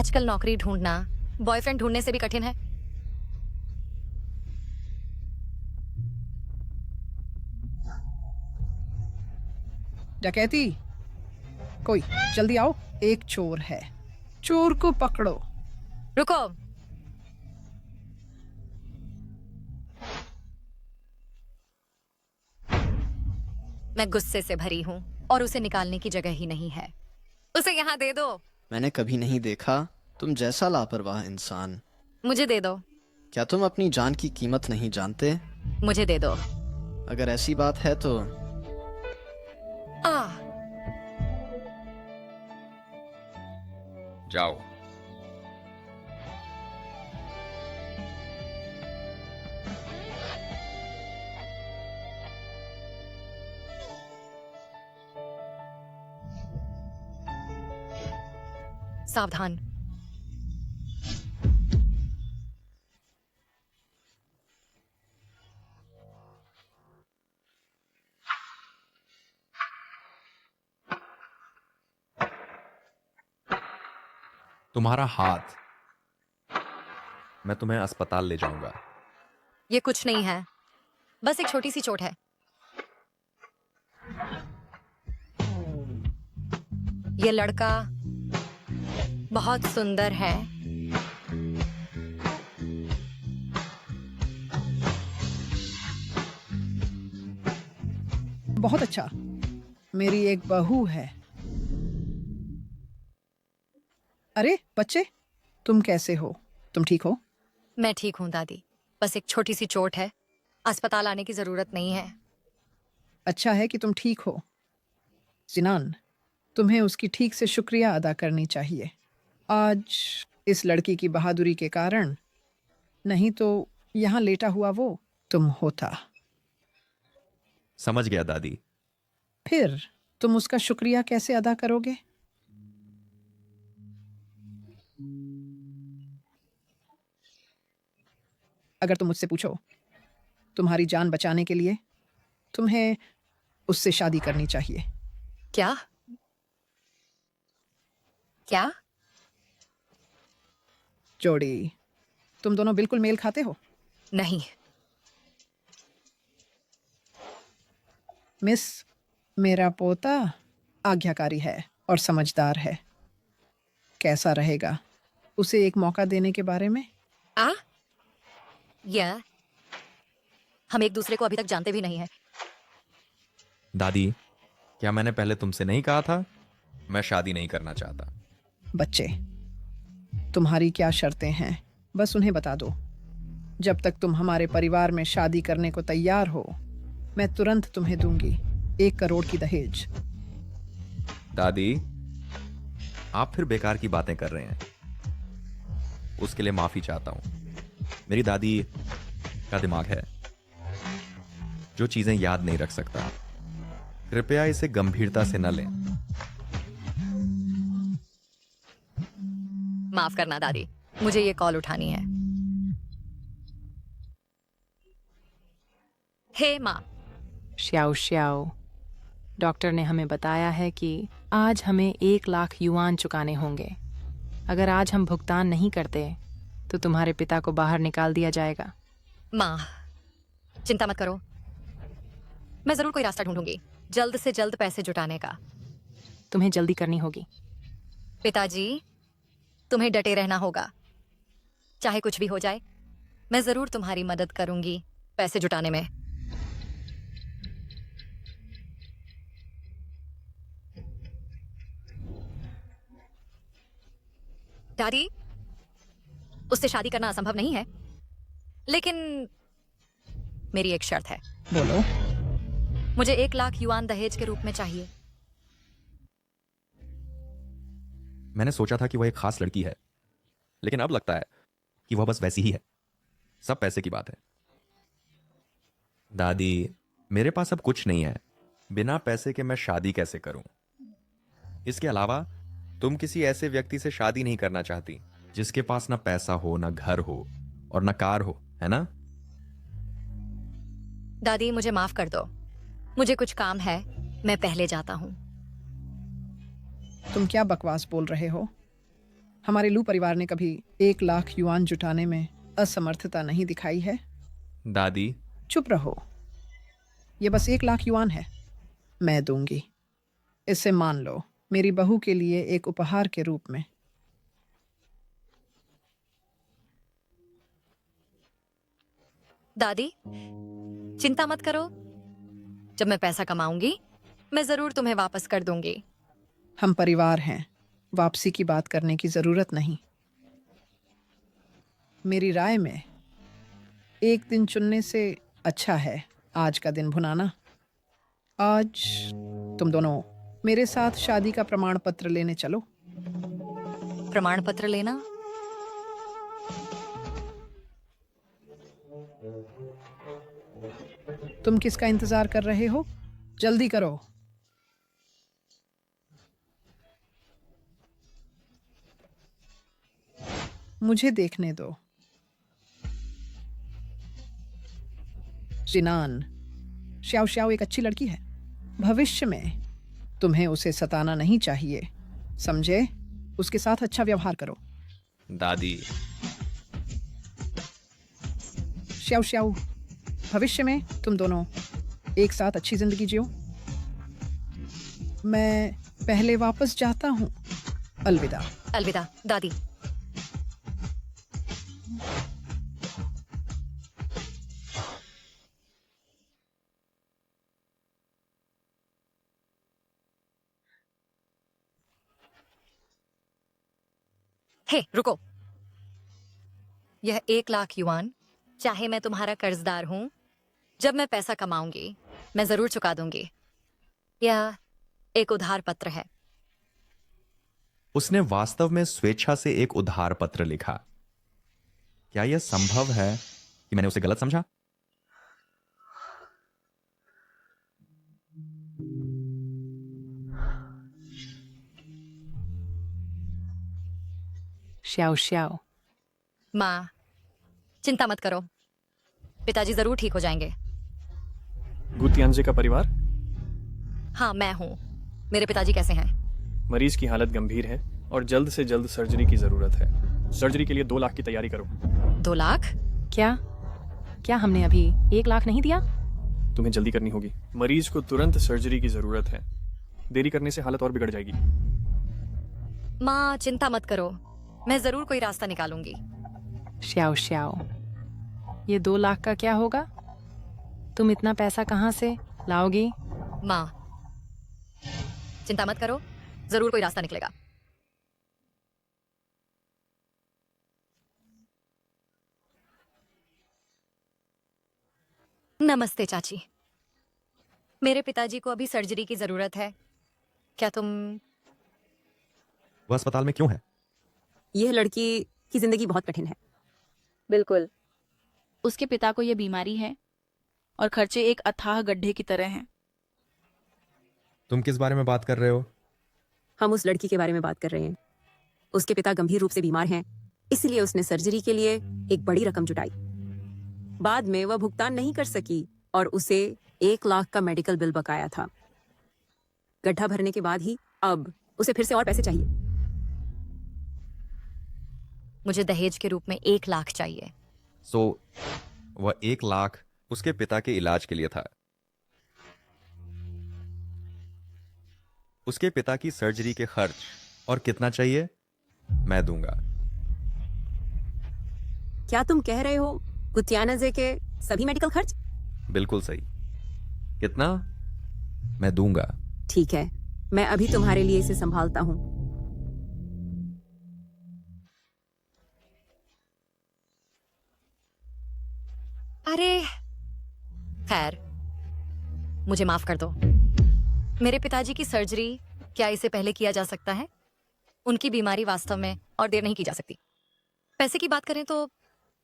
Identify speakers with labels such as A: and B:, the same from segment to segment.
A: आजकल नौकरी ढूंढना बॉयफ्रेंड ढूंढने से भी कठिन है।
B: डकैती, कोई जल्दी आओ, एक चोर है, चोर को पकड़ो।
A: रुको, मैं गुस्से से भरी हूँ और उसे निकालने की जगह ही नहीं है। उसे यहाँ दे दो।
C: मैंने कभी नहीं देखा तुम जैसा लापरवाह इंसान।
A: मुझे दे दो।
C: क्या तुम अपनी जान की कीमत नहीं जानते?
A: मुझे दे दो।
C: अगर ऐसी बात है तो
A: आ,
D: जाओ।
A: सावधान।
D: तुम्हारा हाथ, मैं तुम्हें अस्पताल ले जाऊंगा।
A: ये कुछ नहीं है, बस एक छोटी सी चोट है। ये लड़का बहुत सुंदर है।
B: बहुत अच्छा, मेरी एक बहू है। अरे बच्चे, तुम कैसे हो? तुम ठीक हो?
A: मैं ठीक हूँ दादी, बस एक छोटी सी चोट है, अस्पताल आने की जरूरत नहीं है।
B: अच्छा है कि तुम ठीक हो। जिनान, तुम्हें उसकी ठीक से शुक्रिया अदा करनी चाहिए आज इस लड़की की बहादुरी के कारण। नहीं तो यहाँ लेटा हुआ वो तुम होता।
D: समझ गया दादी।
B: फिर तुम उसका शुक्रिया कैसे अदा करोगे? अगर तुम मुझसे पूछो, तुम्हारी जान बचाने के लिए तुम्हें उससे शादी करनी चाहिए।
A: क्या? क्या?
B: जोड़ी, तुम दोनों बिल्कुल मेल खाते हो।
A: नहीं।
B: मिस, मेरा पोता आज्ञाकारी है और समझदार है। कैसा रहेगा उसे एक मौका देने के बारे में?
A: हम एक दूसरे को अभी तक जानते भी नहीं है।
D: दादी, क्या मैंने पहले तुमसे नहीं कहा था मैं शादी नहीं करना चाहता?
B: बच्चे, तुम्हारी क्या शर्तें हैं, बस उन्हें बता दो। जब तक तुम हमारे परिवार में शादी करने को तैयार हो, मैं तुरंत तुम्हें दूंगी 1 करोड़ की दहेज।
D: दादी, आप फिर बेकार की बातें कर रहे हैं। उसके लिए माफी चाहता हूं। मेरी दादी का दिमाग है जो चीजें याद नहीं रख सकता। कृपया इसे गंभीरता से न लें।
A: माफ करना दादी, मुझे ये कॉल उठानी है। हे माँ।
E: श्याओ श्याओ, डॉक्टर ने हमें बताया है कि आज हमें 1 लाख युआन चुकाने होंगे। अगर आज हम भुगतान नहीं करते तो तुम्हारे पिता को बाहर निकाल दिया जाएगा।
A: माँ, चिंता मत करो, मैं जरूर कोई रास्ता ढूंढूंगी जल्द से जल्द पैसे जुटाने का।
E: तुम्हें जल्दी करनी होगी।
A: पिताजी, तुम्हें डटे रहना होगा। चाहे कुछ भी हो जाए, मैं जरूर तुम्हारी मदद करूंगी पैसे जुटाने में। डैडी, उससे शादी करना असंभव नहीं है, लेकिन मेरी एक शर्त है।
B: बोलो।
A: मुझे 1 लाख युआन दहेज के रूप में चाहिए।
D: मैंने सोचा था कि वह एक खास लड़की है, लेकिन अब लगता है कि वह बस वैसी ही है। सब पैसे की बात है। दादी, मेरे पास अब कुछ नहीं है। बिना पैसे के मैं शादी कैसे करूं? इसके अलावा तुम किसी ऐसे व्यक्ति से शादी नहीं करना चाहती जिसके पास ना पैसा हो, ना घर हो और ना कार हो, है ना?
A: दादी, मुझे माफ कर दो, मुझे कुछ काम है, मैं पहले जाता हूं।
B: तुम क्या बकवास बोल रहे हो? हमारे लू परिवार ने कभी 1 लाख युआन जुटाने में असमर्थता नहीं दिखाई है।
D: दादी,
B: चुप रहो। ये बस 1 लाख युआन है। मैं दूंगी। इसे मान लो मेरी बहू के लिए एक उपहार के रूप में।
A: दादी, चिंता मत करो। जब मैं पैसा कमाऊंगी मैं जरूर तुम्हें वापस कर दूंगी।
B: हम परिवार हैं, वापसी की बात करने की जरूरत नहीं। मेरी राय में एक दिन चुनने से अच्छा है आज का दिन भुनाना। आज तुम दोनों मेरे साथ शादी का प्रमाण पत्र लेने चलो।
A: प्रमाण पत्र लेना?
B: तुम किसका इंतजार कर रहे हो? जल्दी करो। मुझे देखने दो। जिनान, श्याओ श्याओ एक अच्छी लड़की है। भविष्य में तुम्हें उसे सताना नहीं चाहिए, समझे? उसके साथ अच्छा व्यवहार करो।
D: दादी,
B: श्याओ श्याओ, भविष्य में तुम दोनों एक साथ अच्छी जिंदगी जियो। मैं पहले वापस जाता हूँ। अलविदा।
A: अलविदा दादी। हे रुको। यह 1 लाख युआन, चाहे मैं तुम्हारा कर्जदार हूं, जब मैं पैसा कमाऊंगी मैं जरूर चुका दूंगी। यह एक उधार पत्र है।
D: उसने वास्तव में स्वेच्छा से एक उधार पत्र लिखा। क्या यह संभव है कि मैंने उसे गलत समझा?
E: श्याओ श्याओ,
A: माँ, चिंता मत करो, पिताजी जरूर ठीक हो जाएंगे।
F: गुतियांजे का परिवार?
A: हाँ, मैं हूँ। मेरे पिताजी कैसे हैं?
F: मरीज की हालत गंभीर है और जल्द से जल्द सर्जरी की जरूरत है। सर्जरी के लिए 2 लाख की तैयारी करो।
A: 2 लाख?
E: क्या क्या हमने अभी 1 लाख नहीं दिया?
F: तुम्हें जल्दी करनी होगी। मरीज को तुरंत सर्जरी की जरूरत है। देरी करने से हालत और बिगड़ जाएगी।
A: माँ, चिंता मत करो, मैं जरूर कोई रास्ता निकालूंगी।
E: श्याओ श्याओ, ये 2 लाख का क्या होगा? तुम इतना पैसा कहाँ से लाओगी?
A: माँ, चिंता मत करो, जरूर कोई रास्ता निकलेगा। नमस्ते चाची। मेरे पिताजी को अभी सर्जरी की जरूरत है। क्या तुम?
D: वह अस्पताल में क्यों है?
G: यह लड़की की जिंदगी बहुत कठिन है।
H: बिल्कुल, उसके पिता को यह बीमारी है और खर्चे एक अथाह गड्ढे की तरह हैं।
D: तुम किस बारे में बात कर रहे हो?
G: हम उस लड़की के बारे में बात कर रहे हैं। उसके पिता गंभीर रूप से बीमार हैं, इसलिए उसने सर्जरी के लिए एक बड़ी रकम जुटाई। बाद में वह भुगतान नहीं कर सकी और उसे 1 लाख का मेडिकल बिल बकाया था। गड्ढा भरने के बाद ही अब उसे फिर से और पैसे चाहिए।
A: मुझे दहेज के रूप में 1 लाख चाहिए।
D: वह 1 लाख उसके पिता के इलाज के लिए था। उसके पिता की सर्जरी के खर्च और कितना चाहिए मैं दूंगा।
G: क्या तुम कह रहे हो गुतियानाजे के सभी मेडिकल खर्च?
D: बिल्कुल सही। कितना? मैं दूंगा।
G: ठीक है, मैं अभी तुम्हारे लिए इसे संभालता हूँ।
A: अरे खैर, मुझे माफ कर दो। मेरे पिताजी की सर्जरी क्या इससे पहले किया जा सकता है? उनकी बीमारी वास्तव में और देर नहीं की जा सकती। पैसे की बात करें तो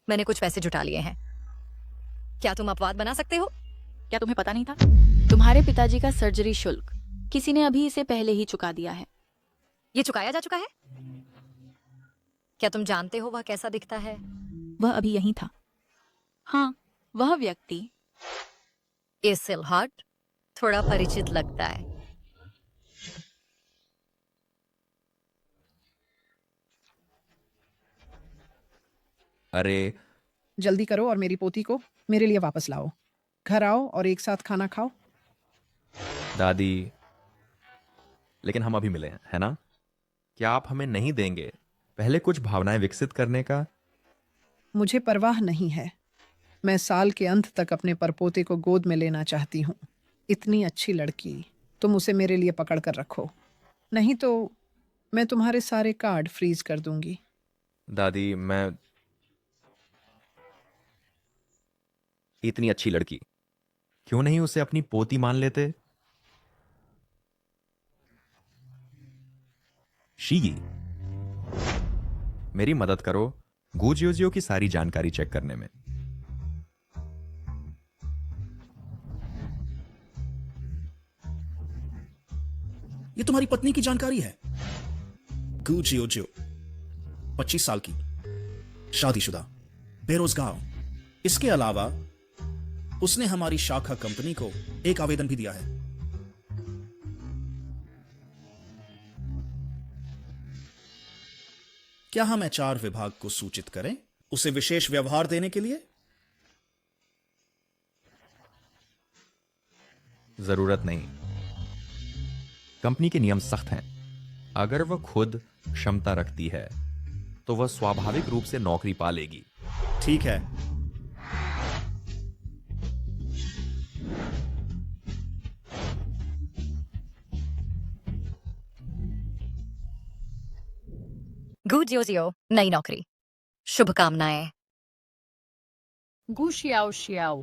A: मैंने कुछ पैसे जुटा लिए हैं। क्या तुम अपवाद बना सकते हो?
H: क्या तुम्हें पता नहीं था? तुम्हारे पिताजी का सर्जरी शुल्क किसी ने अभी इसे पहले ही चुका दिया है।
A: ये चुकाया जा चुका है? क्या तुम जानते हो वह कैसा दिखता है?
H: वह अभी यहीं था। हाँ, वह व्यक्ति।
A: ये सिलहट थोड़ा परिचित लगता है।
D: अरे
B: जल्दी करो और मेरी पोती को मेरे लिए वापस लाओ। घर आओ और एक साथ खाना खाओ।
D: दादी, लेकिन हम अभी मिले हैं, है ना? क्या आप हमें नहीं देंगे पहले कुछ भावनाएं विकसित करने का?
B: मुझे परवाह नहीं है। मैं साल के अंत तक अपने परपोते को गोद में लेना चाहती हूँ। इतनी अच्छी लड़की, तुम उसे मेरे लिए पकड़ कर रखो, नहीं तो मैं तुम्हारे सारे कार्ड फ्रीज कर दूंगी।
D: दादी, मैं इतनी अच्छी लड़की, क्यों नहीं उसे अपनी पोती मान लेते? शीगी, मेरी मदद करो गुजियोजियो की सारी जानकारी चेक करने में।
I: ये तुम्हारी पत्नी की जानकारी है। गू जियो जियो, 25 साल की, शादीशुदा, बेरोजगार। इसके अलावा उसने हमारी शाखा कंपनी को एक आवेदन भी दिया है। क्या हम एचआर विभाग को सूचित करें उसे विशेष व्यवहार देने के लिए?
D: जरूरत नहीं। कंपनी के नियम सख्त हैं। अगर वह खुद क्षमता रखती है तो वह स्वाभाविक रूप से नौकरी पा लेगी।
I: ठीक है।
A: गुजियोजियो, नई नौकरी, शुभकामनाएं।
J: गु शियाओ शियाओ,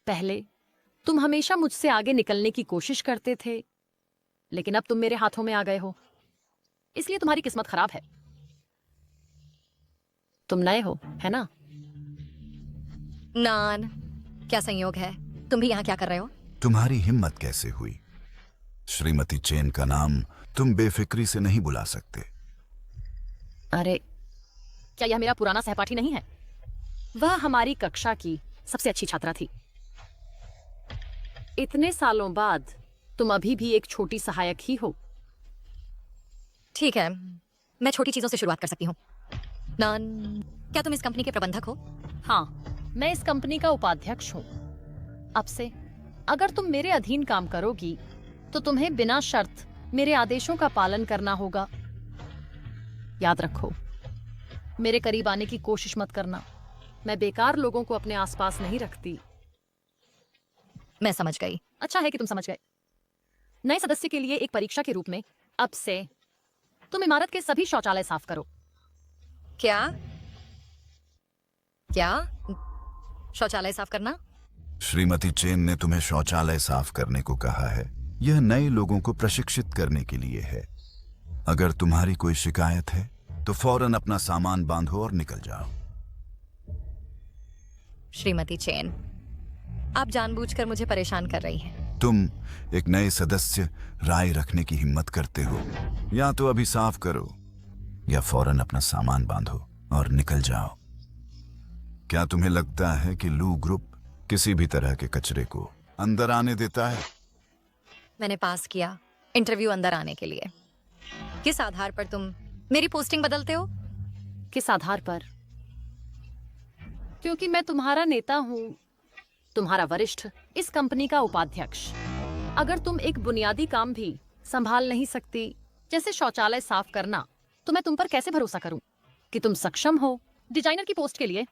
J: पहले तुम हमेशा मुझसे आगे निकलने की कोशिश करते थे, लेकिन अब तुम मेरे हाथों में आ गए हो, इसलिए तुम्हारी किस्मत खराब है। तुम नए हो, है ना?
A: नान, क्या संयोग है? तुम भी यहाँ क्या कर रहे हो?
K: तुम्हारी हिम्मत कैसे हुई? श्रीमती चेन का नाम तुम बेफिक्री से नहीं बुला सकते।
J: अरे, क्या यह मेरा पुराना सहपाठी नहीं है? वह हमारी कक्षा की सबसे अच्छी छात्रा थी। इतने सालों बाद तुम अभी भी एक छोटी सहायक ही हो।
A: ठीक है, मैं छोटी चीजों से शुरुआत कर सकती हूँ। नान, क्या तुम इस कंपनी के प्रबंधक हो?
J: हाँ, मैं इस कंपनी का उपाध्यक्ष हूँ। अब से अगर तुम मेरे अधीन काम करोगी तो तुम्हें बिना शर्त मेरे आदेशों का पालन करना होगा। याद रखो, मेरे करीब आने की कोशिश मत करना। मैं बेकार लोगों को अपने आसपास नहीं रखती।
A: मैं समझ गई।
J: अच्छा है कि तुम समझ गए। नए सदस्य के लिए एक परीक्षा के रूप में अब से तुम इमारत के सभी शौचालय साफ करो।
A: क्या क्या शौचालय साफ करना?
K: श्रीमती चेन ने तुम्हें शौचालय साफ करने को कहा है। यह नए लोगों को प्रशिक्षित करने के लिए है। अगर तुम्हारी कोई शिकायत है तो फौरन अपना सामान बांधो और निकल जाओ।
A: श्रीमती चेन, आप जानबूझकर मुझे परेशान कर रही हैं।
K: तुम एक नए सदस्य राय रखने की हिम्मत करते हो। या तो अभी साफ करो या फौरन अपना सामान बांधो और निकल जाओ। क्या तुम्हें लगता है कि लू ग्रुप किसी भी तरह के कचरे को अंदर आने देता है?
A: मैंने पास किया इंटरव्यू अंदर आने के लिए। किस आधार पर तुम मेरी पोस्टिंग बदलते हो?
J: किस आधार पर? क्योंकि मैं तुम्हारा नेता हूँ, तुम्हारा वरिष्ठ, इस कंपनी का उपाध्यक्ष। अगर तुम एक बुनियादी काम भी संभाल नहीं सकती, जैसे शौचालय साफ करना, तो मैं तुम पर कैसे भरोसा करूं कि तुम सक्षम हो डिजाइनर की पोस्ट के लिए?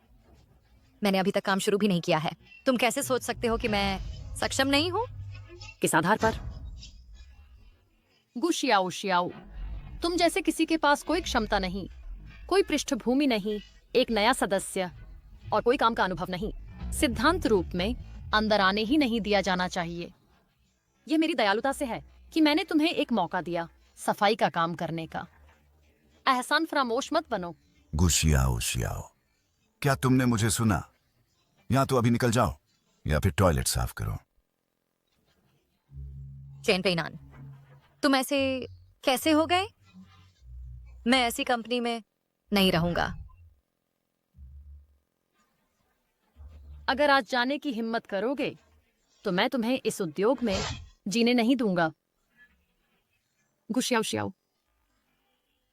A: मैंने अभी तक काम शुरू भी नहीं किया है। तुम कैसे सोच सकते हो कि मैं सक्षम नहीं हूँ?
J: किस आधार पर? गुशियाओ शियाओ, तुम जैसे किसी के पास कोई क्षमता नहीं, कोई पृष्ठभूमि नहीं, एक नया सदस्य और कोई काम का अनुभव नहीं, सिद्धांत रूप में अंदर आने ही नहीं दिया जाना चाहिए। यह मेरी दयालुता से है कि मैंने तुम्हें एक मौका दिया सफाई का काम करने का। एहसान फरामोश मत बनो।
K: गुशियाओ शियाओ, क्या तुमने मुझे सुना? या तो अभी निकल जाओ या फिर टॉयलेट साफ करो।
A: चेन पेनान, तुम ऐसे कैसे हो गए? मैं ऐसी कंपनी में नहीं रहूंगा।
J: अगर आज जाने की हिम्मत करोगे तो मैं तुम्हें इस उद्योग में जीने नहीं दूंगा। गुशियाओ शियाओ,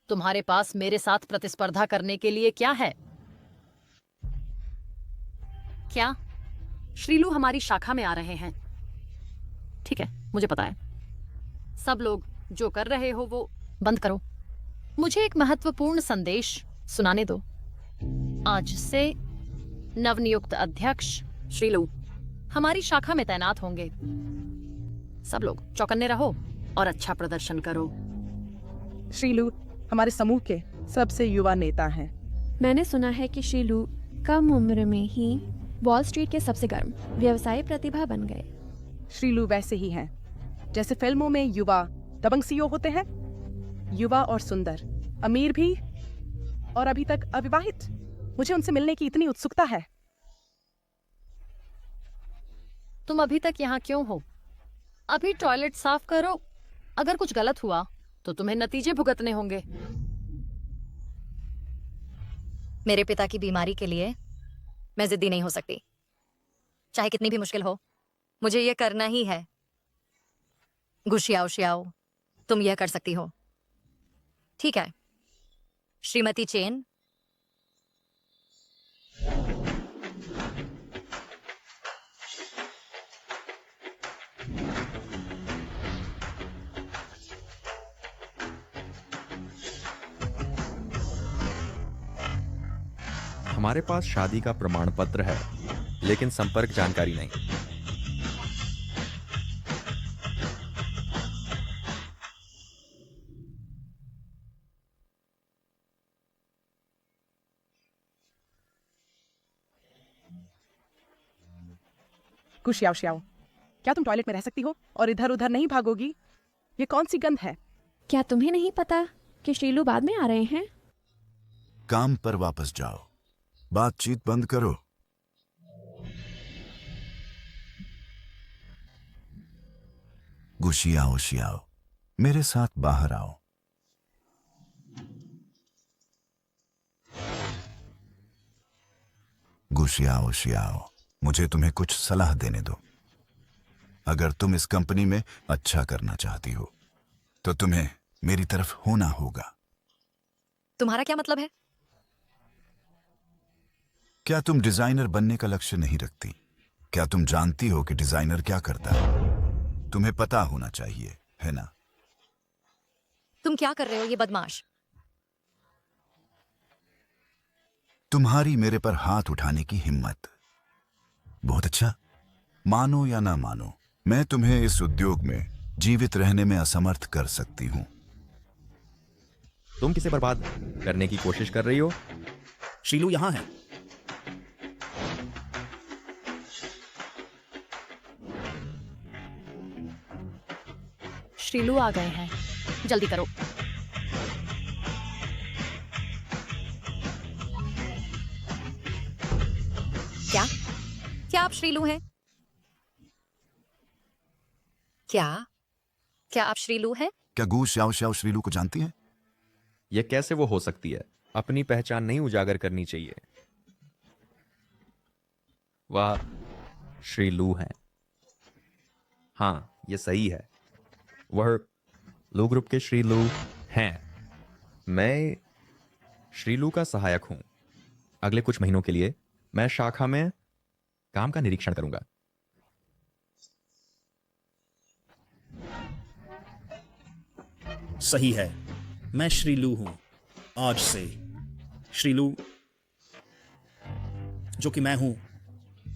J: तुम्हारे पास मेरे साथ प्रतिस्पर्धा करने के लिए क्या है? क्या श्रीलू हमारी शाखा में आ रहे हैं? ठीक है, मुझे पता है। सब लोग जो कर रहे हो वो बंद करो। मुझे एक महत्वपूर्ण संदेश सुनाने दो। आज से नवनियुक्त अध्यक्ष श्रीलू हमारी शाखा में तैनात होंगे। सब लोग चौकन्ने रहो और अच्छा प्रदर्शन करो।
L: श्रीलू हमारे समूह के सबसे युवा नेता हैं।
M: मैंने सुना है कि श्रीलू कम उम्र में ही वॉल स्ट्रीट के सबसे गर्म व्यवसाय प्रतिभा बन गए।
L: श्रीलू वैसे ही हैं जैसे फिल्मों में युवा दबंग सीईओ होते हैं, युवा और सुंदर, अमीर भी और अभी तक अविवाहित। मुझे उनसे मिलने की इतनी उत्सुकता है।
J: तुम अभी तक यहाँ क्यों हो? अभी टॉयलेट साफ करो। अगर कुछ गलत हुआ तो तुम्हें नतीजे भुगतने होंगे।
A: मेरे पिता की बीमारी के लिए मैं जिद्दी नहीं हो सकती। चाहे कितनी भी मुश्किल हो, मुझे यह करना ही है। गुशियाओ शियाओ, तुम यह कर सकती हो। ठीक है श्रीमती चेन।
D: हमारे पास शादी का प्रमाण पत्र है, लेकिन संपर्क जानकारी नहीं।
L: कुशियाओ श्याओ, क्या तुम टॉयलेट में रह सकती हो और इधर उधर नहीं भागोगी? ये कौन सी गंध है?
M: क्या तुम्हें नहीं पता कि श्रीलू बाद में आ रहे हैं?
K: काम पर वापस जाओ, बातचीत बंद करो। गुशियाओ शियाओ, मेरे साथ बाहर आओ। गुशियाओ शियाओ, मुझे तुम्हें कुछ सलाह देने दो। अगर तुम इस कंपनी में अच्छा करना चाहती हो तो तुम्हें मेरी तरफ होना होगा।
A: तुम्हारा क्या मतलब है?
K: क्या तुम डिजाइनर बनने का लक्ष्य नहीं रखती? क्या तुम जानती हो कि डिजाइनर क्या करता है? तुम्हें पता होना चाहिए, है ना?
A: तुम क्या कर रहे हो ये बदमाश?
K: तुम्हारी मेरे पर हाथ उठाने की हिम्मत। बहुत अच्छा, मानो या ना मानो, मैं तुम्हें इस उद्योग में जीवित रहने में असमर्थ कर सकती हूं।
D: तुम किसे बर्बाद करने की कोशिश कर रही हो?
I: शीलू यहां है।
J: श्रीलू आ गए हैं, जल्दी करो।
A: क्या क्या आप श्रीलू हैं? क्या क्या आप श्रीलू हैं?
K: क्या गू श्याओ श्याओ श्रीलू को जानती है?
D: यह कैसे वो हो सकती है? अपनी पहचान नहीं उजागर करनी चाहिए। वह श्रीलू हैं। हाँ, यह सही है। वह लू ग्रुप के श्रीलू हैं। मैं श्रीलू का सहायक हूं। अगले कुछ महीनों के लिए मैं शाखा में काम का निरीक्षण करूंगा।
I: सही है, मैं श्रीलू हूं। आज से श्रीलू, जो कि मैं हूं,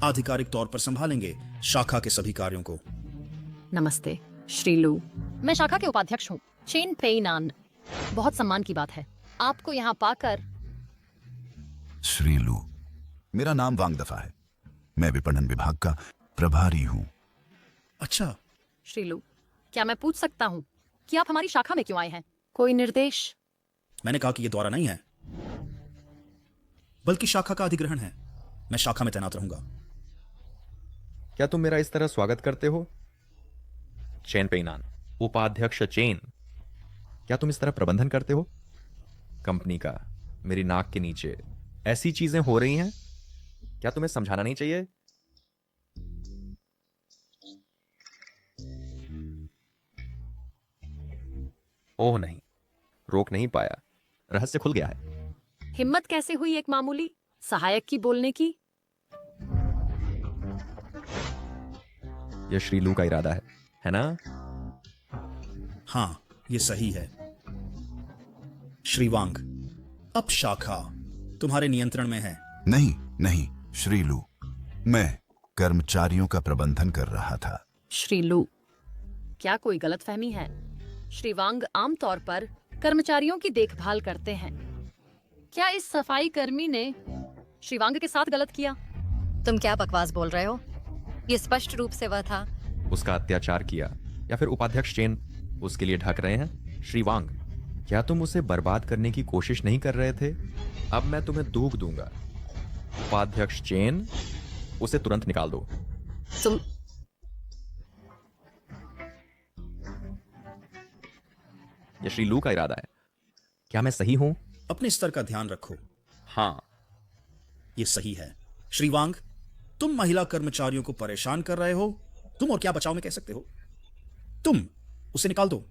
I: आधिकारिक तौर पर संभालेंगे शाखा के सभी कार्यों को।
J: नमस्ते श्रीलू, मैं शाखा के उपाध्यक्ष हूँ, चेन पेइनान। बहुत सम्मान की बात है आपको यहाँ पाकर।
K: श्रीलू, मेरा नाम वांगदफा है। मैं विपणन विभाग का प्रभारी हूं।
I: अच्छा
J: श्रीलू, क्या मैं पूछ सकता हूँ कि आप हमारी शाखा में क्यों आए हैं? कोई निर्देश?
I: मैंने कहा कि यह द्वारा नहीं है, बल्कि शाखा का अधिग्रहण है। मैं शाखा में तैनात रहूंगा।
D: क्या तुम मेरा इस तरह स्वागत करते हो? चेन पेइनान, उपाध्यक्ष चेन, क्या तुम इस तरह प्रबंधन करते हो? कंपनी का मेरी नाक के नीचे ऐसी चीजें हो रही हैं, क्या तुम्हें समझाना नहीं चाहिए? ओह नहीं, रोक नहीं पाया। रहस्य खुल गया है।
J: हिम्मत कैसे हुई एक मामूली सहायक की बोलने की?
D: यह श्रीलू का इरादा है ना?
I: हाँ, ये सही है। श्रीवांग, अब शाखा तुम्हारे नियंत्रण में है।
K: नहीं नहीं श्रीलू, मैं कर्मचारियों का प्रबंधन कर रहा था।
J: श्रीलू, क्या कोई गलतफहमी है? श्रीवांग आमतौर पर कर्मचारियों की देखभाल करते हैं। क्या इस सफाई कर्मी ने श्रीवांग के साथ गलत किया?
A: तुम क्या बकवास बोल रहे हो? ये स्पष्ट रूप से वह था।
D: उसका अत्याचार किया या फिर उपाध्यक्ष चेन उसके लिए ढक रहे हैं? श्रीवांग, क्या तुम उसे बर्बाद करने की कोशिश नहीं कर रहे थे? अब मैं तुम्हें दूक दूंगा। उपाध्यक्ष चेन, उसे तुरंत निकाल दो।
A: तुम
D: यह श्रीलू का इरादा है। क्या मैं सही हूं?
I: अपने स्तर का ध्यान रखो।
D: हाँ,
I: ये सही है। श्रीवांग, तुम महिला कर्मचारियों को परेशान कर रहे हो। तुम और क्या बचाव में कह सकते हो? तुम उसे निकाल दो,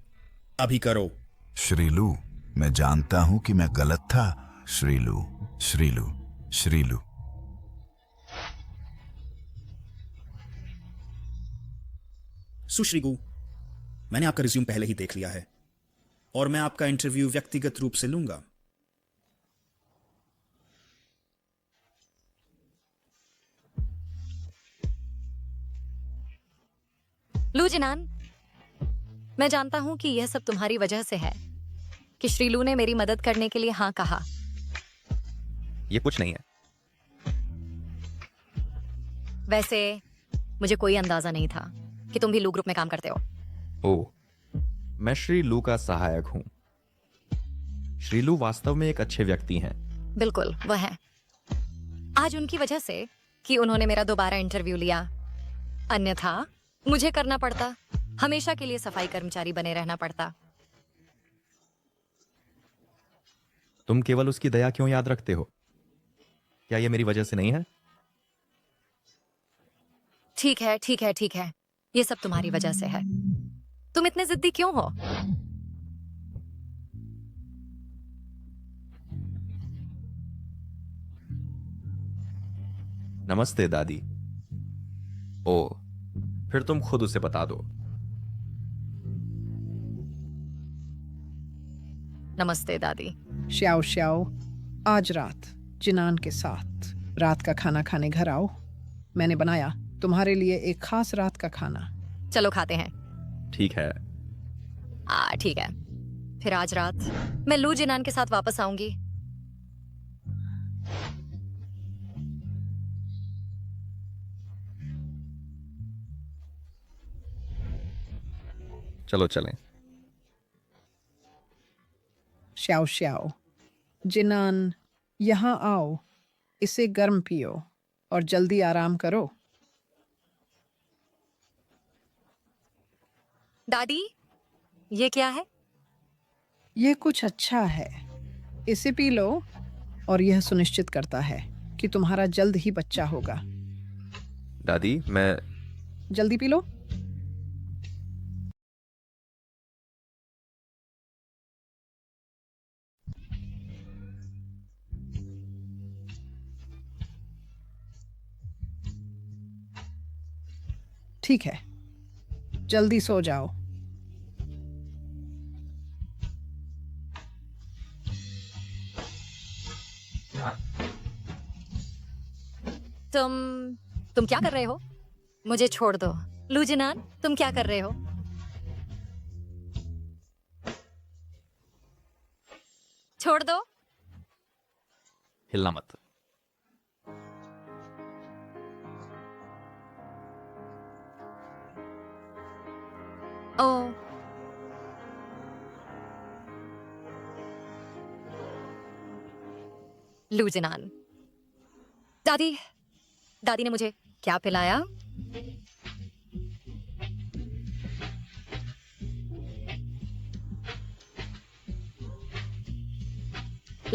I: अभी करो।
K: श्रीलू, मैं जानता हूं कि मैं गलत था। श्रीलू श्रीलू श्रीलू।
I: सुश्रीगु, मैंने आपका रिज्यूम पहले ही देख लिया है और मैं आपका इंटरव्यू व्यक्तिगत रूप से लूंगा।
A: लू जिनान, मैं जानता हूं कि यह सब तुम्हारी वजह से है कि श्रीलू ने मेरी मदद करने के लिए हाँ कहा।
D: ये कुछ नहीं है।
A: वैसे मुझे कोई अंदाजा नहीं था कि तुम भी लू ग्रुप में काम करते हो।
D: ओह, मैं श्रीलू का सहायक हूं। श्रीलू वास्तव में एक अच्छे व्यक्ति हैं।
A: बिल्कुल, वह है। आज उनकी वजह से कि उन्होंने मेरा दोबारा इंटरव्यू लिया, अन्यथा मुझे करना पड़ता। हमेशा के लिए सफाई कर्मचारी बने रहना पड़ता।
D: तुम केवल उसकी दया क्यों याद रखते हो? क्या यह मेरी वजह से नहीं है?
A: ठीक है, ठीक है, ठीक है। ये सब तुम्हारी वजह से है। तुम इतने जिद्दी क्यों हो?
D: नमस्ते दादी। ओ, फिर तुम खुद उसे बता दो।
A: नमस्ते दादी।
B: श्याओ श्याओ, आज रात जिनान के साथ रात का खाना खाने घर आओ। मैंने बनाया तुम्हारे लिए एक खास रात का खाना।
A: चलो खाते हैं।
D: ठीक है।
A: ठीक है। फिर आज रात मैं लू जिनान के साथ वापस आऊंगी।
D: चलो चलें।
B: श्याओ श्याओ, जिनान, यहाँ आओ। इसे गर्म पियो और जल्दी आराम करो।
A: दादी, ये क्या है?
B: ये कुछ अच्छा है। इसे पी लो और यह सुनिश्चित करता है कि तुम्हारा जल्द ही बच्चा होगा।
D: दादी, मैं
B: जल्दी पी लो। ठीक है, जल्दी सो जाओ।
A: तुम क्या कर रहे हो? मुझे छोड़ दो। लू जिनान, तुम क्या कर रहे हो? छोड़ दो।
D: हिलना मत।
A: ओ, लू जिनान। दादी, दादी ने मुझे क्या पिलाया?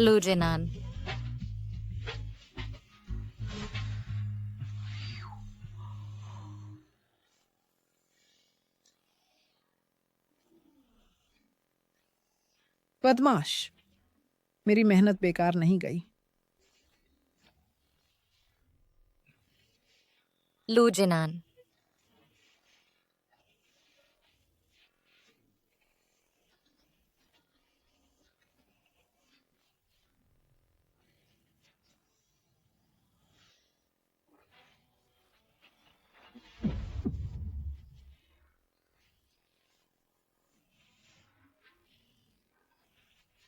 A: लू जिनान।
B: बदमाश, मेरी मेहनत बेकार नहीं गई।
A: लू जिनान,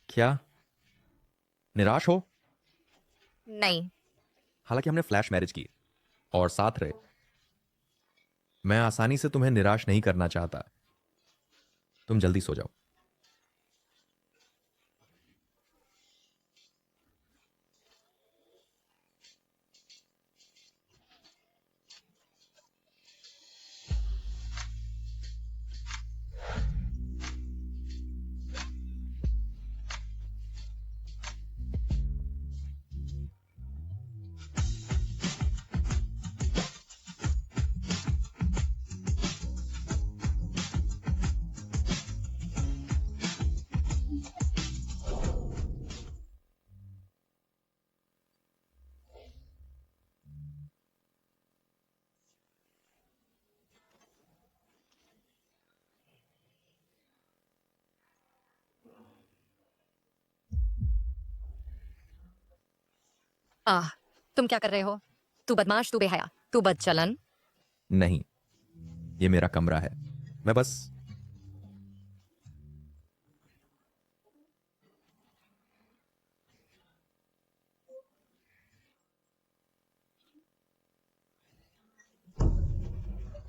D: क्या निराश हो?
A: नहीं।
D: हालांकि हमने फ्लैश मैरिज की और साथ रहे, मैं आसानी से तुम्हें निराश नहीं करना चाहता। तुम जल्दी सो जाओ।
A: तुम क्या कर रहे हो? तू बदमाश, तू बेहया, तू बदचलन।
D: नहीं, ये मेरा कमरा है। मैं बस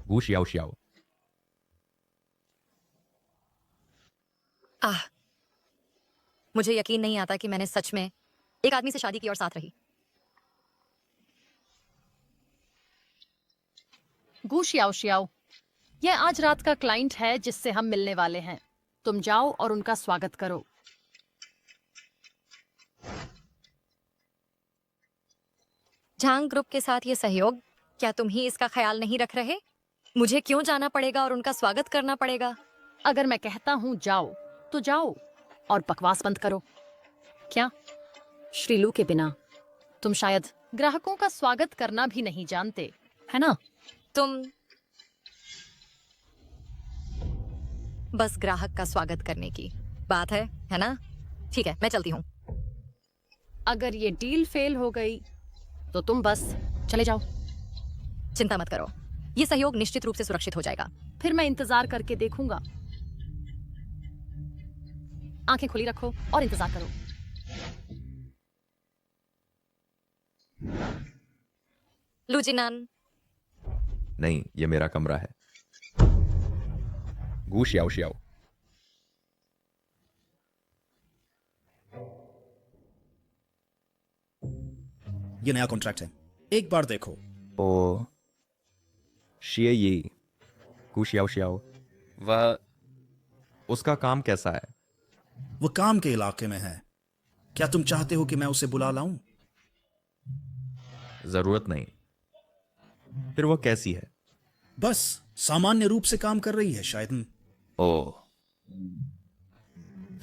D: गू शियाओ शियाओ।
A: मुझे यकीन नहीं आता कि मैंने सच में एक आदमी से शादी की और साथ रही।
J: गू शियाओ शियाओ, यह आज रात का क्लाइंट है जिससे हम मिलने वाले हैं। तुम जाओ और उनका स्वागत करो।
A: झांग ग्रुप के साथ ये सहयोग, क्या तुम ही इसका ख्याल नहीं रख रहे? मुझे क्यों जाना पड़ेगा और उनका स्वागत करना पड़ेगा?
J: अगर मैं कहता हूँ जाओ तो जाओ और बकवास बंद करो। क्या
G: श्रीलू के बिना
J: तुम शायद ग्राहकों का स्वागत करना भी नहीं जानते, है ना?
A: तुम बस ग्राहक का स्वागत करने की बात है ना? ठीक है, मैं चलती हूँ।
J: अगर ये डील फेल हो गई तो तुम बस चले जाओ।
A: चिंता मत करो, ये सहयोग निश्चित रूप से सुरक्षित हो जाएगा।
J: फिर मैं इंतजार करके देखूंगा। आंखें खुली रखो और इंतजार करो।
A: लूजिनान,
D: नहीं, ये मेरा कमरा है। गू शियाओ शियाओ।
I: ये नया कॉन्ट्रैक्ट है, एक बार देखो।
D: ओ शिये ये गू शियाओ शियाओ। वह उसका काम कैसा है?
I: वो काम के इलाके में है। क्या तुम चाहते हो कि मैं उसे बुला लाऊं?
D: जरूरत नहीं। फिर वो कैसी है?
I: बस सामान्य रूप से काम कर रही है शायद।
D: ओ,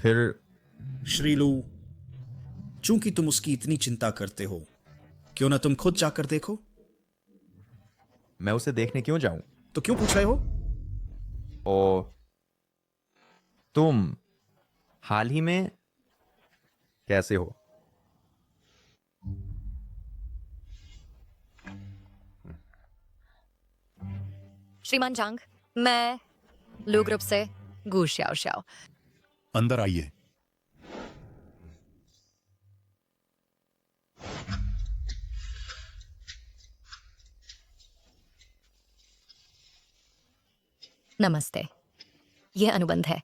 D: फिर
I: श्रीलू, चूंकि तुम उसकी इतनी चिंता करते हो, क्यों ना तुम खुद जाकर देखो?
D: मैं उसे देखने क्यों जाऊं?
I: तो क्यों पूछ रहे हो?
D: ओ, तुम हाल ही में कैसे हो?
A: श्रीमान झांग, मैं लू ग्रुप से गू शियाओ शियाओ।
N: अंदर आइए।
A: नमस्ते, यह अनुबंध है।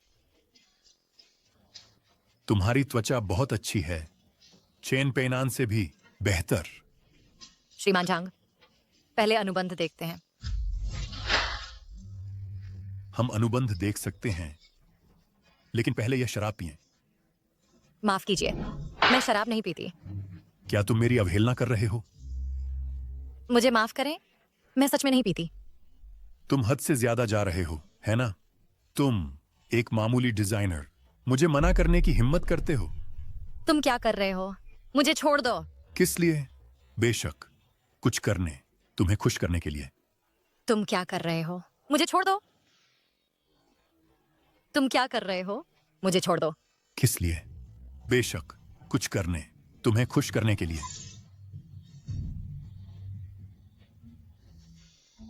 N: तुम्हारी त्वचा बहुत अच्छी है, चेन पेनान से भी बेहतर।
A: श्रीमान झांग, पहले अनुबंध देखते हैं।
N: हम अनुबंध देख सकते हैं, लेकिन पहले यह शराब पिएं।
A: माफ कीजिए, मैं शराब नहीं पीती।
N: क्या तुम मेरी अवहेलना कर रहे हो?
A: मुझे माफ करें, मैं सच में नहीं पीती।
N: तुम हद से ज्यादा जा रहे हो, है ना? तुम एक मामूली डिजाइनर मुझे मना करने की हिम्मत करते हो।
A: तुम क्या कर रहे हो? मुझे छोड़ दो।
N: किस लिए? बेशक कुछ करने, तुम्हें खुश करने के लिए।
A: तुम क्या कर रहे हो? मुझे छोड़ दो। तुम क्या कर रहे हो? मुझे छोड़ दो।
N: किस लिए? बेशक कुछ करने, तुम्हें खुश करने के लिए।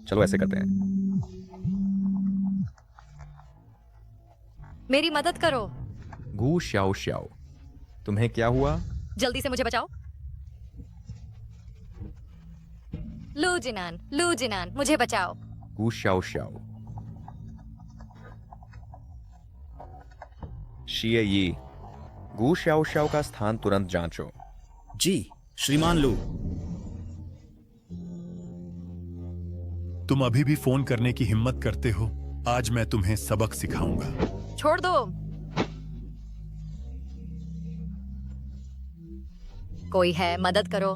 D: चलो ऐसे करते हैं।
A: मेरी मदद करो।
D: गू श्याओ श्याओ, तुम्हें क्या हुआ?
A: जल्दी से मुझे बचाओ। लू जिनान, मुझे बचाओ।
D: गू श्याओ श्याओ। शिए यी, गू श्याओ श्याओ का स्थान तुरंत जांचो।
I: जी श्रीमान लू।
N: तुम अभी भी फोन करने की हिम्मत करते हो? आज मैं तुम्हें सबक सिखाऊंगा।
A: छोड़ दो। कोई है, मदद करो।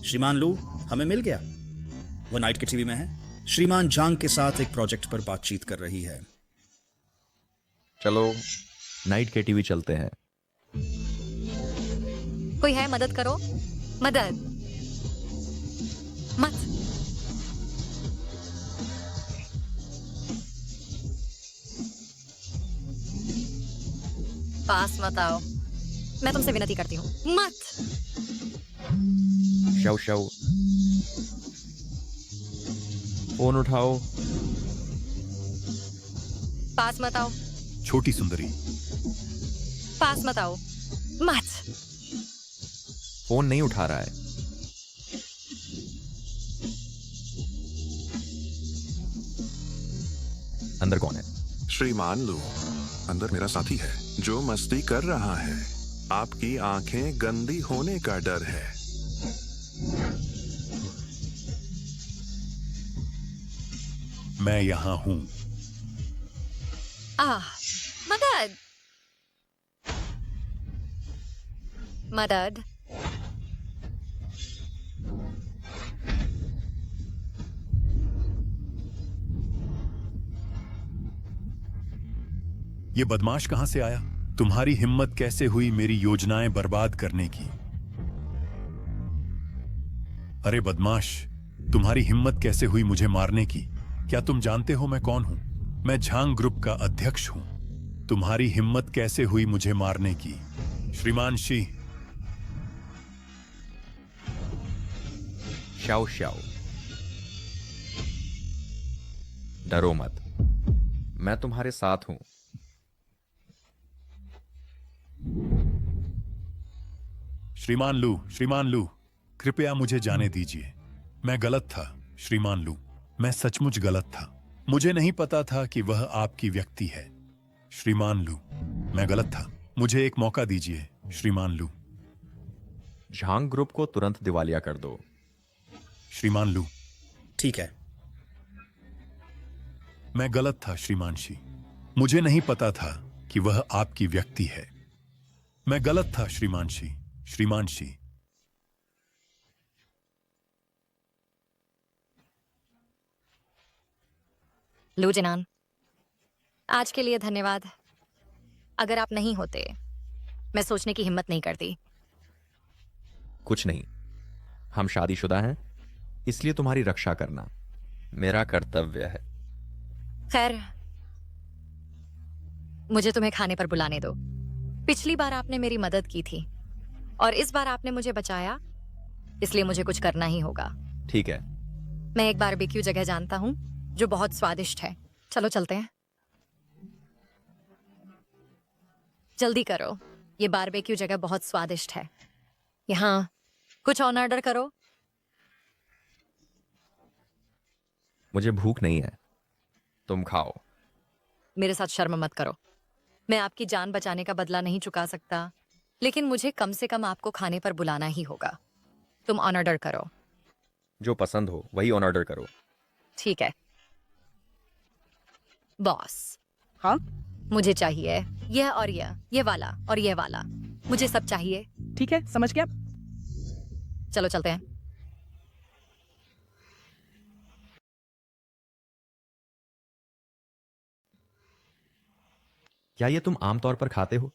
I: श्रीमान लू, हमें मिल गया। वो नाइट के टीवी में है। श्रीमान जांग के साथ एक प्रोजेक्ट पर बातचीत कर रही है।
D: चलो नाइट के टीवी चलते हैं।
A: कोई है, मदद करो। मदद मत। पास मत आओ, मैं तुमसे विनती करती हूँ, मत।
D: शाओ शाओ, फोन उठाओ।
A: पास मत आओ।
N: छोटी सुंदरी,
A: पास मत आओ, मत।
D: फोन नहीं उठा रहा है। अंदर कौन है?
O: श्रीमान लू, अंदर मेरा साथी है जो मस्ती कर रहा है। आपकी आंखें गंदी होने का डर है।
N: मैं यहां हूं।
A: मदद, मदद।
N: ये बदमाश कहां से आया? तुम्हारी हिम्मत कैसे हुई मेरी योजनाएं बर्बाद करने की? अरे बदमाश, तुम्हारी हिम्मत कैसे हुई मुझे मारने की? क्या तुम जानते हो मैं कौन हूं? मैं झांग ग्रुप का अध्यक्ष हूं। तुम्हारी हिम्मत कैसे हुई मुझे मारने की? श्रीमान शी।
D: शाओ शाओ, डरो मत, मैं तुम्हारे साथ हूं।
N: श्रीमान लू, कृपया मुझे जाने दीजिए। मैं गलत था श्रीमान लू, मैं सचमुच गलत था। मुझे नहीं पता था कि वह आपकी व्यक्ति है। श्रीमान लू, मैं गलत था, मुझे एक मौका दीजिए श्रीमान लू।
D: झांग ग्रुप को तुरंत दिवालिया कर दो।
N: श्रीमान लू।
I: ठीक है।
N: मैं गलत था श्रीमान शी, मुझे नहीं पता था कि वह आपकी व्यक्ति है। मैं गलत था श्रीमान शी, श्रीमान शी।
A: लू जिनान, आज के लिए धन्यवाद। अगर आप नहीं होते, मैं सोचने की हिम्मत नहीं करती।
D: कुछ नहीं, हम शादीशुदा हैं, इसलिए तुम्हारी रक्षा करना मेरा कर्तव्य है।
A: खैर, मुझे तुम्हें खाने पर बुलाने दो। पिछली बार आपने मेरी मदद की थी और इस बार आपने मुझे बचाया, इसलिए मुझे कुछ करना ही होगा।
D: ठीक है।
A: मैं एक बारबेक्यू जगह जानता हूँ जो बहुत स्वादिष्ट है। चलो चलते हैं। जल्दी करो, ये बारबेक्यू जगह बहुत स्वादिष्ट है। यहाँ कुछ और ऑर्डर करो।
D: मुझे भूख नहीं है, तुम खाओ।
A: मेरे साथ शर्म मत करो। मैं आपकी जान बचाने का बदला नहीं चुका सकता, लेकिन मुझे कम से कम आपको खाने पर बुलाना ही होगा। तुम ऑन ऑर्डर करो।
D: जो पसंद हो वही ऑन ऑर्डर करो।
A: ठीक है बॉस।
L: हाँ,
A: मुझे चाहिए यह और ये वाला और ये वाला। मुझे सब चाहिए।
L: ठीक है, समझ गया।
A: चलो चलते हैं।
D: क्या ये तुम आमतौर पर खाते हो?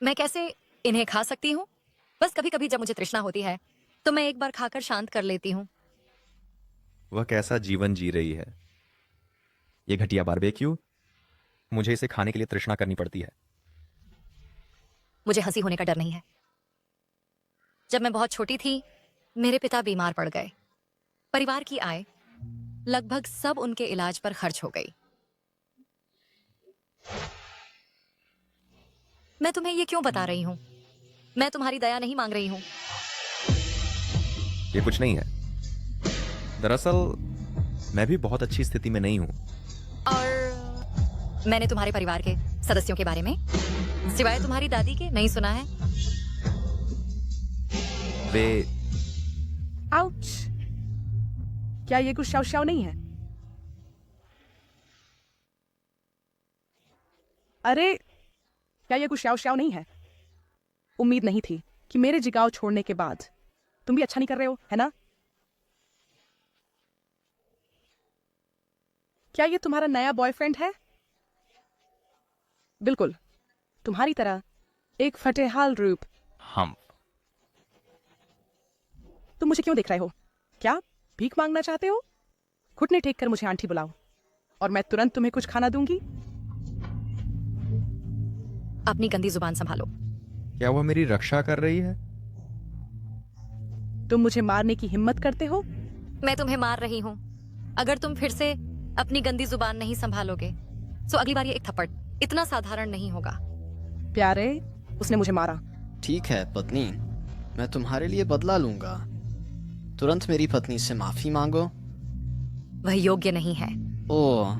A: मैं कैसे इन्हें खा सकती हूँ? बस कभी कभी जब मुझे तृष्णा होती है तो मैं एक बार खाकर शांत कर लेती हूँ।
D: वह कैसा जीवन जी रही है। ये घटिया बारबेक्यू, मुझे इसे खाने के लिए तृष्णा करनी पड़ती है।
A: मुझे हंसी होने का डर नहीं है। जब मैं बहुत छोटी थी मेरे पिता बीमार पड़ गए। परिवार की आय लगभग सब उनके इलाज पर खर्च हो गई। मैं तुम्हें ये क्यों बता रही हूँ? मैं तुम्हारी दया नहीं मांग रही हूँ।
D: ये कुछ नहीं है। दरअसल मैं भी बहुत अच्छी स्थिति में नहीं हूं।
A: और मैंने तुम्हारे परिवार के सदस्यों के बारे में सिवाय तुम्हारी दादी के नहीं सुना है।
D: वे
L: आउच! क्या ये कुछ शाव शाव नहीं है? अरे, क्या ये कुछ शाव शाव नहीं है? उम्मीद नहीं थी कि मेरे जिगाव छोड़ने के बाद तुम भी अच्छा नहीं कर रहे हो, है ना? क्या ये तुम्हारा नया बॉयफ्रेंड है? बिल्कुल, तुम्हारी तरह एक फटेहाल रूप।
D: हम।
L: तुम मुझे क्यों देख रहे हो? क्या भीख मांगना चाहते हो? घुटने टेक कर मुझे आंटी बुलाओ और मैं तुरंत तुम्हें कुछ खाना दूंगी।
A: अपनी गंदी जुबान संभालो।
D: क्या वह मेरी रक्षा कर रही है?
L: तुम मुझे मारने की हिम्मत करते हो?
A: मैं तुम्हें मार रही हूँ। अगर तुम फिर से अपनी गंदी जुबान नहीं संभालोगे तो अगली बार ये एक थप्पड़ इतना साधारण नहीं होगा।
L: प्यारे, उसने मुझे मारा।
C: ठीक है पत्नी, मैं तुम्हारे लिए बदला लूंगा। तुरंत मेरी पत्नी से माफी मांगो।
A: वह योग्य नहीं है।
C: ओह,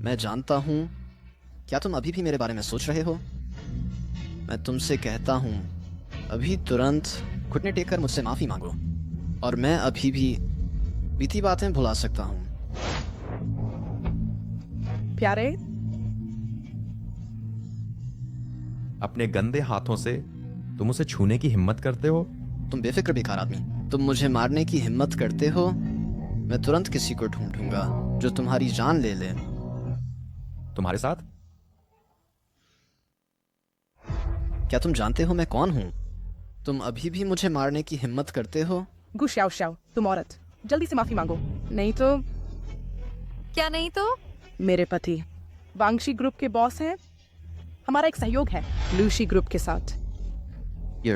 C: मैं जानता हूँ। क्या तुम अभी भी मेरे बारे में सोच रहे हो? मैं तुमसे कहता हूँ, अभी तुरंत घुटने टेक कर मुझसे माफी मांगो और मैं अभी भी बीती बातें भुला सकता हूँ।
L: प्यारे,
D: अपने गंदे हाथों से तुम उसे छूने की हिम्मत करते हो?
C: तुम बेफिक्र बेकार आदमी, तुम मुझे मारने की हिम्मत करते हो? मैं तुरंत किसी को ढूंढूंगा जो तुम्हारी जान ले ले।
D: तुम्हारे साथ?
C: क्या तुम जानते हो मैं कौन हूँ? तुम अभी भी मुझे मारने की हिम्मत करते हो?
L: गुशाओ शाओ, तुम औरत, जल्दी से माफी मांगो, नहीं तो।
A: क्या नहीं तो?
L: मेरे पति वांगशी ग्रुप के बॉस हैं। हमारा एक सहयोग है लूशी ग्रुप के साथ।
C: ये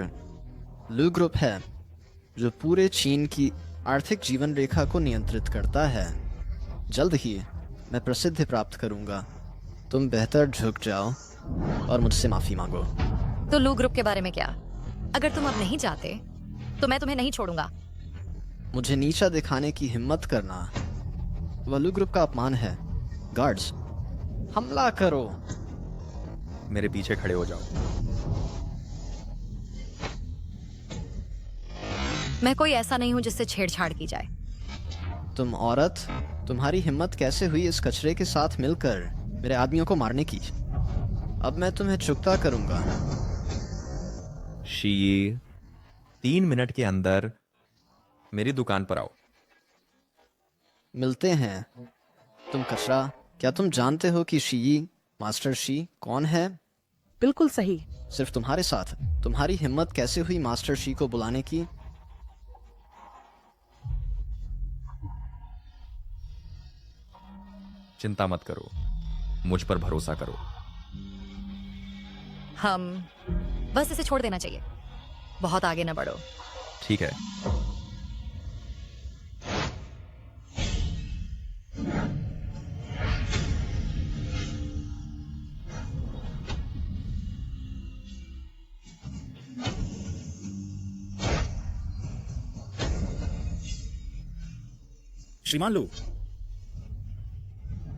C: लू ग्रुप है जो पूरे चीन की आर्थिक जीवन रेखा को नियंत्रित करता है। जल्द ही मैं प्रसिद्धि प्राप्त करूंगा। तुम बेहतर झुक जाओ और मुझसे माफी मांगो।
A: तो लू ग्रुप के बारे में क्या? अगर तुम अब नहीं जाते तो मैं तुम्हें नहीं छोड़ूंगा।
C: मुझे नीचा दिखाने की हिम्मत करना वह लू ग्रुप का अपमान है। गार्ड्स, हमला करो।
D: मेरे पीछे खड़े हो जाओ।
A: मैं कोई ऐसा नहीं हूं जिससे छेड़छाड़ की जाए।
C: तुम औरत, तुम्हारी हिम्मत कैसे हुई इस कचरे के साथ मिलकर मेरे आदमियों को मारने की? अब मैं तुम्हें चुकता करूंगा।
D: शी, 3 मिनट के अंदर मेरी दुकान पर आओ।
C: मिलते हैं। तुम कचरा, क्या तुम जानते हो कि शी, मास्टर शी कौन है?
L: बिल्कुल सही।
C: सिर्फ तुम्हारे साथ। तुम्हारी हिम्मत कैसे हुई मास्टर शी को बुलाने की?
D: चिंता मत करो, मुझ पर भरोसा करो।
A: हम बस इसे छोड़ देना चाहिए। बहुत आगे न बढ़ो।
D: ठीक है।
I: श्रीमान लू,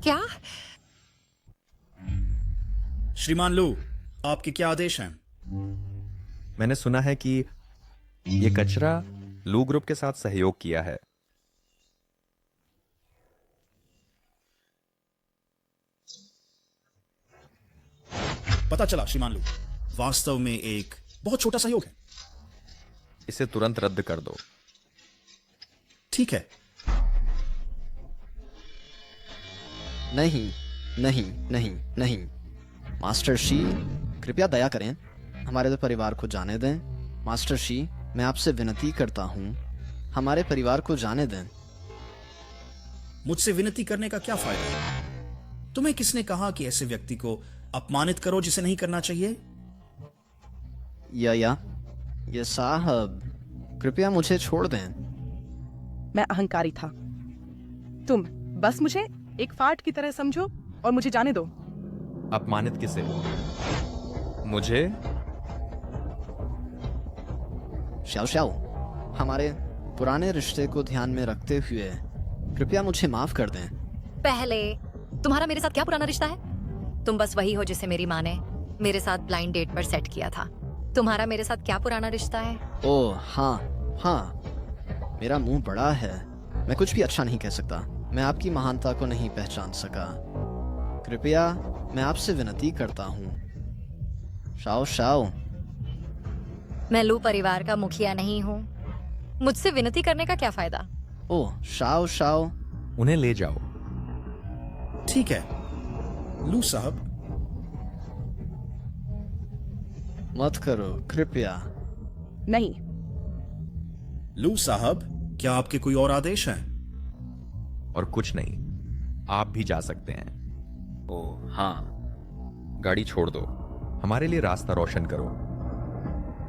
A: क्या?
I: श्रीमान लू, आपके क्या आदेश हैं?
D: मैंने सुना है कि ये कचरा लू ग्रुप के साथ सहयोग किया है।
I: पता चला श्रीमान लू, वास्तव में एक बहुत छोटा सहयोग है।
D: इसे तुरंत रद्द कर दो।
I: ठीक है।
C: नहीं नहीं नहीं नहीं, मास्टर शी, कृपया दया करें, हमारे परिवार को जाने दें। मास्टर शी, मैं आपसे विनती करता हूँ, हमारे परिवार को जाने दें।
I: मुझसे विनती करने का क्या फायदा? तुम्हें किसने कहा कि ऐसे व्यक्ति को अपमानित करो जिसे नहीं करना चाहिए?
C: ये साहब, कृपया मुझे छोड़ दें।
L: मैं अहंकारी था। तुम बस मुझे एक फाट की तरह समझो और मुझे जाने दो।
D: अपमानित किसे? मुझे?
C: श्याओ श्याओ, हमारे पुराने रिश्ते को ध्यान में रखते हुए कृपया मुझे माफ कर दें।
A: पहले तुम्हारा मेरे साथ क्या पुराना रिश्ता है? तुम बस वही हो जिसे मेरी माँ ने मेरे साथ ब्लाइंड डेट पर सेट किया था। तुम्हारा मेरे साथ क्या पुराना रिश्ता है?
C: ओह हाँ, मेरा मुंह बड़ा है, मैं कुछ भी अच्छा नहीं कह सकता। मैं आपकी महानता को नहीं पहचान सका। कृपया मैं आपसे विनती करता हूँ। शाओ शाओ,
A: मैं लू परिवार का मुखिया नहीं हूँ, मुझसे विनती करने का क्या फायदा?
C: ओह शाओ शाओ,
D: उन्हें ले जाओ।
I: ठीक है लू साहब।
C: मत करो कृपया।
L: नहीं।
I: लू साहब, क्या आपके कोई और आदेश हैं?
D: और कुछ नहीं, आप भी जा सकते हैं। ओह हाँ, गाड़ी छोड़ दो, हमारे लिए रास्ता रोशन करो।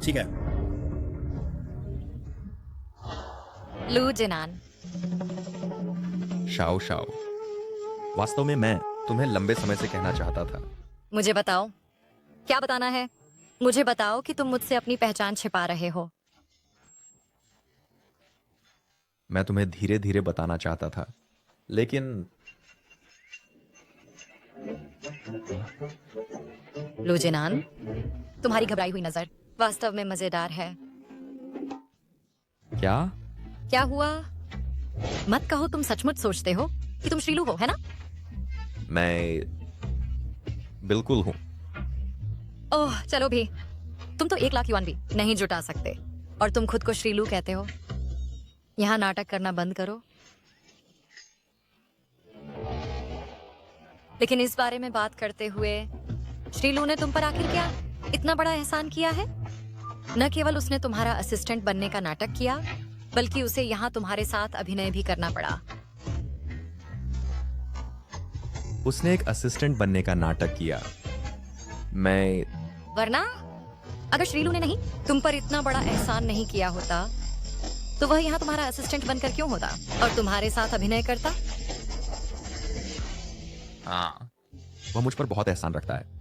I: ठीक है।
A: लू जिनान।
D: शाओ शाओ, वास्तव में मैं तुम्हें लंबे समय से कहना चाहता था।
A: मुझे बताओ, क्या बताना है? मुझे बताओ कि तुम मुझसे अपनी पहचान छिपा रहे हो।
D: मैं तुम्हें धीरे धीरे बताना चाहता था, लेकिन
A: लू जिनान, तुम्हारी घबराई हुई नजर वास्तव में मजेदार है।
D: क्या
A: हुआ? मत कहो तुम सचमुच सोचते हो कि तुम श्रीलू हो, है ना?
D: मैं बिल्कुल हूं।
A: ओह चलो भी, तुम तो 1 लाख युआन भी नहीं जुटा सकते और तुम खुद को श्रीलू कहते हो। यहाँ नाटक करना बंद करो। लेकिन इस बारे में बात करते हुए, श्रीलू ने तुम पर आखिर क्या इतना बड़ा एहसान किया है? न केवल उसने तुम्हारा असिस्टेंट बनने का नाटक किया, बल्कि उसे यहाँ तुम्हारे साथ अभिनय भी करना पड़ा।
D: उसने एक असिस्टेंट बनने का नाटक किया। मैं
A: वरना अगर श्रीलू ने नहीं तुम पर इतना बड़ा एहसान नहीं किया होता, तो वह यहाँ तुम्हारा असिस्टेंट बनकर क्यों होता और तुम्हारे साथ अभिनय करता?
D: हाँ, वह मुझ पर बहुत एहसान रखता है।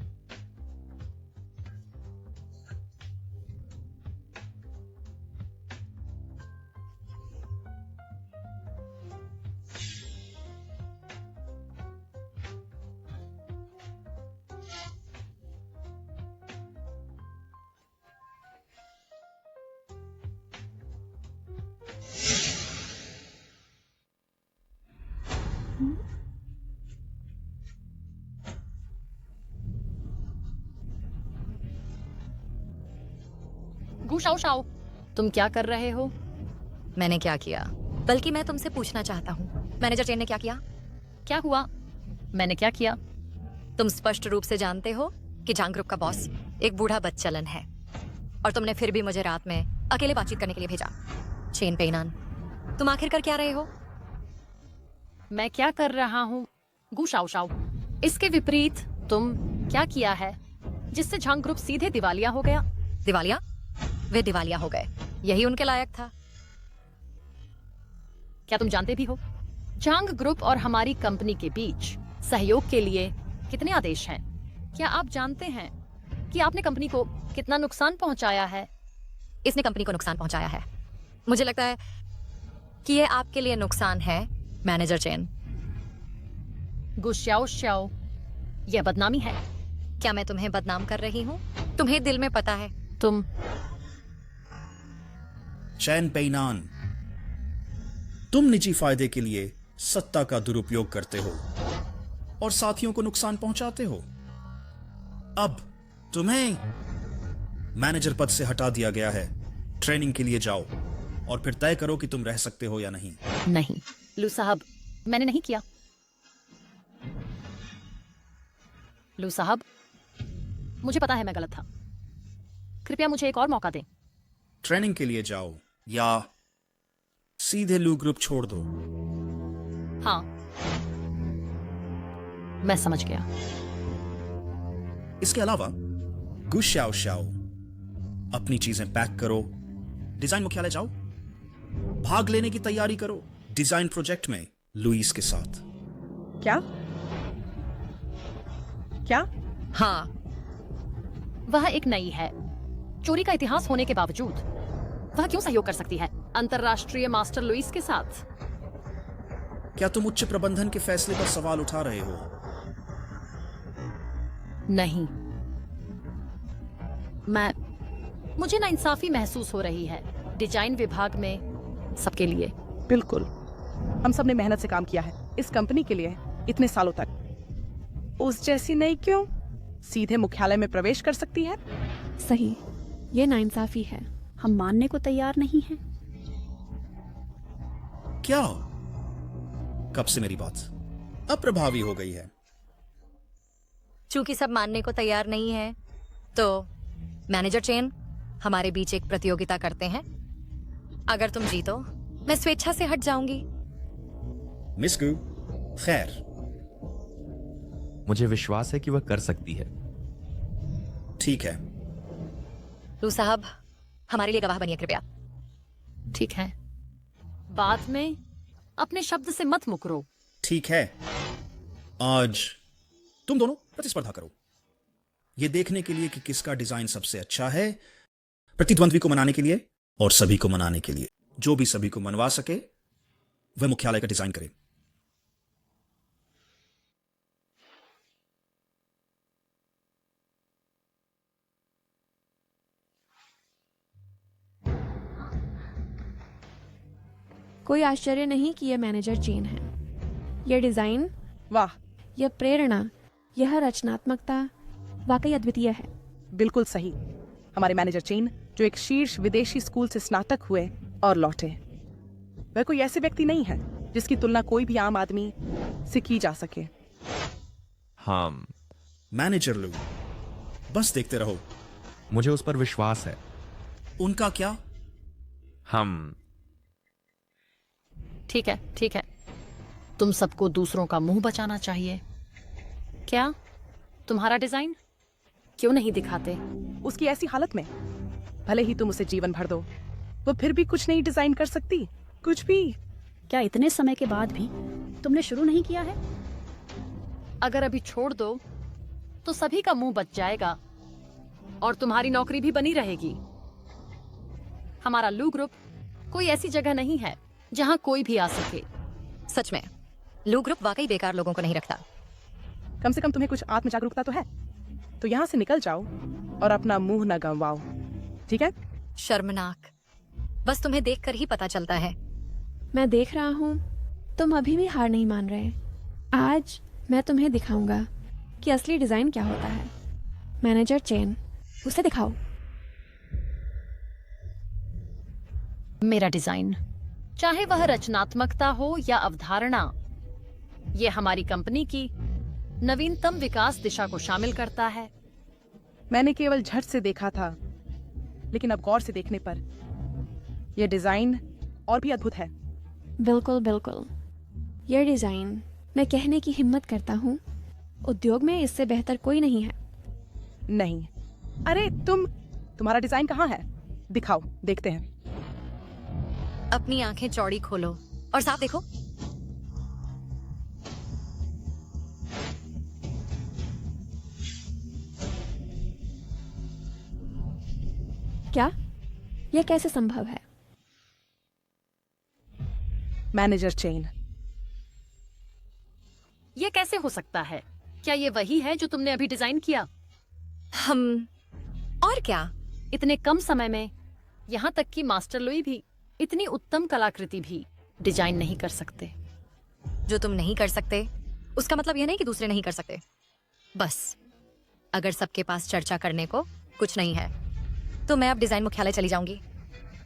J: गु शाओ शाओ, तुम क्या कर रहे हो?
A: मैंने क्या किया? बल्कि मैं तुमसे पूछना चाहता हूँ, मैनेजर चेन ने क्या किया?
J: क्या हुआ? मैंने क्या किया?
A: तुम स्पष्ट रूप से जानते हो कि जांग ग्रुप का बॉस एक बूढ़ा बदचलन है, और तुमने फिर भी मुझे रात में अकेले बातचीत करने के लिए भेजा। चेन पेइनान, तुम आखिर कर क्या रहे हो?
J: मैं क्या कर रहा हूँ? गु शाओ शाओ, इसके विपरीत तुम क्या किया है जिससे झांग ग्रुप सीधे दिवालिया हो गया?
A: दिवालिया? वे दिवालिया हो गए, यही उनके लायक था।
J: क्या तुम जानते भी हो झांग ग्रुप और हमारी कंपनी के बीच सहयोग के लिए कितने आदेश हैं? क्या आप जानते हैं कि आपने कंपनी को कितना नुकसान पहुंचाया है?
A: इसने कंपनी को नुकसान पहुंचाया है। मुझे लगता है कि ये आपके लिए नुकसान है, मैनेजर चेन।
J: गुश्याओ श्याओ, यह बदनामी है।
A: क्या मैं तुम्हें बदनाम कर रही हूँ? तुम्हें दिल में पता है।
J: तुम
I: चैन पेइनान, तुम निजी फायदे के लिए सत्ता का दुरुपयोग करते हो और साथियों को नुकसान पहुंचाते हो। अब तुम्हें मैनेजर पद से हटा दिया गया है। ट्रेनिंग के लिए जाओ और फिर तय करो कि तुम रह सकते हो या नहीं।
J: नहीं लू साहब, मैंने नहीं किया। लू साहब, मुझे पता है मैं गलत था। कृपया मुझे एक और मौका दें।
I: ट्रेनिंग के लिए जाओ या सीधे लू ग्रुप छोड़ दो।
J: हाँ, मैं समझ गया।
I: इसके अलावा गुशाओ शाओ अपनी चीजें पैक करो, डिजाइन मुख्यालय जाओ, भाग लेने की तैयारी करो डिजाइन प्रोजेक्ट में लुईस के साथ।
L: क्या क्या?
J: हाँ, वह एक नई है। चोरी का इतिहास होने के बावजूद वह क्यों सहयोग कर सकती है अंतरराष्ट्रीय मास्टर लुईस के साथ?
I: क्या तुम उच्च प्रबंधन के फैसले पर सवाल उठा रहे हो?
J: नहीं, मुझे नाइंसाफी महसूस हो रही है डिजाइन विभाग में सबके लिए।
L: बिल्कुल, हम सब ने मेहनत से काम किया है इस कंपनी के लिए इतने सालों तक। उस जैसी नहीं क्यों सीधे मुख्यालय में प्रवेश कर सकती है?
M: सही, ये नाइंसाफी है।
H: हम मानने को तैयार नहीं हैं।
I: क्या? कब से मेरी बात अप्रभावी हो गई है?
A: चूंकि सब मानने को तैयार नहीं है, तो मैनेजर चेन हमारे बीच एक प्रतियोगिता करते हैं। अगर तुम जीतो, मैं स्वेच्छा से हट जाऊंगी।
I: मिस गू, खैर।
D: मुझे विश्वास है कि वह कर सकती है।
I: ठीक है।
A: लू साहब, हमारे लिए गवाह बनिए कृपया।
J: ठीक है, बाद में अपने शब्द से मत मुकरो।
I: ठीक है, आज तुम दोनों प्रतिस्पर्धा करो, यह देखने के लिए कि किसका डिजाइन सबसे अच्छा है, प्रतिद्वंद्वी को मनाने के लिए और सभी को मनाने के लिए। जो भी सभी को मनवा सके वह मुख्यालय का डिजाइन करे।
M: कोई आश्चर्य नहीं कि यह मैनेजर चेन है। यह डिजाइन,
L: वाह,
M: यह प्रेरणा, यह रचनात्मकता वाकई अद्वितीय है।
L: बिल्कुल सही। हमारे मैनेजर चेन जो एक शीर्ष विदेशी स्कूल से स्नातक हुए और लौटे, वह कोई ऐसे व्यक्ति नहीं है जिसकी तुलना कोई भी आम आदमी से की जा सके।
D: हाँ,
I: मैनेजर लू, बस देखते रहो।
D: मुझे उस पर विश्वास है।
I: उनका क्या?
D: हम
J: ठीक है, ठीक है। तुम सबको दूसरों का मुंह बचाना चाहिए। क्या तुम्हारा डिजाइन क्यों नहीं दिखाते?
L: उसकी ऐसी हालत में भले ही तुम उसे जीवन भर दो, वो फिर भी कुछ नहीं डिजाइन कर सकती, कुछ भी।
H: क्या इतने समय के बाद भी तुमने शुरू नहीं किया है?
J: अगर अभी छोड़ दो तो सभी का मुंह बच जाएगा और तुम्हारी नौकरी भी बनी रहेगी। हमारा लू ग्रुप कोई ऐसी जगह नहीं है जहां कोई भी आ सके।
A: सच में, लू ग्रुप वाकई बेकार लोगों को नहीं रखता।
L: कम से कम तुम्हें कुछ आत्म जागरूकता तो है, तो यहाँ से निकल जाओ और अपना मुंह न गंवाओ, ठीक है?
A: शर्मनाक, बस तुम्हें देखकर ही पता चलता है।
M: मैं देख रहा हूँ तुम अभी भी हार नहीं मान रहे। आज मैं तुम्हें दिखाऊंगा कि असली डिजाइन क्या होता है। मैनेजर चेन, उसे दिखाओ।
J: मेरा डिजाइन, चाहे वह रचनात्मकता हो या अवधारणा, यह हमारी कंपनी की नवीनतम विकास दिशा को शामिल करता है।
L: मैंने केवल झट से देखा था, लेकिन अब गौर से देखने पर यह डिजाइन और भी अद्भुत है।
M: बिल्कुल बिल्कुल, यह डिजाइन, मैं कहने की हिम्मत करता हूँ, उद्योग में इससे बेहतर कोई नहीं है।
L: नहीं, अरे तुम्हारा डिजाइन कहाँ है? दिखाओ, देखते हैं।
A: अपनी आंखें चौड़ी खोलो और साफ देखो।
M: क्या यह कैसे संभव है?
L: मैनेजर चेन,
J: यह कैसे हो सकता है? क्या यह वही है जो तुमने अभी डिजाइन किया?
A: और क्या?
J: इतने कम समय में यहाँ तक कि मास्टर लुई भी इतनी उत्तम कलाकृति भी डिजाइन नहीं कर सकते।
A: जो तुम नहीं कर सकते उसका मतलब यह नहीं कि दूसरे नहीं कर सकते। बस अगर सबके पास चर्चा करने को कुछ नहीं है तो मैं अब डिजाइन मुख्यालय चली जाऊंगी।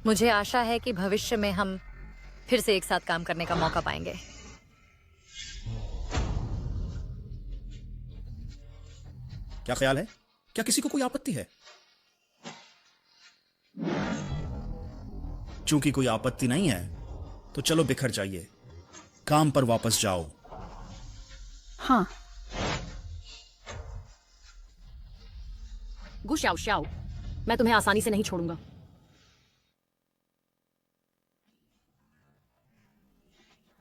A: मुझे आशा है कि भविष्य में हम फिर से एक साथ काम करने का मौका पाएंगे।
I: क्या ख्याल है? क्या किसी को कोई आपत्ति है? चूंकि कोई आपत्ति नहीं है तो चलो बिखर जाइए, काम पर वापस जाओ।
H: हाँ।
J: गु शाओ शाओ, मैं तुम्हें आसानी से नहीं छोड़ूंगा।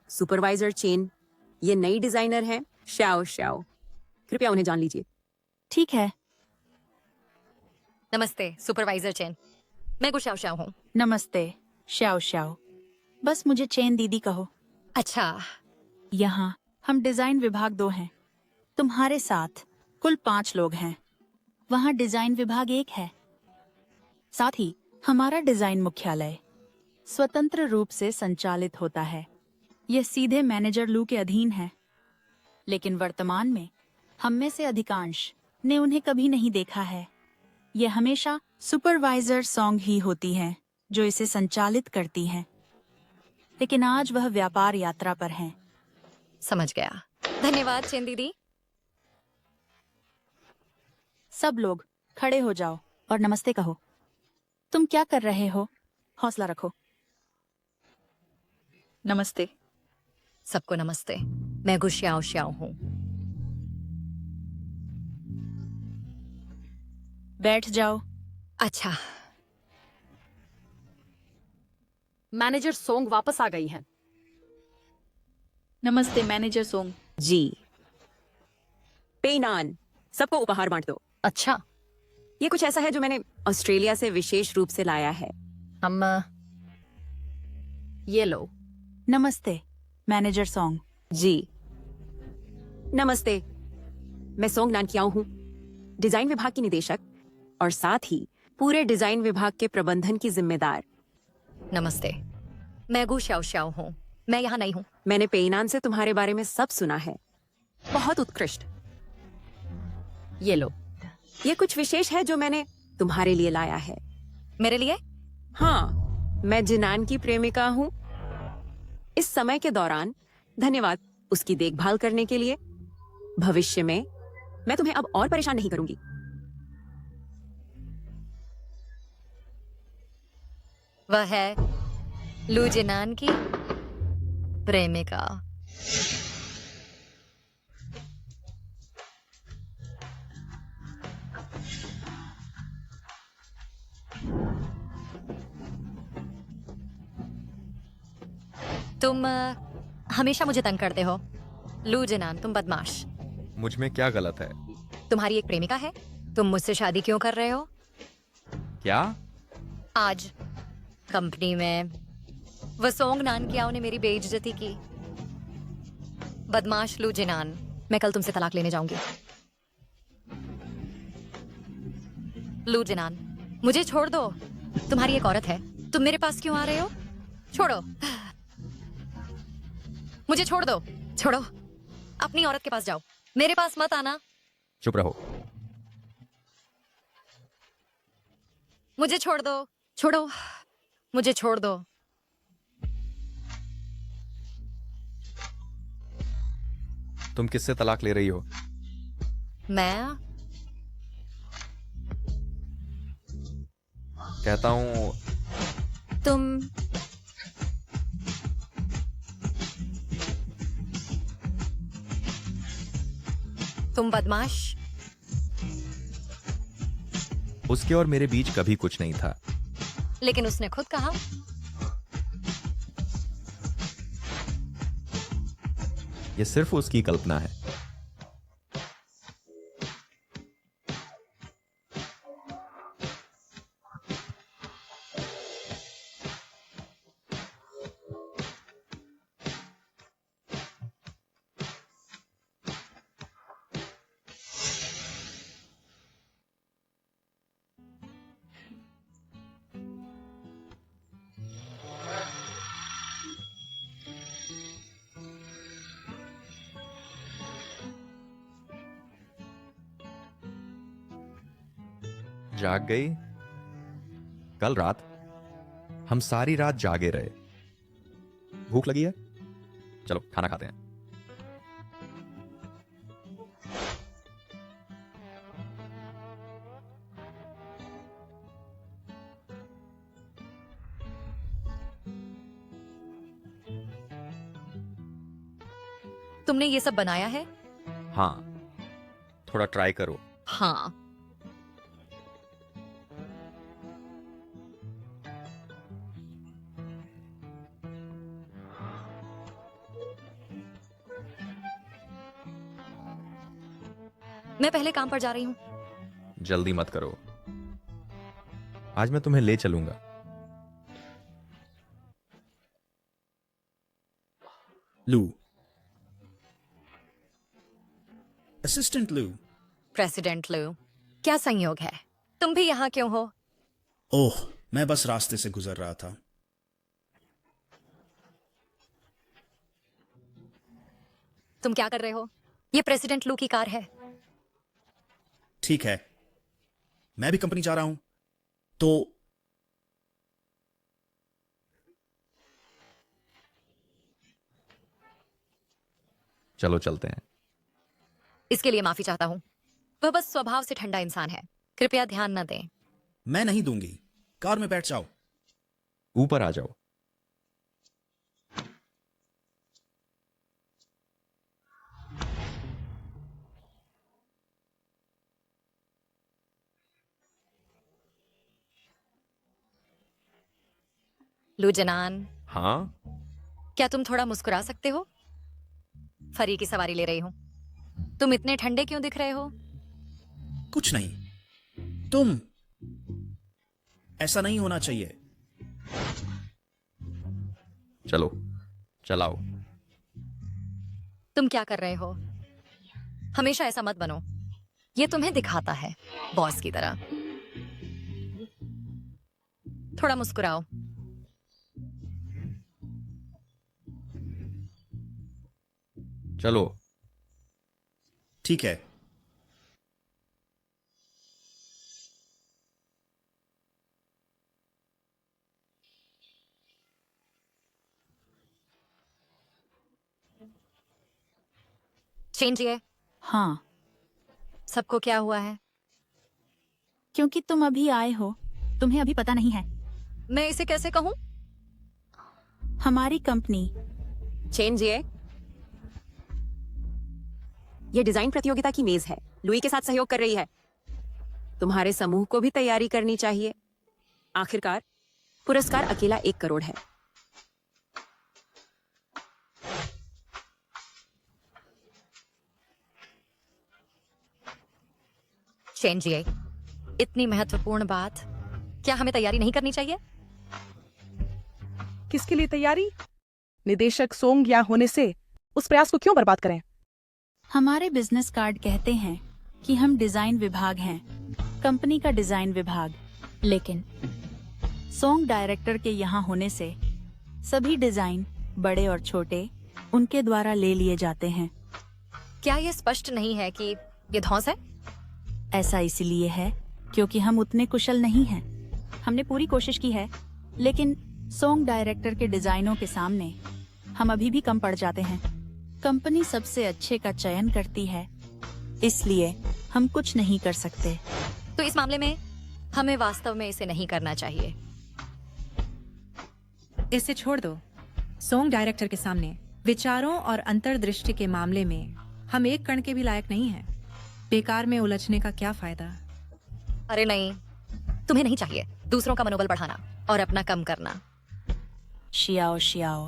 G: सुपरवाइजर चेन, ये नई डिजाइनर है शाओ शाओ, कृपया उन्हें जान लीजिए।
H: ठीक है।
A: नमस्ते सुपरवाइजर चेन, मैं गुशाओ शाओ हूँ।
H: नमस्ते श्याओ श्याओ, बस मुझे चेन दीदी कहो।
A: अच्छा,
H: यहाँ हम डिजाइन विभाग 2 हैं, तुम्हारे साथ कुल 5 लोग हैं। वहाँ डिजाइन विभाग 1 है। साथ ही हमारा डिजाइन मुख्यालय स्वतंत्र रूप से संचालित होता है। यह सीधे मैनेजर लू के अधीन है, लेकिन वर्तमान में हम में से अधिकांश ने उन्हें कभी नहीं देखा है। यह हमेशा सुपरवाइजर सॉन्ग ही होती है जो इसे संचालित करती हैं, लेकिन आज वह व्यापार यात्रा पर हैं।
A: समझ गया, धन्यवाद चेन दीदी।
H: सब लोग खड़े हो जाओ और नमस्ते कहो। तुम क्या कर रहे हो? हौसला रखो। नमस्ते।
A: सबको नमस्ते, मैं गुशाओ शाओ हूँ।
H: बैठ जाओ।
A: अच्छा,
J: मैनेजर सोंग वापस आ गई है।
H: नमस्ते मैनेजर सोंग
G: जी। पेनान, सबको उपहार बांट दो।
J: अच्छा,
G: ये कुछ ऐसा है जो मैंने ऑस्ट्रेलिया से विशेष रूप से लाया है।
J: हम ये लो।
H: नमस्ते मैनेजर सोंग
G: जी। नमस्ते, मैं सोंग नानकियाओ हूँ, डिजाइन विभाग की निदेशक और साथ ही पूरे डिजाइन विभाग के प्रबंधन की जिम्मेदार।
A: नमस्ते, मैं गुशाओ शाओ हूँ, मैं यहाँ नहीं हूँ।
G: मैंने पेनान से तुम्हारे बारे में सब सुना है, बहुत उत्कृष्ट।
J: ये लो।
G: ये कुछ विशेष है जो मैंने तुम्हारे लिए लाया है।
A: मेरे लिए?
G: हाँ, मैं जिनान की प्रेमिका हूँ। इस समय के दौरान धन्यवाद उसकी देखभाल करने के लिए। भविष्य में मैं तुम्हें अब और परेशान नहीं करूंगी।
A: वह है लू जिनान की प्रेमिका। तुम हमेशा मुझे तंग करते हो लू जिनान, तुम बदमाश।
D: मुझ में क्या गलत है?
A: तुम्हारी एक प्रेमिका है, तुम मुझसे शादी क्यों कर रहे हो?
D: क्या?
A: आज कंपनी में वसोंग नानकियाओ ने मेरी बेइज्जती की। बदमाश लू जिनान, मैं कल तुमसे तलाक लेने जाऊंगी। लू जिनान, मुझे छोड़ दो। तुम्हारी एक औरत है, तुम मेरे पास क्यों आ रहे हो? छोड़ो मुझे, छोड़ दो। छोड़ो, अपनी औरत के पास जाओ, मेरे पास मत आना।
D: चुप रहो।
A: मुझे छोड़ दो, छोड़ो, मुझे छोड़ दो।
D: तुम किससे तलाक ले रही हो?
A: मैं
D: कहता हूं
A: तुम बदमाश।
D: उसके और मेरे बीच कभी कुछ नहीं था।
A: लेकिन उसने खुद कहा।
D: यह सिर्फ उसकी कल्पना है। जाग गई? कल रात हम सारी रात जागे रहे। भूख लगी है? चलो खाना खाते हैं।
A: तुमने ये सब बनाया है?
D: हाँ, थोड़ा ट्राई करो।
A: हाँ। मैं पहले काम पर जा रही हूँ।
D: जल्दी मत करो, आज मैं तुम्हें ले चलूंगा।
I: लू, असिस्टेंट लू।
A: प्रेसिडेंट लू, क्या संयोग है? तुम भी यहाँ क्यों हो?
I: ओह, मैं बस रास्ते से गुजर रहा था।
A: तुम क्या कर रहे हो? ये प्रेसिडेंट लू की कार है।
I: ठीक है, मैं भी कंपनी जा रहा हूं, तो
D: चलो चलते हैं।
A: इसके लिए माफी चाहता हूँ। वह बस स्वभाव से ठंडा इंसान है, कृपया ध्यान न दें।
I: मैं नहीं दूंगी। कार में बैठ जाओ।
D: ऊपर आ जाओ।
A: लू जनान,
D: हाँ,
A: क्या तुम थोड़ा मुस्कुरा सकते हो? फरी की सवारी ले रही हूँ। तुम इतने ठंडे क्यों दिख रहे हो?
I: कुछ नहीं, तुम ऐसा नहीं होना चाहिए।
D: चलो चलाओ।
A: तुम क्या कर रहे हो? हमेशा ऐसा मत बनो, ये तुम्हें दिखाता है बॉस की तरह। थोड़ा मुस्कुराओ।
D: चलो।
I: ठीक है।
A: चेंजिए।
H: हाँ,
A: सबको क्या हुआ है?
H: क्योंकि तुम अभी आए हो, तुम्हें अभी पता नहीं है।
A: मैं इसे कैसे कहूँ?
H: हमारी कंपनी
G: चेंजिए। ये डिजाइन प्रतियोगिता की मेज है, लुई के साथ सहयोग कर रही है। तुम्हारे समूह को भी तैयारी करनी चाहिए। आखिरकार पुरस्कार अकेला 1 करोड़ है।
A: चेंजिए, इतनी महत्वपूर्ण बात, क्या हमें तैयारी नहीं करनी चाहिए?
L: किसके लिए तैयारी? निदेशक सोंग या होने से उस प्रयास को क्यों बर्बाद करें?
H: हमारे बिजनेस कार्ड कहते हैं कि हम डिजाइन विभाग हैं, कंपनी का डिजाइन विभाग। लेकिन सॉन्ग डायरेक्टर के यहाँ होने से सभी डिजाइन, बड़े और छोटे, उनके द्वारा ले लिए जाते हैं।
A: क्या ये स्पष्ट नहीं है कि ये धौंस है?
H: ऐसा इसलिए है क्योंकि हम उतने कुशल नहीं हैं। हमने पूरी कोशिश की है, लेकिन सॉन्ग डायरेक्टर के डिजाइनों के सामने हम अभी भी कम पड़ जाते हैं। कंपनी सबसे अच्छे का चयन करती है, इसलिए हम कुछ नहीं कर सकते।
A: तो इस मामले में हमें वास्तव में इसे नहीं करना चाहिए।
P: इसे छोड़ दो। सॉन्ग डायरेक्टर के सामने विचारों और अंतर्दृष्टि के मामले में हम एक कण के भी लायक नहीं हैं। बेकार में उलझने का क्या फायदा?
A: अरे नहीं, तुम्हें नहीं चाहिए दूसरों का मनोबल बढ़ाना और अपना कम करना।
H: शियाओ शियाओ,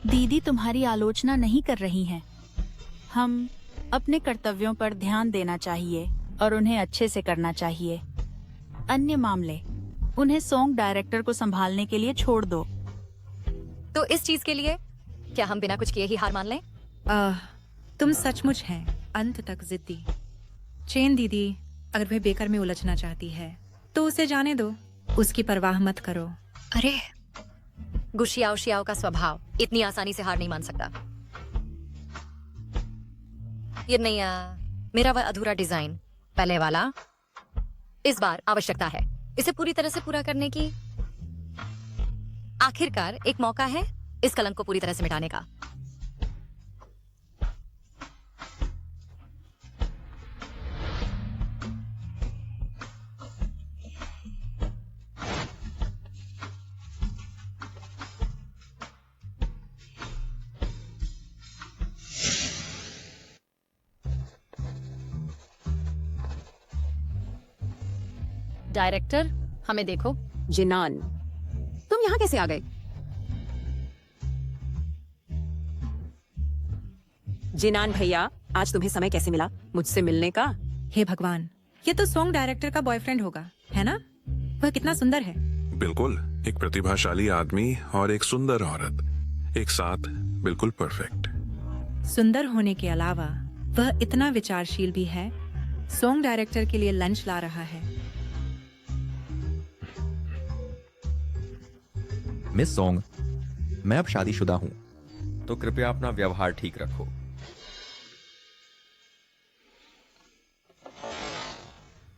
H: दीदी तुम्हारी आलोचना नहीं कर रही हैं। हम अपने कर्तव्यों पर ध्यान देना चाहिए और उन्हें अच्छे से करना चाहिए। अन्य मामले उन्हें सॉन्ग डायरेक्टर को संभालने के लिए छोड़ दो।
A: तो इस चीज के लिए क्या हम बिना कुछ किए ही हार मान लें?
P: तुम सचमुच हैं अंत तक जिद्दी। चेन दीदी अगर वह बेकार में उलझना चाहती है तो उसे जाने दो, उसकी परवाह मत करो।
A: अरे, गुशियाओ शियाओ का स्वभाव इतनी आसानी से हार नहीं मान सकता। ये नहीं, मेरा वह अधूरा डिजाइन, पहले वाला, इस बार आवश्यकता है इसे पूरी तरह से पूरा करने की। आखिरकार एक मौका है इस कलंक को पूरी तरह से मिटाने का।
J: डायरेक्टर, हमें देखो।
G: जिनान, तुम यहाँ कैसे आ गए? जिनान भैया, आज तुम्हें समय कैसे मिला मुझसे मिलने का?
P: हे भगवान, ये तो सॉन्ग डायरेक्टर का बॉयफ्रेंड होगा, है ना? वह कितना सुंदर है।
O: बिल्कुल, एक प्रतिभाशाली आदमी और एक सुंदर औरत एक साथ, बिल्कुल परफेक्ट।
P: सुंदर होने के अलावा वह इतना विचारशील भी है। सॉन्ग डायरेक्टर के लिए लंच ला रहा है।
D: मिस सॉन्ग, मैं अब शादीशुदा हूं, तो कृपया अपना व्यवहार ठीक रखो।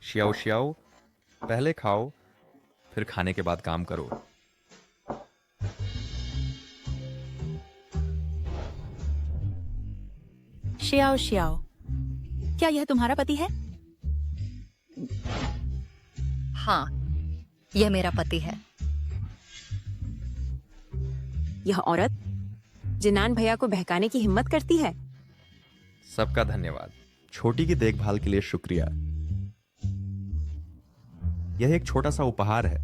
D: श्याओ श्याओ, पहले खाओ, फिर खाने के बाद काम करो।
H: श्याओ श्याओ, क्या यह तुम्हारा पति है?
A: हाँ, यह मेरा पति है।
G: यह औरत जिनान भैया को बहकाने की हिम्मत करती है।
D: सबका धन्यवाद। छोटी की देखभाल के लिए शुक्रिया। यह एक छोटा सा उपहार है।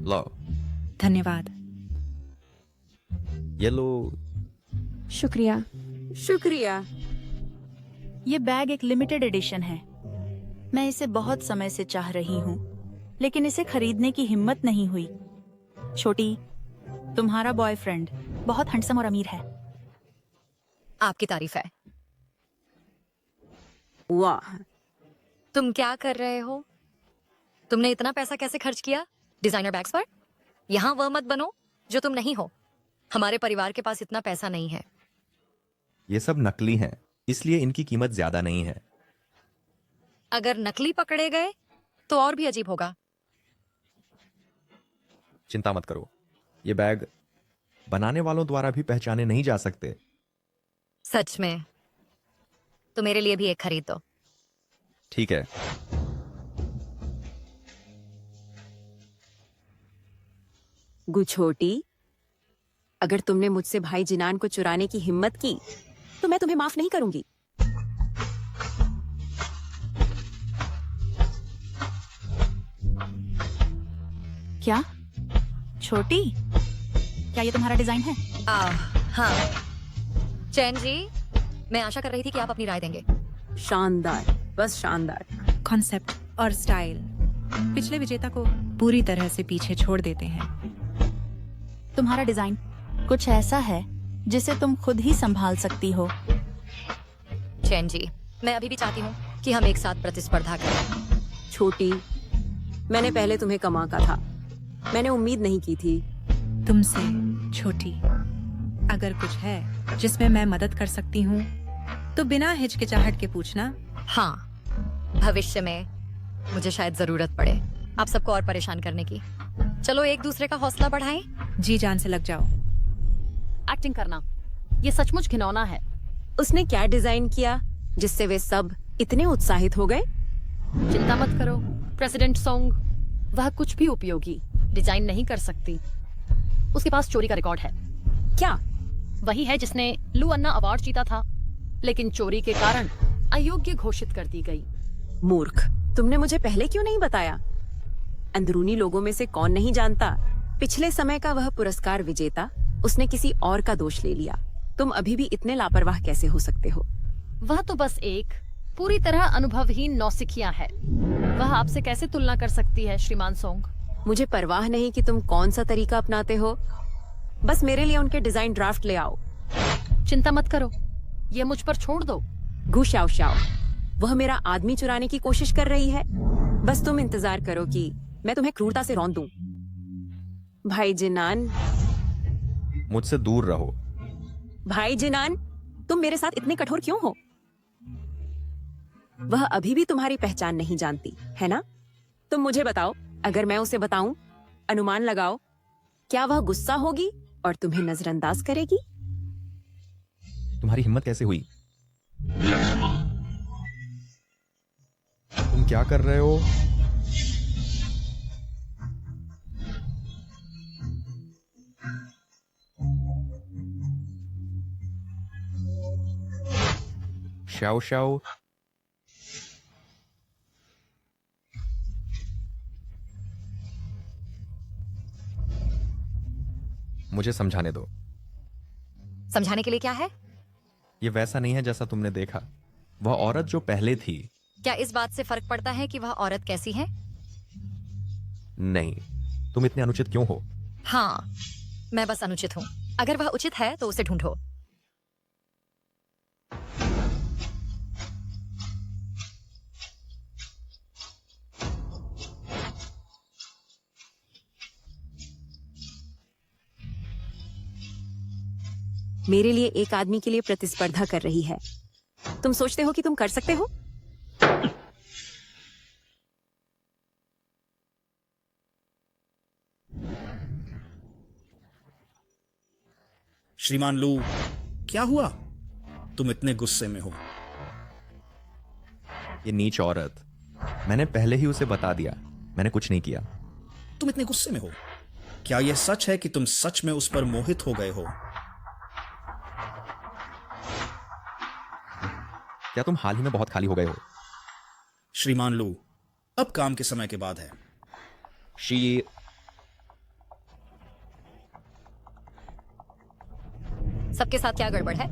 D: लो।
P: धन्यवाद।
D: ये लो।
M: शुक्रिया।
G: शुक्रिया।
H: ये बैग एक लिमिटेड एडिशन है। मैं इसे बहुत समय से चाह रही हूँ, लेकिन इसे खरीदने की हिम्मत नहीं हुई। छोटी, तुम्हारा बॉयफ्रेंड बहुत हैंडसम और अमीर है।
A: आपकी तारीफ है।
G: वाह,
A: तुम क्या कर रहे हो? तुमने इतना पैसा कैसे खर्च किया डिजाइनर बैग्स पर? यहाँ वह मत बनो जो तुम नहीं हो। हमारे परिवार के पास इतना पैसा नहीं है।
D: ये सब नकली हैं, इसलिए इनकी कीमत ज्यादा नहीं है।
A: अगर नकली पकड़े गए तो और भी अजीब होगा।
D: चिंता मत करो, ये बैग बनाने वालों द्वारा भी पहचाने नहीं जा सकते।
A: सच में? तो मेरे लिए भी एक खरीद दो।
D: ठीक है।
G: गुछोटी, अगर तुमने मुझसे भाई जिनान को चुराने की हिम्मत की तो मैं तुम्हें माफ नहीं करूंगी।
H: क्या? छोटी, क्या ये तुम्हारा डिजाइन है?
A: हाँ। चैन जी, मैं आशा कर रही थी कि आप अपनी राय देंगे।
G: शानदार, बस शानदार।
P: कॉन्सेप्ट और स्टाइल पिछले विजेता को पूरी तरह से पीछे छोड़ देते हैं।
H: तुम्हारा डिजाइन कुछ ऐसा है जिसे तुम खुद ही संभाल सकती हो।
A: चैन जी, मैं अभी भी चाहती हूँ कि हम एक साथ प्रतिस्पर्धा करें।
G: छोटी, मैंने पहले तुम्हें कमा का था। मैंने उम्मीद नहीं की थी
P: तुमसे। छोटी, अगर कुछ है जिसमें मैं मदद कर सकती हूँ तो बिना हिचकिचाहट के पूछना।
A: हाँ, भविष्य में मुझे शायद जरूरत पड़े आप सबको और परेशान करने की। चलो एक दूसरे का हौसला बढ़ाएं।
P: जी जान से लग जाओ।
J: एक्टिंग करना ये सचमुच घिनौना है।
G: उसने क्या डिजाइन किया जिससे वे सब इतने उत्साहित हो गए?
J: चिंता मत करो प्रेसिडेंट सॉन्ग, वह कुछ भी उपयोगी डिजाइन नहीं कर सकती। उसके पास चोरी का रिकॉर्ड है।
G: क्या?
J: वही है जिसने लू अन्ना अवार्ड जीता था, लेकिन चोरी के कारण अयोग्य घोषित कर दी गई।
G: मूर्ख, तुमने मुझे पहले क्यों नहीं बताया? अंदरूनी लोगों में से कौन नहीं जानता, पिछले समय का वह पुरस्कार विजेता उसने किसी और का दोष ले लिया। तुम अभी भी इतने लापरवाह कैसे हो सकते हो?
J: वह तो बस एक पूरी तरह अनुभवहीन नौसिखिया है। वह आपसे कैसे तुलना कर सकती है श्रीमान सॉन्ग?
G: मुझे परवाह नहीं कि तुम कौन सा तरीका अपनाते हो। बस मेरे लिए उनके डिजाइन ड्राफ्ट ले आओ।
J: चिंता मत करो, ये मुझ पर छोड़ दो।
G: घुशाओ शाओ, वह मेरा आदमी चुराने की कोशिश कर रही है। बस तुम इंतजार करो कि मैं तुम्हें क्रूरता से रौंद दूं। भाई जिनान,
D: मुझसे दूर रहो।
G: भाई जिनान, तुम मेरे साथ इतने कठोर क्यों हो? वह अभी भी तुम्हारी पहचान नहीं जानती, है ना? तुम मुझे बताओ, अगर मैं उसे बताऊं, अनुमान लगाओ, क्या वह गुस्सा होगी और तुम्हें नजरअंदाज करेगी?
D: तुम्हारी हिम्मत कैसे हुई? तुम क्या कर रहे हो? शाओ शाओ, मुझे समझाने दो।
A: समझाने के लिए क्या है?
D: ये वैसा नहीं है जैसा तुमने देखा। वह औरत जो पहले थी।
A: क्या इस बात से फर्क पड़ता है कि वह औरत कैसी है?
D: नहीं, तुम इतने अनुचित क्यों हो?
A: हाँ, मैं बस अनुचित हूँ। अगर वह उचित है तो उसे ढूंढो।
G: मेरे लिए एक आदमी के लिए प्रतिस्पर्धा कर रही है। तुम सोचते हो कि तुम कर सकते हो?
I: श्रीमान लू, क्या हुआ? तुम इतने गुस्से में हो?
D: ये नीच औरत, मैंने पहले ही उसे बता दिया, मैंने कुछ नहीं किया।
I: तुम इतने गुस्से में हो? क्या यह सच है कि तुम सच में उस पर मोहित हो गए हो?
D: क्या तुम हाल ही में बहुत खाली हो गए हो?
I: श्रीमान लू, अब काम के समय के बाद है।
A: सबके साथ क्या गड़बड़ है?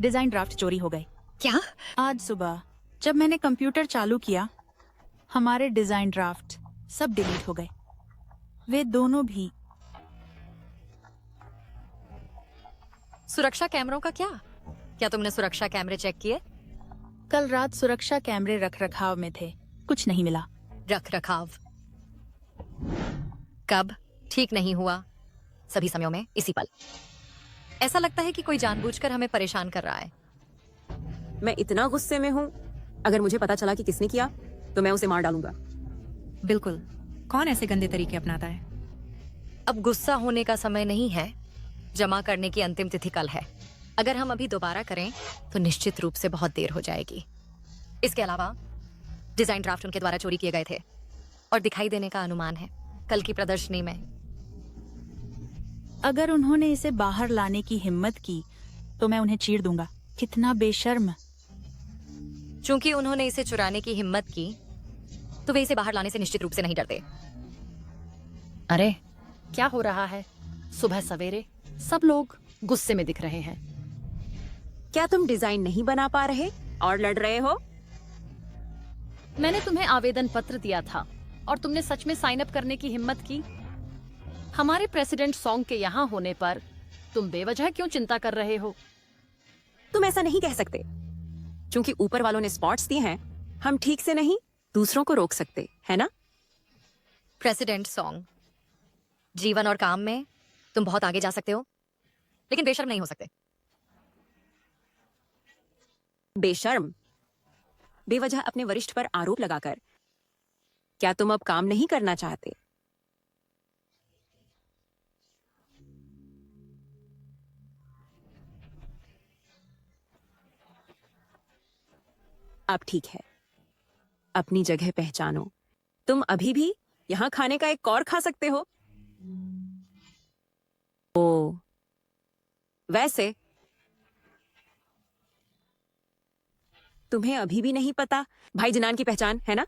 H: डिजाइन ड्राफ्ट चोरी हो गए।
A: क्या?
H: आज सुबह जब मैंने कंप्यूटर चालू किया, हमारे डिजाइन ड्राफ्ट सब डिलीट हो गए। वे दोनों भी।
A: सुरक्षा कैमरों का क्या? क्या तुमने सुरक्षा कैमरे चेक किए?
H: कल रात सुरक्षा कैमरे रख रखाव में थे, कुछ नहीं मिला।
A: रख रखाव कब ठीक नहीं हुआ? सभी समयों में, इसी पल। ऐसा लगता है कि कोई जानबूझकर हमें परेशान कर रहा है।
G: मैं इतना गुस्से में हूँ, अगर मुझे पता चला कि किसने किया तो मैं उसे मार डालूंगा।
P: बिल्कुल, कौन ऐसे गंदे तरीके अपनाता है?
A: अब गुस्सा होने का समय नहीं है, जमा करने की अंतिम तिथि कल है। अगर हम अभी दोबारा करें तो निश्चित रूप से बहुत देर हो जाएगी। इसके अलावा डिजाइन ड्राफ्ट उनके द्वारा चोरी किए गए थे और दिखाई देने का अनुमान है कल की प्रदर्शनी में।
H: अगर उन्होंने इसे बाहर लाने की हिम्मत की तो मैं उन्हें चीर दूंगा। कितना बेशर्म।
A: चूंकि उन्होंने इसे चुराने की हिम्मत की तो वे इसे बाहर लाने से निश्चित रूप से नहीं डरते।
J: अरे क्या हो रहा है? सुबह सवेरे सब लोग गुस्से में दिख रहे हैं।
G: क्या तुम डिजाइन नहीं बना पा रहे और लड़ रहे हो?
J: मैंने तुम्हें आवेदन पत्र दिया था और तुमने सच में साइन अप करने की हिम्मत की। हमारे प्रेसिडेंट सॉन्ग के यहाँ होने पर तुम बेवजह क्यों चिंता कर रहे हो?
G: तुम ऐसा नहीं कह सकते। क्योंकि ऊपर वालों ने स्पॉट्स दिए हैं, हम ठीक से नहीं दूसरों को रोक सकते, है ना?
A: प्रेसिडेंट सॉन्ग, जीवन और काम में तुम बहुत आगे जा सकते हो, लेकिन बेशर्म नहीं हो सकते।
G: बेशर्म? बेवजह अपने वरिष्ठ पर आरोप लगाकर। क्या तुम अब काम नहीं करना चाहते? अब ठीक है, अपनी जगह पहचानो। तुम अभी भी यहां खाने का एक कौर खा सकते हो। ओ, वैसे तुम्हें अभी भी नहीं पता भाई जिनान की पहचान, है ना?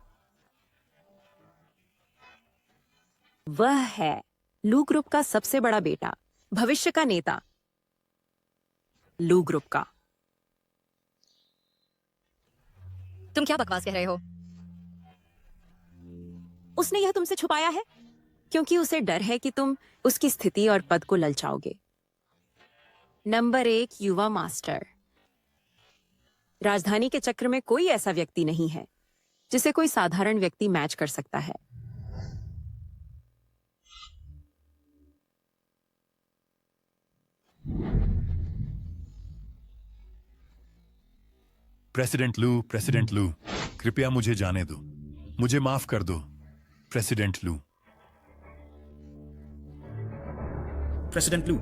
G: वह है लू ग्रुप का सबसे बड़ा बेटा, भविष्य का नेता। लू ग्रुप का।
A: तुम क्या बकवास कह रहे हो?
G: उसने यह तुमसे छुपाया है क्योंकि उसे डर है कि तुम उसकी स्थिति और पद को ललचाओगे। नंबर 1 युवा मास्टर। राजधानी के चक्र में कोई ऐसा व्यक्ति नहीं है जिसे कोई साधारण व्यक्ति मैच कर सकता है।
N: प्रेसिडेंट लू, कृपया मुझे जाने दो। मुझे माफ कर दो, प्रेसिडेंट लू।
I: प्रेसिडेंट लू,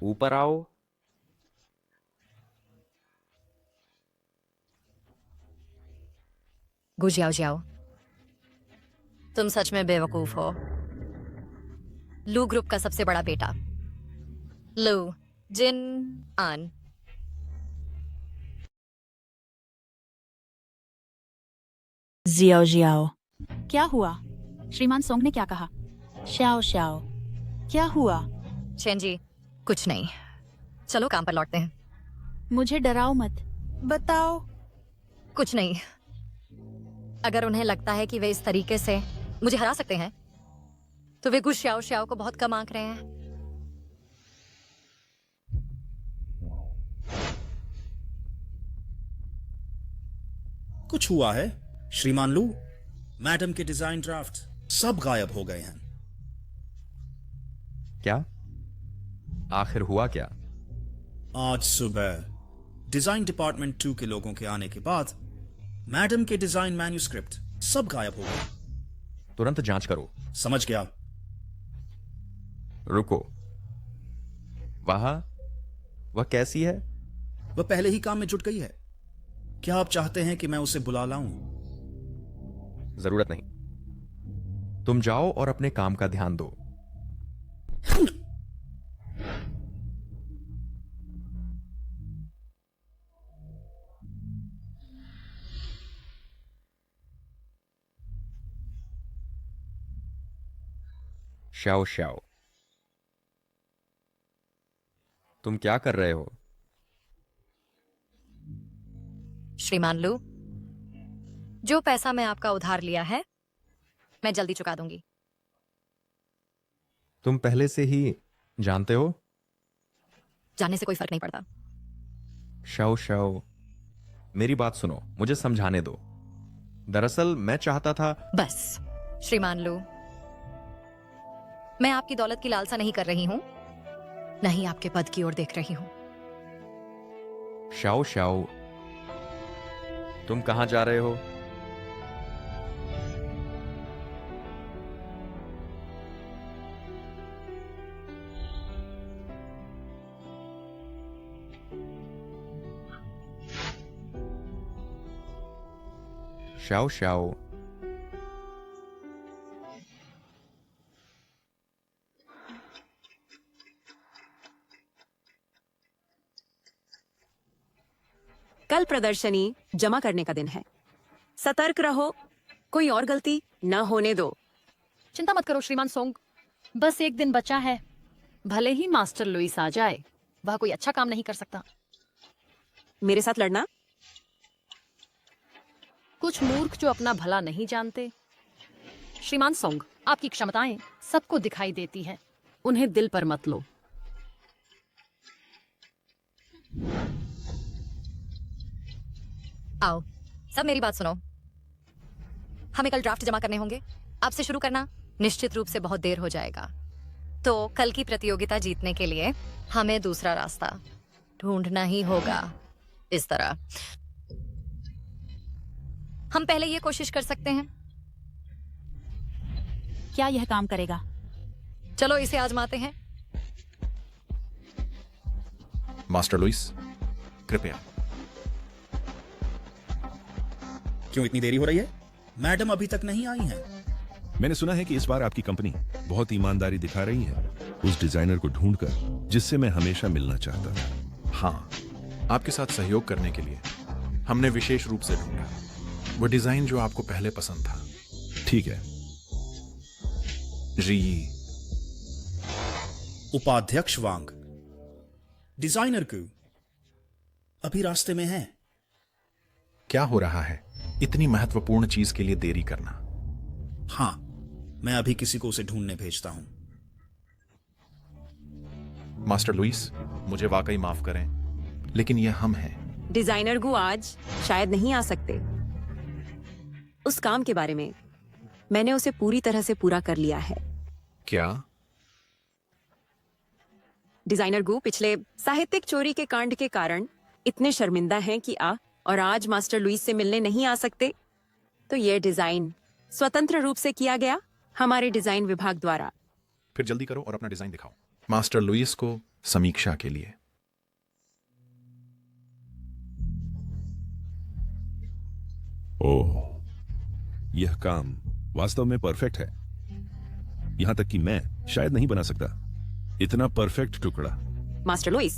D: ऊपर आओ।
A: गुजियाओ जियाओ, तुम सच में बेवकूफ हो। लू ग्रुप का सबसे बड़ा बेटा लू जिन आन।
H: जियाओ जियाओ। क्या हुआ? श्रीमान सोंग ने क्या कहा? श्याओ श्याओ, क्या हुआ?
A: चेन जी, कुछ नहीं। चलो काम पर लौटते हैं।
H: मुझे डराओ मत, बताओ।
A: कुछ नहीं। अगर उन्हें लगता है कि वे इस तरीके से मुझे हरा सकते हैं, तो वे कुछ श्याओ श्याओ को बहुत कम आंक रहे हैं।
I: कुछ हुआ है श्रीमान लू? मैडम के डिजाइन ड्राफ्ट सब गायब हो गए हैं।
D: क्या? आखिर हुआ क्या?
I: आज सुबह डिजाइन डिपार्टमेंट 2 के लोगों के आने के बाद मैडम के डिजाइन मैन्यूस्क्रिप्ट सब गायब हो गए।
D: तुरंत जांच करो।
I: समझ गया।
D: रुको, वह कैसी है?
I: वह पहले ही काम में जुट गई है। क्या आप चाहते हैं कि मैं उसे बुला लाऊं?
D: जरूरत नहीं, तुम जाओ और अपने काम का ध्यान दो। श्याओ श्याओ, तुम क्या कर रहे हो?
A: श्रीमान लू, जो पैसा मैं आपका उधार लिया है, मैं जल्दी चुका दूंगी।
D: तुम पहले से ही जानते हो?
A: जानने से कोई फर्क नहीं पड़ता।
D: श्याओ श्याओ, मेरी बात सुनो, मुझे समझाने दो। दरअसल मैं चाहता था।
A: बस श्रीमान लू, मैं आपकी दौलत की लालसा नहीं कर रही हूं, न ही आपके पद की ओर देख रही हूं।
D: श्याओ श्याओ, तुम कहां जा रहे हो? श्याओ श्याओ,
G: कल प्रदर्शनी जमा करने का दिन है। सतर्क रहो, कोई और गलती न होने दो।
J: चिंता मत करो श्रीमान सोंग, बस एक दिन बचा है। भले ही मास्टर लुइस आ जाए, वह कोई अच्छा काम नहीं कर सकता।
G: मेरे साथ लड़ना?
J: कुछ मूर्ख जो अपना भला नहीं जानते। श्रीमान सोंग, आपकी क्षमताएं सबको दिखाई देती है, उन्हें दिल पर मत लो।
A: आओ, सब मेरी बात सुनो। हमें कल ड्राफ्ट जमा करने होंगे। आपसे शुरू करना निश्चित रूप से बहुत देर हो जाएगा, तो कल की प्रतियोगिता जीतने के लिए हमें दूसरा रास्ता ढूंढना ही होगा। इस तरह हम पहले ये कोशिश कर सकते हैं।
H: क्या यह काम करेगा?
A: चलो इसे आजमाते हैं।
O: मास्टर लुइस, कृपया।
I: क्यों इतनी देरी हो रही है? मैडम अभी तक नहीं आई हैं।
Q: मैंने सुना है कि इस बार आपकी कंपनी बहुत ईमानदारी दिखा रही है उस डिजाइनर को ढूंढकर जिससे मैं हमेशा मिलना चाहता था।
O: हाँ, आपके साथ सहयोग करने के लिए हमने विशेष रूप से ढूंढा वो डिजाइन जो आपको पहले पसंद था।
Q: ठीक है।
O: री
I: उपाध्यक्ष वांग, डिजाइनर को अभी रास्ते में है।
O: क्या हो रहा है? इतनी महत्वपूर्ण चीज के लिए देरी करना।
I: हाँ, मैं अभी किसी को उसे ढूंढने भेजता हूं।
O: मास्टर लुइस, मुझे वाकई माफ करें, लेकिन यह हम हैं।
G: डिजाइनर गु आज शायद नहीं आ सकते। उस काम के बारे में मैंने उसे पूरी तरह से पूरा कर लिया है।
O: क्या?
G: डिजाइनर गु पिछले साहित्यिक चोरी के कांड के कारण इतने शर्मिंदा हैं कि और आज मास्टर लुइस से मिलने नहीं आ सकते। तो यह डिजाइन स्वतंत्र रूप से किया गया हमारे डिजाइन विभाग द्वारा।
O: फिर जल्दी करो और अपना डिजाइन दिखाओ मास्टर लुइस को समीक्षा के लिए।
Q: ओह, यह काम वास्तव में परफेक्ट है। यहां तक कि मैं शायद नहीं बना सकता इतना परफेक्ट टुकड़ा।
G: मास्टर लुइस,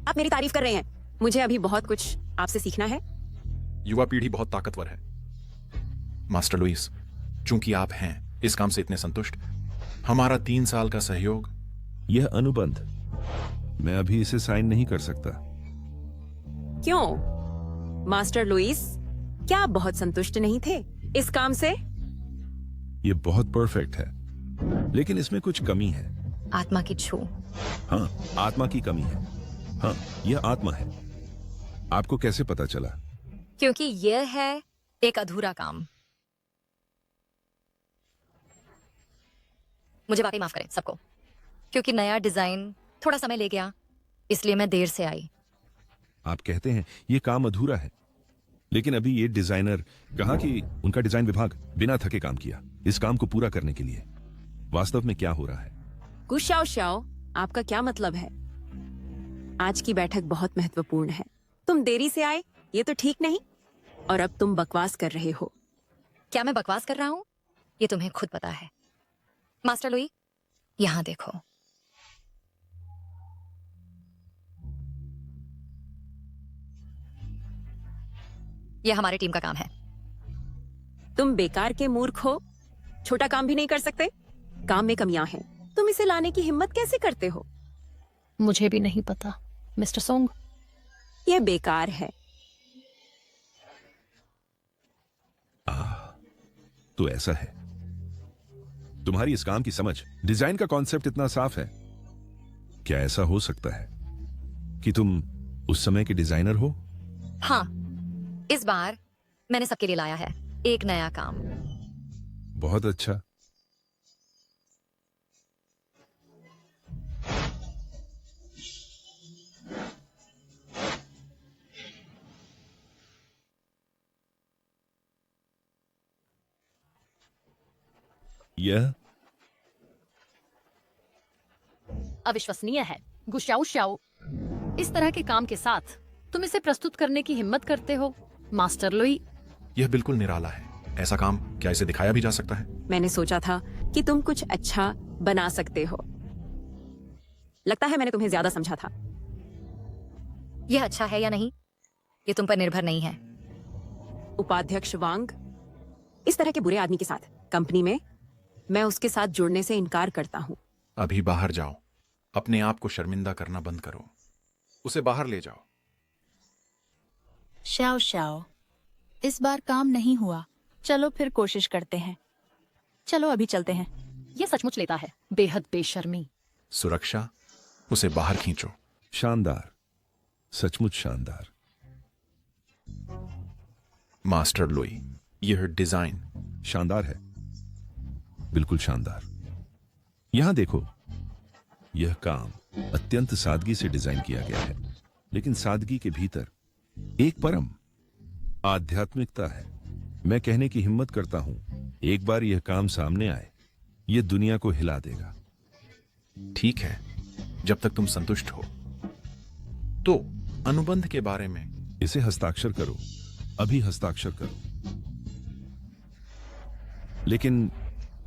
G: आप मेरी तारीफ कर रहे हैं। मुझे अभी बहुत कुछ आपसे सीखना है।
O: युवा पीढ़ी बहुत ताकतवर है। मास्टर लुइस, चूंकि आप हैं इस काम से इतने संतुष्ट, हमारा 3 साल का सहयोग।
Q: यह अनुबंध मैं अभी इसे साइन नहीं कर सकता।
G: क्यों मास्टर लुइस, क्या आप बहुत संतुष्ट नहीं थे इस काम से?
Q: यह बहुत परफेक्ट है, लेकिन इसमें कुछ कमी है।
A: आत्मा की छू।
Q: हाँ, आत्मा की कमी है। हाँ, यह आत्मा है। आपको कैसे पता चला?
A: क्योंकि यह है एक अधूरा काम। मुझे वाकई माफ करें सबको, क्योंकि नया डिजाइन थोड़ा समय ले गया, इसलिए मैं देर से आई।
Q: आप कहते हैं यह काम अधूरा है, लेकिन अभी ये डिजाइनर कहा कि उनका डिजाइन विभाग बिना थके काम किया इस काम को पूरा करने के लिए। वास्तव में क्या हो रहा है?
G: गुशाओ शाओ, आपका क्या मतलब है? आज की बैठक बहुत महत्वपूर्ण है। तुम देरी से आए ये तो ठीक नहीं, और अब तुम बकवास कर रहे हो।
A: क्या मैं बकवास कर रहा हूं? ये तुम्हें खुद पता है। मास्टर लुई, यहां देखो। यह हमारी टीम का काम है।
G: तुम बेकार के मूर्ख हो, छोटा काम भी नहीं कर सकते। काम में कमियां हैं, तुम इसे लाने की हिम्मत कैसे करते हो?
J: मुझे भी नहीं पता मिस्टर सोंग।
G: यह बेकार है।
Q: तो ऐसा है, तुम्हारी इस काम की समझ, डिजाइन का कॉन्सेप्ट इतना साफ है। क्या ऐसा हो सकता है कि तुम उस समय के डिजाइनर हो?
A: हाँ, इस बार मैंने सबके लिए लाया है एक नया काम।
Q: बहुत अच्छा। यह
J: अविश्वसनीय है गुशाओ शाओ। इस तरह के काम के साथ तुम इसे प्रस्तुत करने की हिम्मत करते हो मास्टर लुई।
O: यह बिल्कुल निराला है। ऐसा काम क्या इसे दिखाया भी जा सकता है?
G: मैंने सोचा था कि तुम कुछ अच्छा बना सकते हो। लगता है मैंने तुम्हें ज्यादा समझा था।
A: यह अच्छा है या नहीं, ये तुम पर निर्भर नहीं है।
G: उपाध्यक्ष वांग, इस तरह के बुरे आदमी के साथ कंपनी में मैं उसके साथ जुड़ने से इनकार करता हूँ।
O: अभी बाहर जाओ, अपने आप को शर्मिंदा करना बंद करो। उसे बाहर ले जाओ।
H: शाओ शाओ, इस बार काम नहीं हुआ, चलो फिर कोशिश करते हैं। चलो अभी चलते हैं।
J: यह सचमुच लेता है बेहद बेशर्मी।
O: सुरक्षा, उसे बाहर खींचो।
Q: शानदार, सचमुच शानदार।
O: मास्टर लुई, यह डिजाइन
Q: शानदार है, बिल्कुल शानदार। यहां देखो, यह काम अत्यंत सादगी से डिजाइन किया गया है, लेकिन सादगी के भीतर एक परम आध्यात्मिकता है। मैं कहने की हिम्मत करता हूं, एक बार यह काम सामने आए, यह दुनिया को हिला देगा।
O: ठीक है, जब तक तुम संतुष्ट हो। तो अनुबंध के बारे में?
Q: इसे हस्ताक्षर करो, अभी हस्ताक्षर करो। लेकिन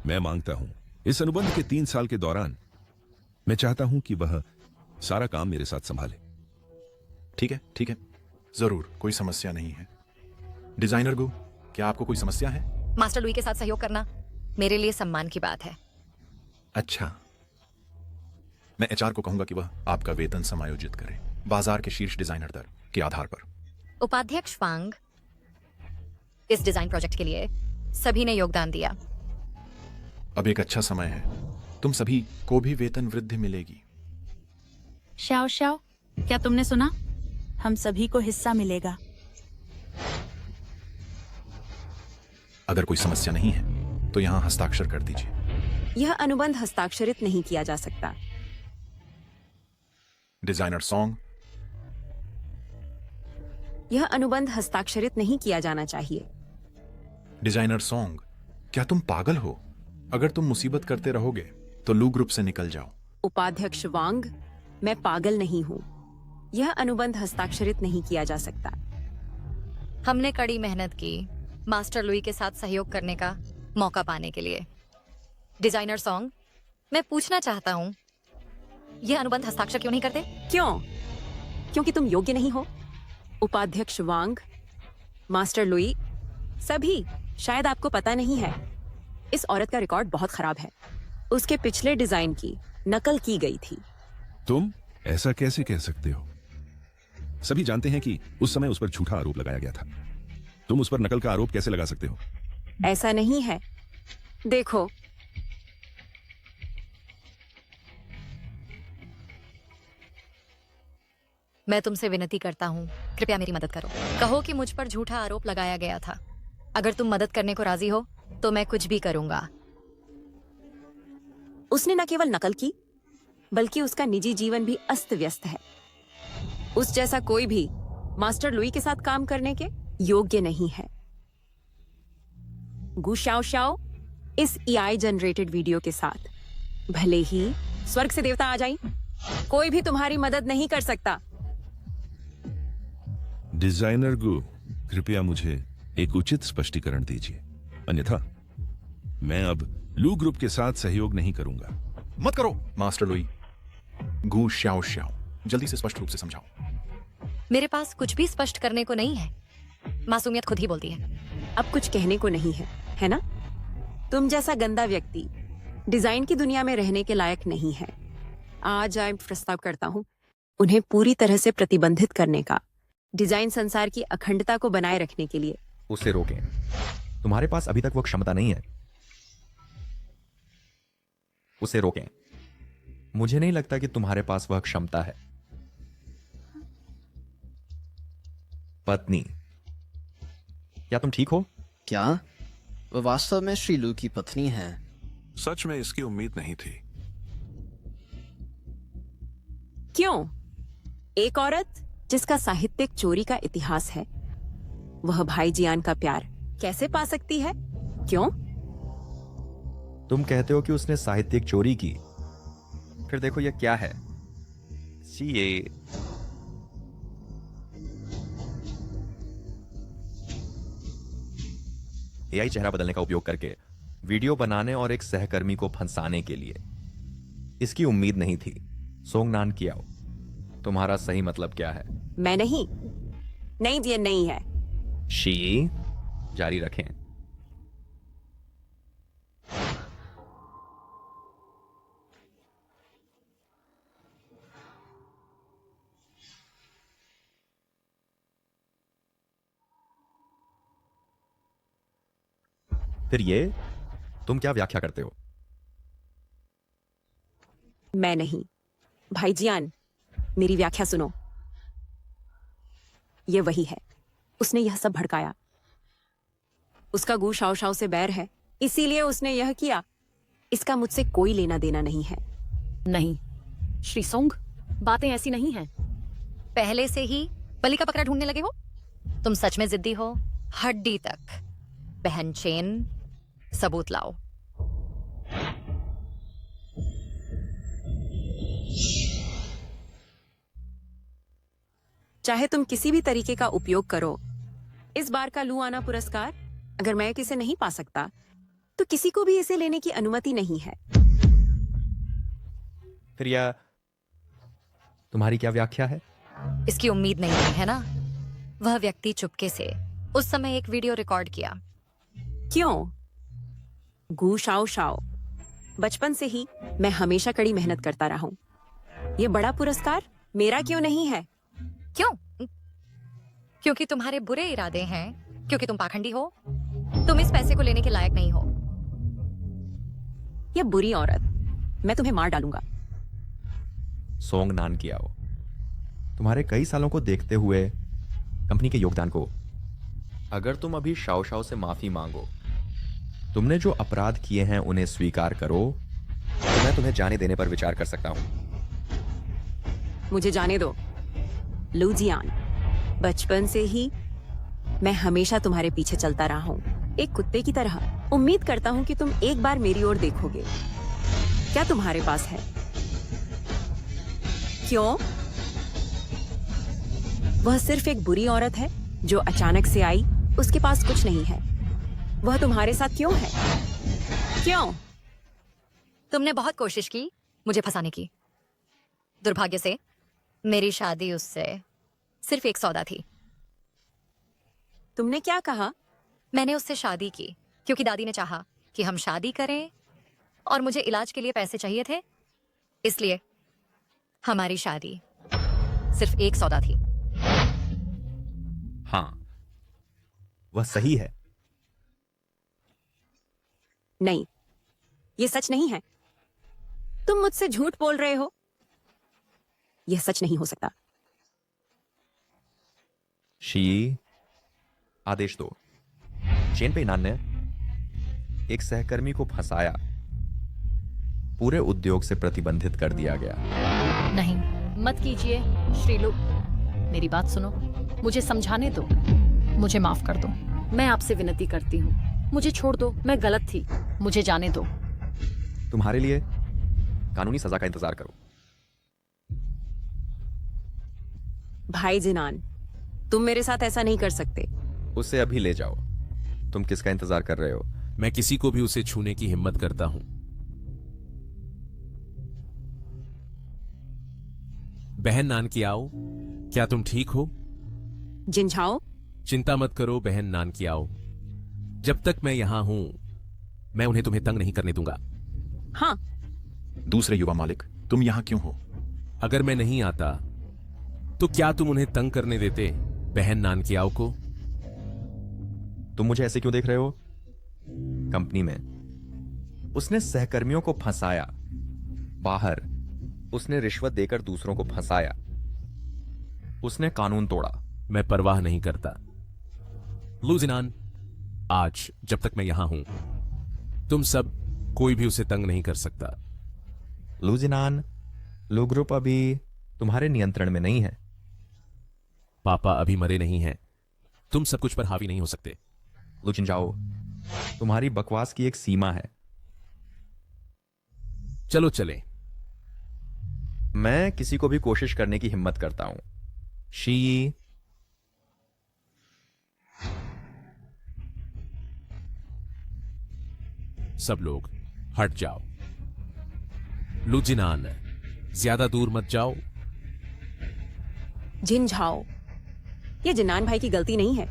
Q: मैं मांगता हूं, इस अनुबंध के 3 साल के दौरान मैं चाहता हूं कि वह सारा काम मेरे साथ संभाले।
O: ठीक है, ठीक है, जरूर, कोई समस्या नहीं है। डिजाइनर गो, क्या आपको कोई समस्या है?
A: मास्टर लुई के साथ सहयोग करना मेरे लिए सम्मान की बात है।
O: अच्छा, मैं एचआर को कहूंगा कि वह आपका वेतन समायोजित करे बाजार के शीर्ष डिजाइनर दर के आधार पर।
A: उपाध्यक्ष वांग, इस डिजाइन प्रोजेक्ट के लिए सभी ने योगदान दिया।
O: अब एक अच्छा समय है, तुम सभी को भी वेतन वृद्धि मिलेगी।
H: शाओ शाओ, क्या तुमने सुना? हम सभी को हिस्सा मिलेगा।
O: अगर कोई समस्या नहीं है तो यहां हस्ताक्षर कर दीजिए।
G: यह अनुबंध हस्ताक्षरित नहीं किया जा सकता।
O: डिजाइनर सॉन्ग,
G: यह अनुबंध हस्ताक्षरित नहीं किया जाना चाहिए।
O: डिजाइनर सॉन्ग, क्या तुम पागल हो? अगर तुम मुसीबत करते रहोगे तो लू ग्रुप से निकल जाओ।
G: उपाध्यक्ष वांग, मैं पागल नहीं हूँ। यह अनुबंध हस्ताक्षरित नहीं किया जा सकता।
A: हमने कड़ी मेहनत की मास्टर लुई के साथ सहयोग करने का मौका पाने के लिए। डिजाइनर सॉन्ग, मैं पूछना चाहता हूँ, यह अनुबंध हस्ताक्षर क्यों नहीं करते?
G: क्यों? क्योंकि तुम योग्य नहीं हो। उपाध्यक्ष वांग, मास्टर लुई, सभी, शायद आपको पता नहीं है, इस औरत का रिकॉर्ड बहुत खराब है। उसके पिछले डिजाइन की नकल की गई थी।
Q: तुम ऐसा कैसे कह सकते हो? सभी जानते हैं कि उस समय उस पर झूठा आरोप लगाया गया था। तुम उस पर नकल का आरोप कैसे लगा सकते हो?
G: ऐसा नहीं है। देखो,
A: मैं तुमसे विनती करता हूँ, कृपया मेरी मदद करो। कहो कि मुझ पर झूठा आरोप लगाया गया था। अगर तुम मदद करने को राजी हो तो मैं कुछ भी करूंगा।
G: उसने न केवल नकल की, बल्कि उसका निजी जीवन भी अस्त व्यस्त है। उस जैसा कोई भी मास्टर लुई के साथ काम करने के योग्य नहीं है। गु शाओ शाओ इस एआई जनरेटेड वीडियो के साथ, भले ही स्वर्ग से देवता आ जाए, कोई भी तुम्हारी मदद नहीं कर सकता।
Q: डिजाइनर गु, कृपया मुझे एक उचित स्पष्टीकरण दीजिए, अन्यथा मैं अब लू ग्रुप के साथ सहयोग नहीं करूंगा।
I: मत करो मास्टर लुई। गू श्याओ श्याओ, जल्दी से स्पष्ट रूप से समझाओ।
A: मेरे पास कुछ भी स्पष्ट करने को नहीं है। मासूमियत खुद ही बोलती है।
G: अब कुछ कहने को नहीं है ना? तुम जैसा गंदा व्यक्ति डिजाइन की दुनिया में रहने के लायक नहीं है। आज मैं प्रस्ताव करता हूँ उन्हें पूरी तरह से प्रतिबंधित करने का, डिजाइन संसार की अखंडता को बनाए रखने के लिए।
D: उसे रोकें। तुम्हारे पास अभी तक वो क्षमता नहीं है। उसे रोकें। मुझे नहीं लगता कि तुम्हारे पास वह क्षमता है। पत्नी, क्या तुम ठीक हो?
C: क्या वह वास्तव में श्री लू की पत्नी है?
O: सच में इसकी उम्मीद नहीं थी।
G: क्यों? एक औरत जिसका साहित्यिक चोरी का इतिहास है, वह भाई जियान का प्यार कैसे पा सकती है? क्यों?
D: तुम कहते हो कि उसने साहित्यिक चोरी की, फिर देखो यह क्या है। ये एआई चेहरा बदलने का उपयोग करके वीडियो बनाने और एक सहकर्मी को फंसाने के लिए। इसकी उम्मीद नहीं थी। सोंगनान कियाओ, तुम्हारा सही मतलब क्या है?
G: मैं नहीं दिया नहीं है।
D: शी, जारी रखें। फिर ये तुम क्या व्याख्या करते हो?
G: मैं नहीं। भाई जियान, मेरी व्याख्या सुनो। ये वही है, उसने यह सब भड़काया। उसका गू शाओ शाओ से बैर है, इसीलिए उसने यह किया। इसका मुझसे कोई लेना देना नहीं है।
J: नहीं श्री सोंग, बातें ऐसी नहीं हैं।
A: पहले से ही बलि का बकरा ढूंढने लगे हो? तुम सच में जिद्दी हो, हड्डी तक। बहन चेन, सबूत लाओ।
G: चाहे तुम किसी भी तरीके का उपयोग करो, इस बार का लू आना पुरस्कार अगर मैं इसे नहीं पा सकता, तो किसी को भी इसे लेने की अनुमति नहीं है।
D: फिर यह तुम्हारी क्या व्याख्या है?
A: इसकी उम्मीद नहीं थी, है ना? वह व्यक्ति चुपके से उस समय एक वीडियो रिकॉर्ड किया।
G: क्यों? गू शाओ शाओ, बचपन से ही मैं हमेशा कड़ी मेहनत करता रहा हूं। ये बड़ा पुरस्कार मेरा क्यों नहीं है?
A: क्यों? क्योंकि तुम्हारे बुरे इरादे हैं, क्योंकि तुम पाखंडी हो। तुम इस पैसे को लेने के लायक नहीं हो।
G: ये बुरी औरत, मैं तुम्हें मार डालूंगा।
D: सोंगनान कियाओ, तुम्हारे कई सालों को देखते हुए, कंपनी के योगदान को, अगर तुम अभी शाओ शाओ से माफी मांगो, तुमने जो अपराध किए हैं उन्हें स्वीकार करो, तो मैं तुम्हें जाने देने पर विचार कर सकता हूं।
G: मुझे जाने दो लू जियान। बचपन से ही मैं हमेशा तुम्हारे पीछे चलता रहा हूं, एक कुत्ते की तरह। उम्मीद करता हूं कि तुम एक बार मेरी ओर देखोगे। क्या तुम्हारे पास है? क्यों? वह सिर्फ एक बुरी औरत है जो अचानक से आई, उसके पास कुछ नहीं है। वह तुम्हारे साथ क्यों है? क्यों?
A: तुमने बहुत कोशिश की मुझे फंसाने की। दुर्भाग्य से मेरी शादी उससे सिर्फ एक सौदा थी।
G: तुमने क्या कहा?
A: मैंने उससे शादी की क्योंकि दादी ने चाहा कि हम शादी करें और मुझे इलाज के लिए पैसे चाहिए थे, इसलिए हमारी शादी सिर्फ एक सौदा थी।
D: हाँ, वह सही है।
G: नहीं, ये सच नहीं है। तुम मुझसे झूठ बोल रहे हो। यह सच नहीं हो सकता।
D: शी, आदेश दो। चेन पेइनान ने एक सहकर्मी को फंसाया, पूरे उद्योग से प्रतिबंधित कर दिया गया।
J: नहीं, मत कीजिए श्रीलू। मेरी बात सुनो, मुझे समझाने दो। मुझे माफ कर दो, मैं आपसे विनती करती हूँ। मुझे छोड़ दो, मैं गलत थी, मुझे जाने दो।
D: तुम्हारे लिए कानूनी सजा का इंतजार करो।
G: भाई जिनान, तुम मेरे साथ ऐसा नहीं कर सकते।
D: उसे अभी ले जाओ। तुम किसका इंतजार कर रहे हो?
R: मैं किसी को भी उसे छूने की हिम्मत करता हूं। बहन नान की आओ, क्या तुम ठीक हो?
G: जिनझाओ,
R: चिंता मत करो बहन नान की आओ। जब तक मैं यहां हूं, मैं उन्हें तुम्हें तंग नहीं करने दूंगा।
G: हाँ।
I: दूसरे युवा मालिक, तुम यहां क्यों हो?
R: अगर मैं नहीं आता तो क्या तुम उन्हें तंग करने देते बहन नान की आओ को?
D: तुम मुझे ऐसे क्यों देख रहे हो? कंपनी में उसने सहकर्मियों को फंसाया, बाहर उसने रिश्वत देकर दूसरों को फंसाया, उसने कानून तोड़ा।
R: मैं परवाह नहीं करता। लूजिनान, आज जब तक मैं यहां हूं, तुम सब कोई भी उसे तंग नहीं कर सकता।
D: लूजिनान, लो ग्रुप अभी तुम्हारे नियंत्रण में नहीं है।
R: पापा अभी मरे नहीं हैं। तुम सब कुछ पर हावी नहीं हो सकते।
D: लुचिन जाओ, तुम्हारी बकवास की एक सीमा है।
R: चलो चलें।
D: मैं किसी को भी कोशिश करने की हिम्मत करता हूं। शी,
R: सब लोग हट जाओ। लुजिनान, ज्यादा दूर मत जाओ।
G: जिनझाओ, ये जिनान भाई की गलती नहीं है।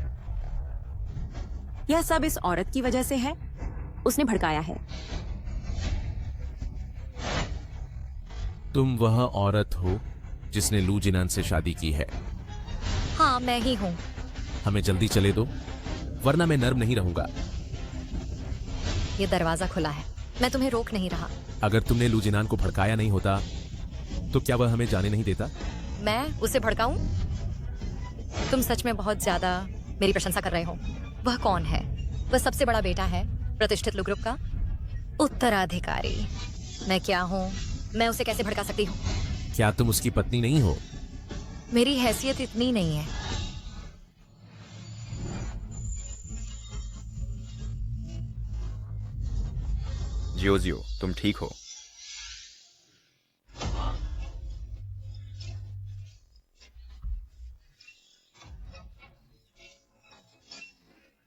G: यह सब इस औरत की वजह से है। उसने भड़काया है।
R: तुम वह औरत हो जिसने लूजिनान से शादी की है।
A: हाँ, मैं ही हूँ।
R: हमें जल्दी चले दो, वरना मैं नर्म नहीं रहूंगा।
A: ये दरवाजा खुला है, मैं तुम्हें रोक नहीं रहा।
R: अगर तुमने लूजिनान को भड़काया नहीं होता तो क्या वह हमें जाने नहीं देता?
A: मैं उसे भड़काऊं? तुम सच में बहुत ज्यादा मेरी प्रशंसा कर रहे हो। वह कौन है? वह सबसे बड़ा बेटा है प्रतिष्ठित लू ग्रुप का, उत्तराधिकारी। मैं क्या हूँ? मैं उसे कैसे भड़का सकती हूँ?
R: क्या तुम उसकी पत्नी नहीं हो?
A: मेरी हैसियत इतनी नहीं है।
D: जियो, तुम ठीक हो?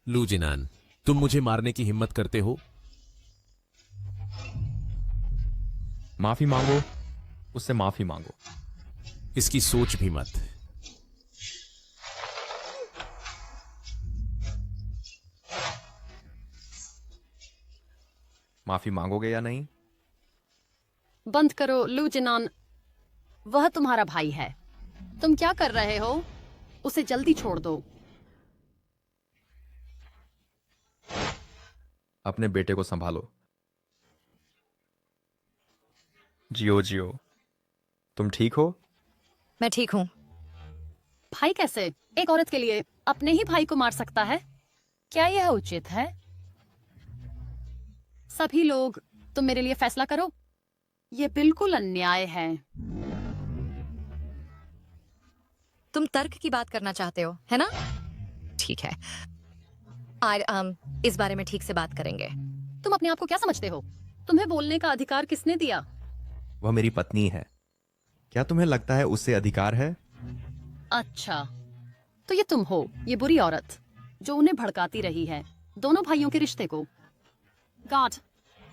R: लूजिनान, तुम मुझे मारने की हिम्मत करते हो?
D: माफी मांगो, उससे माफी मांगो।
R: इसकी सोच भी मत।
D: माफी मांगोगे या नहीं?
J: बंद करो लूजिनान, वह तुम्हारा भाई है। तुम क्या कर रहे हो? उसे जल्दी छोड़ दो।
D: अपने बेटे को संभालो। जियो, तुम ठीक हो?
A: मैं ठीक हूँ।
J: भाई कैसे एक औरत के लिए अपने ही भाई को मार सकता है? क्या यह उचित है? सभी लोग, तुम मेरे लिए फैसला करो। यह बिल्कुल अन्याय है।
A: तुम तर्क की बात करना चाहते हो, है ना? ठीक है, आज हम इस बारे में ठीक से बात करेंगे।
J: तुम अपने आप को क्या समझते हो? तुम्हें बोलने का अधिकार किसने दिया?
D: वह मेरी पत्नी है। क्या तुम्हें लगता है उससे अधिकार है?
J: अच्छा, तो ये तुम हो, ये बुरी औरत जो उन्हें भड़काती रही है, दोनों भाइयों के रिश्ते को। गार्ड,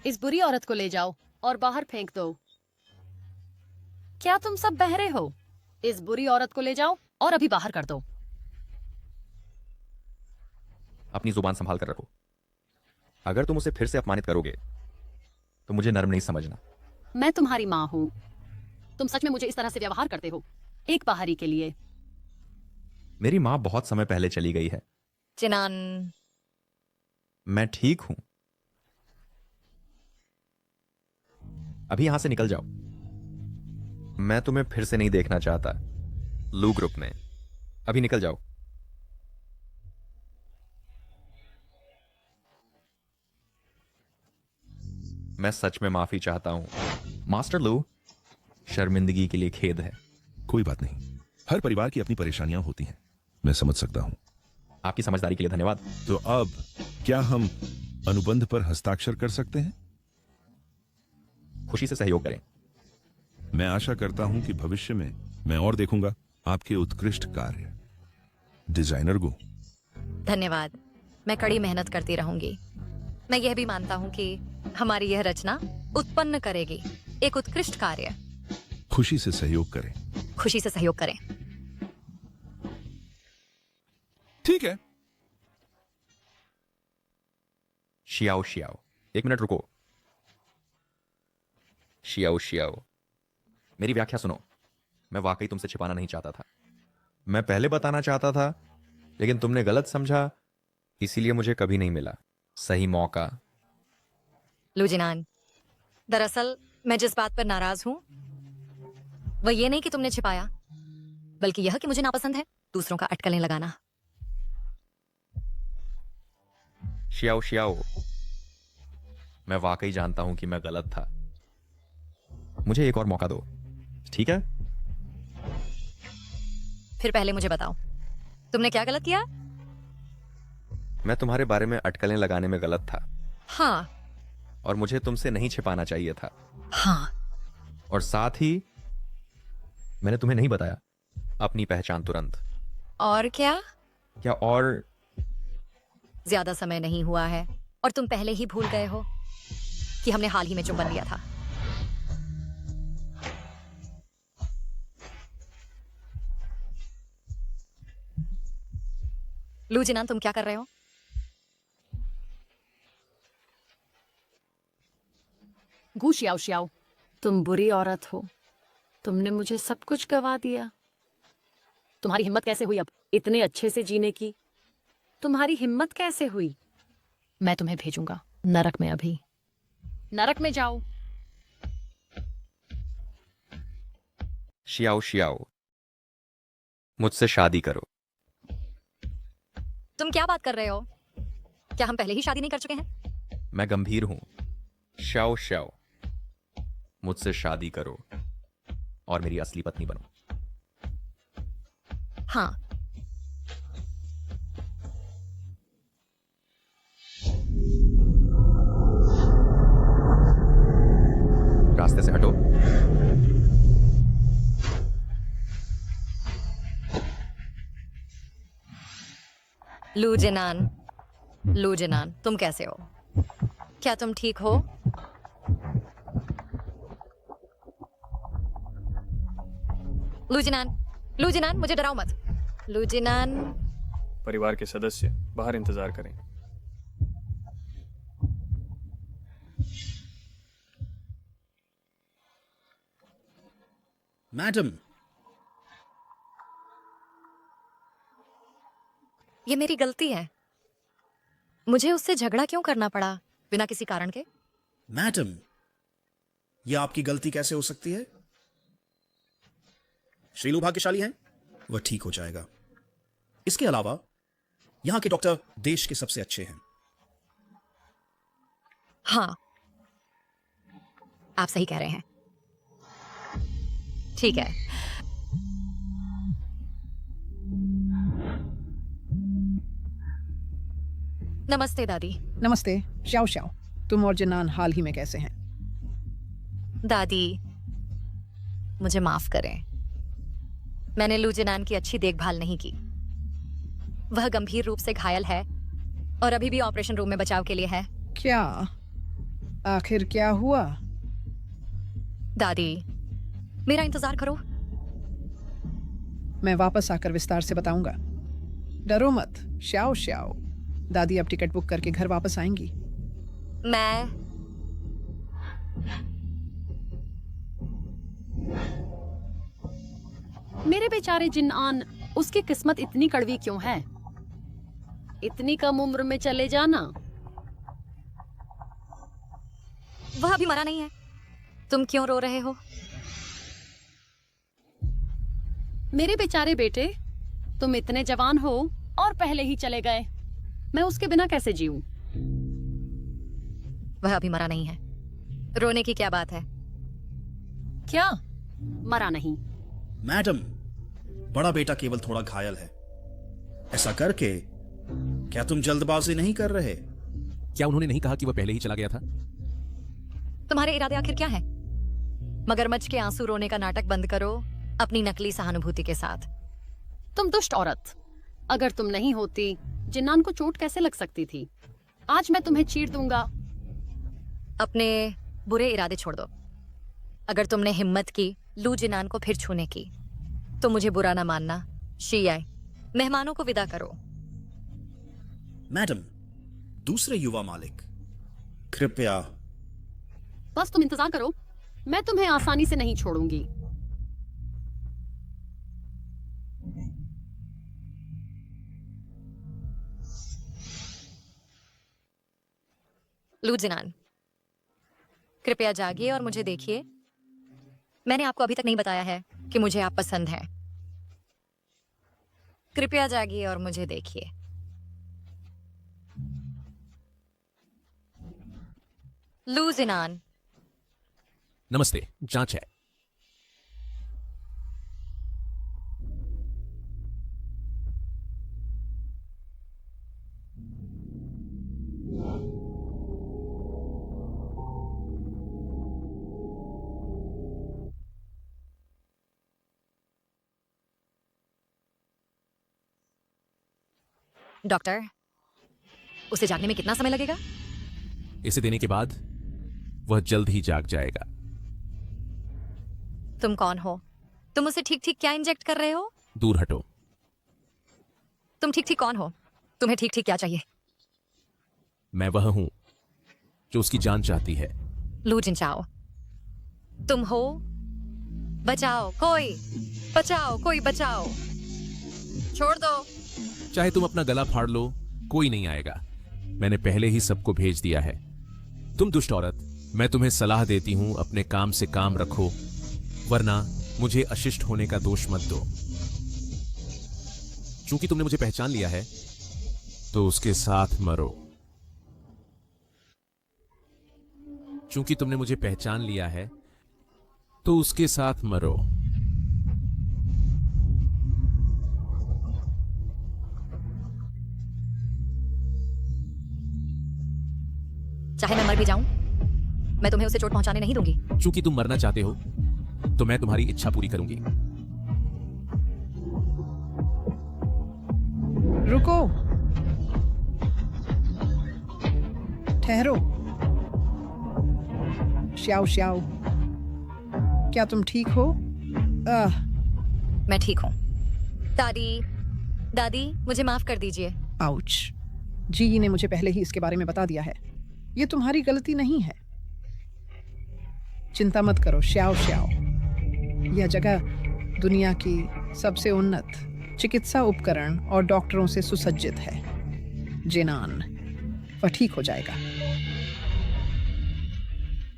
J: इस बुरी औरत को ले जाओ और बाहर फेंक दो। क्या तुम सब बहरे हो? इस बुरी औरत को ले जाओ और अभी बाहर कर दो।
D: अपनी जुबान संभाल कर रखो। अगर तुम उसे फिर से अपमानित करोगे तो मुझे नर्म नहीं समझना।
J: मैं तुम्हारी माँ हूँ। तुम सच में मुझे इस तरह से व्यवहार करते हो एक बाहरी के लिए?
D: मेरी माँ बहुत समय पहले चली गई है।
A: जिनान,
D: मैं ठीक हूं। अभी यहां से निकल जाओ। मैं तुम्हें फिर से नहीं देखना चाहता लू ग्रुप में। अभी निकल जाओ। मैं सच में माफी चाहता हूं मास्टर लू। शर्मिंदगी के लिए खेद है।
Q: कोई बात नहीं, हर परिवार की अपनी परेशानियां होती हैं, मैं समझ सकता हूं।
D: आपकी समझदारी के लिए धन्यवाद।
Q: तो अब क्या हम अनुबंध पर हस्ताक्षर कर सकते हैं?
D: खुशी से सहयोग करें।
Q: मैं आशा करता हूं कि भविष्य में मैं और देखूंगा आपके उत्कृष्ट कार्य। डिजाइनर गो।
A: धन्यवाद। मैं कड़ी मेहनत करती रहूंगी। मैं यह भी मानता हूं कि हमारी यह रचना उत्पन्न करेगी एक उत्कृष्ट कार्य।
Q: खुशी से सहयोग करें।
A: खुशी से सहयोग करें।
Q: ठीक है।
D: शियाओ शियाओ, एक मिनट रुको। शियाओ शियाओ, मेरी व्याख्या सुनो। मैं वाकई तुमसे छिपाना नहीं चाहता था। मैं पहले बताना चाहता था, लेकिन तुमने गलत समझा, इसीलिए मुझे कभी नहीं मिला सही मौका।
A: लूजिनान, दरअसल मैं जिस बात पर नाराज हूं वह ये नहीं कि तुमने छिपाया, बल्कि यह कि मुझे नापसंद है दूसरों का अटकलें लगाना।
D: शियाओ शियाओ, मैं वाकई जानता हूं कि मैं गलत था। मुझे एक और मौका दो, ठीक है?
A: फिर पहले मुझे बताओ, तुमने क्या गलत किया?
D: मैं तुम्हारे बारे में अटकलें लगाने में गलत था।
A: हाँ।
D: और मुझे तुमसे नहीं छिपाना चाहिए था।
A: हाँ।
D: और साथ ही मैंने तुम्हें नहीं बताया अपनी पहचान तुरंत।
A: और क्या?
D: क्या और?
A: ज्यादा समय नहीं हुआ है और तुम पहले ही भूल गए हो कि हमने हाल ही में चुंबन लिया था। लूजिनान, तुम क्या कर रहे हो?
J: गू शियाओ शियाओ, तुम बुरी औरत हो। तुमने मुझे सब कुछ गवा दिया। तुम्हारी हिम्मत कैसे हुई अब इतने अच्छे से जीने की? तुम्हारी हिम्मत कैसे हुई? मैं तुम्हें भेजूंगा नरक में। अभी नरक में जाओ।
D: शियाओ शियाओ, मुझसे शादी करो।
A: तुम क्या बात कर रहे हो? क्या हम पहले ही शादी नहीं कर चुके हैं?
D: मैं गंभीर हूं। शाओ शाओ, मुझसे शादी करो और मेरी असली पत्नी बनो।
A: हाँ।
D: रास्ते से हटो।
A: लूजिनान, लूजिनान, तुम कैसे हो? क्या तुम ठीक हो? लूजिनान, लूजिनान, मुझे डराओ मत। लूजिनान।
F: परिवार के सदस्य बाहर इंतजार करें।
I: मैडम,
A: ये मेरी गलती है। मुझे उससे झगड़ा क्यों करना पड़ा बिना किसी कारण के?
I: मैडम, यह आपकी गलती कैसे हो सकती है? श्रीलू भाग्यशाली हैं, वह ठीक हो जाएगा। इसके अलावा यहां के डॉक्टर देश के सबसे अच्छे हैं।
A: हाँ, आप सही कह रहे हैं। ठीक है। नमस्ते दादी।
B: नमस्ते। शाओ शाओ, तुम और जिनान हाल ही में कैसे हैं?
A: दादी, मुझे माफ करें। मैंने लूजिनान की अच्छी देखभाल नहीं की। वह गंभीर रूप से घायल है और अभी भी ऑपरेशन रूम में बचाव के लिए है।
B: क्या? आखिर क्या हुआ?
A: दादी, मेरा इंतजार करो।
B: मैं वापस आकर विस्तार से बताऊंगा। डरो मत। शाओ शाओ, दादी अब टिकट बुक करके घर वापस आएंगी।
J: मेरे बेचारे जिन्नान, उसकी किस्मत इतनी कड़वी क्यों है? इतनी कम उम्र में चले जाना।
A: वह अभी मरा नहीं है। तुम क्यों रो रहे हो?
J: मेरे बेचारे बेटे, तुम इतने जवान हो और पहले ही चले गए। मैं उसके बिना कैसे जीऊं?
A: वह अभी मरा नहीं है। रोने की क्या बात है?
J: क्या मरा नहीं?
I: मैडम, बड़ा बेटा केवल थोड़ा घायल है। ऐसा करके क्या तुम जल्दबाजी नहीं कर रहे?
R: क्या उन्होंने नहीं कहा कि वह पहले ही चला गया था?
A: तुम्हारे इरादे आखिर क्या है? मगरमच्छ के आंसू रोने का नाटक बंद करो अपनी नकली सहानुभूति के साथ।
J: तुम दुष्ट औरत, अगर तुम नहीं होती जिन्नान को चोट कैसे लग सकती थी? आज मैं तुम्हें चीर दूंगा।
A: अपने बुरे इरादे छोड़ दो। अगर तुमने हिम्मत की लू जिनान को फिर छूने की तो मुझे बुरा ना मानना। शियाए, मेहमानों को विदा करो।
I: मैडम, दूसरे युवा मालिक, कृपया।
J: बस तुम इंतजार करो, मैं तुम्हें आसानी से नहीं छोड़ूंगी।
A: लू जिनान, कृपया जागिए और मुझे देखिए। मैंने आपको अभी तक नहीं बताया है कि मुझे आप पसंद हैं। कृपया जागिए और मुझे देखिए। लू जिनान।
R: नमस्ते, जांच है।
A: डॉक्टर, उसे जागने में कितना समय लगेगा?
R: इसे देने के बाद वह जल्द ही जाग जाएगा।
A: तुम कौन हो? तुम उसे ठीक ठीक क्या इंजेक्ट कर रहे हो?
R: दूर हटो।
A: तुम ठीक ठीक कौन हो? तुम्हें ठीक ठीक क्या चाहिए?
R: मैं वह हूं जो उसकी जान चाहती है।
A: लू जिनचाओ, तुम हो? बचाओ कोई, बचाओ कोई, बचाओ। छोड़ दो।
R: चाहे तुम अपना गला फाड़ लो, कोई नहीं आएगा। मैंने पहले ही सबको भेज दिया है। तुम दुष्ट औरत, मैं तुम्हें सलाह देती हूं, अपने काम से काम रखो, वरना मुझे अशिष्ट होने का दोष मत दो। चूंकि तुमने मुझे पहचान लिया है, तो उसके साथ मरो। चूंकि तुमने मुझे पहचान लिया है, तो उसके साथ मरो।
A: चाहे मैं मर भी जाऊं, मैं तुम्हें उसे चोट पहुंचाने नहीं दूंगी।
R: चूंकि तुम मरना चाहते हो, तो मैं तुम्हारी इच्छा पूरी करूंगी।
B: रुको, ठहरो। श्याओ श्याओ, क्या तुम ठीक हो?
A: मैं ठीक हूं। दादी, दादी, मुझे माफ कर दीजिए।
B: आउच। जी ने मुझे पहले ही इसके बारे में बता दिया है। ये तुम्हारी गलती नहीं है। चिंता मत करो श्याओ श्याओ। यह जगह दुनिया की सबसे उन्नत चिकित्सा उपकरण और डॉक्टरों से सुसज्जित है। जिनान, वह ठीक हो जाएगा।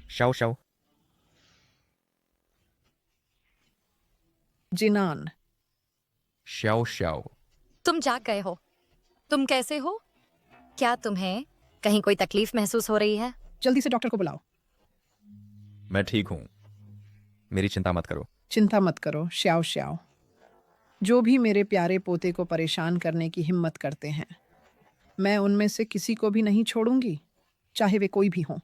D: Xiao Xiao.
B: Jinan.
D: Xiao Xiao.
A: तुम जाग गए हो। तुम कैसे हो? क्या तुम्हें कहीं कोई तकलीफ महसूस हो रही है?
B: जल्दी से डॉक्टर को बुलाओ।
D: मैं ठीक हूं, मेरी चिंता मत करो।
B: चिंता मत करो श्याओ श्याओ। जो भी मेरे प्यारे पोते को परेशान करने की हिम्मत करते हैं, मैं उनमें से किसी को भी नहीं छोड़ूंगी, चाहे वे कोई भी हों।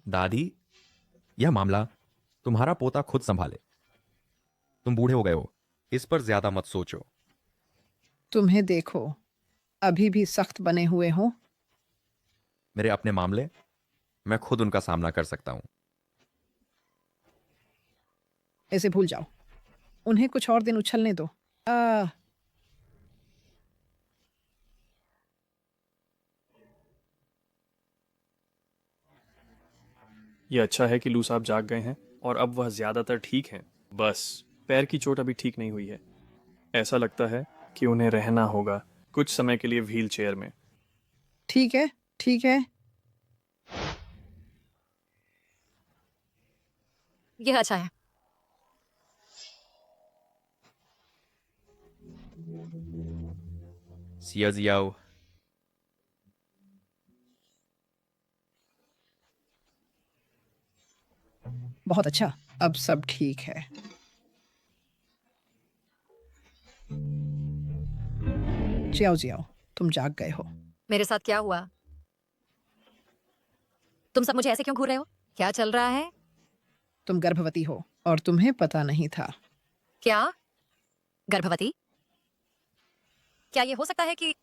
D: दादी, यह मामला तुम्हारा पोता खुद संभाले। तुम बूढ़े हो गए हो, इस पर ज्यादा मत सोचो।
B: तुम्हें देखो, अभी भी सख्त बने हुए हो।
D: मेरे अपने मामले मैं खुद उनका सामना कर सकता हूं।
B: ऐसे भूल जाओ। उन्हें कुछ और दिन उछलने दो।
F: ये अच्छा है कि लू साहब जाग गए हैं और अब वह ज्यादातर ठीक हैं। बस पैर की चोट अभी ठीक नहीं हुई है। ऐसा लगता है कि उन्हें रहना होगा कुछ समय के लिए व्हील चेयर में।
B: ठीक है, ठीक है।
A: यह अच्छा है।
D: सिया जियाओ।
B: बहुत अच्छा, अब सब ठीक है। जियाओ जियाओ, तुम जाग गए हो।
A: मेरे साथ क्या हुआ? तुम सब मुझे ऐसे क्यों घूर रहे हो? क्या चल रहा है?
B: तुम गर्भवती हो और तुम्हें पता नहीं था।
A: क्या? गर्भवती? क्या ये हो सकता है कि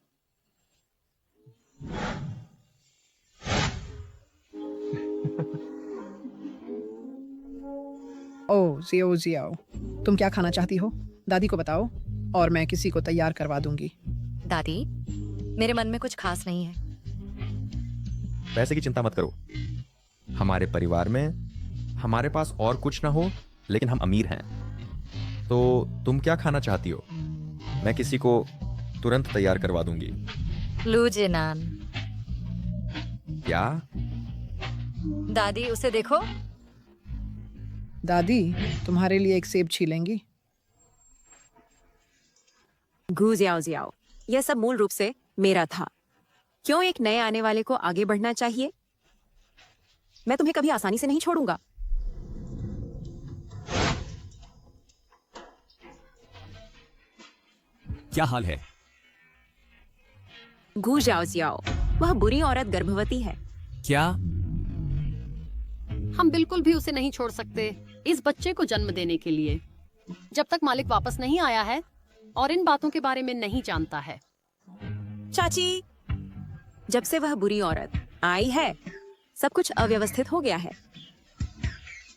B: ओ जियाओ जियाओ, तुम क्या खाना चाहती हो? दादी को बताओ और मैं किसी को तैयार करवा दूंगी।
A: दादी, मेरे मन में कुछ खास नहीं है।
D: पैसे की चिंता मत करो। हमारे परिवार में हमारे पास और कुछ ना हो, लेकिन हम अमीर हैं। तो तुम क्या खाना चाहती हो? मैं किसी को तुरंत तैयार करवा दूंगी।
A: लू जिनान।
D: क्या?
A: दादी, उसे देखो।
B: दादी, तुम्हारे लिए एक सेब छीलेंगी।
G: गू जियाओ जियाओ, यह सब मूल रूप से मेरा था। क्यों एक नए आने वाले को आगे बढ़ना चाहिए? मैं तुम्हें कभी आसानी से नहीं छोड़ूंगा।
R: क्या हाल है?
G: गू जाओ जियाओ, वह बुरी औरत गर्भवती है।
R: क्या?
J: हम बिल्कुल भी उसे नहीं छोड़ सकते इस बच्चे को जन्म देने के लिए, जब तक मालिक वापस नहीं आया है और इन बातों के बारे में नहीं जानता है।
G: चाची, जब से वह बुरी औरत आई है, सब कुछ अव्यवस्थित हो गया है।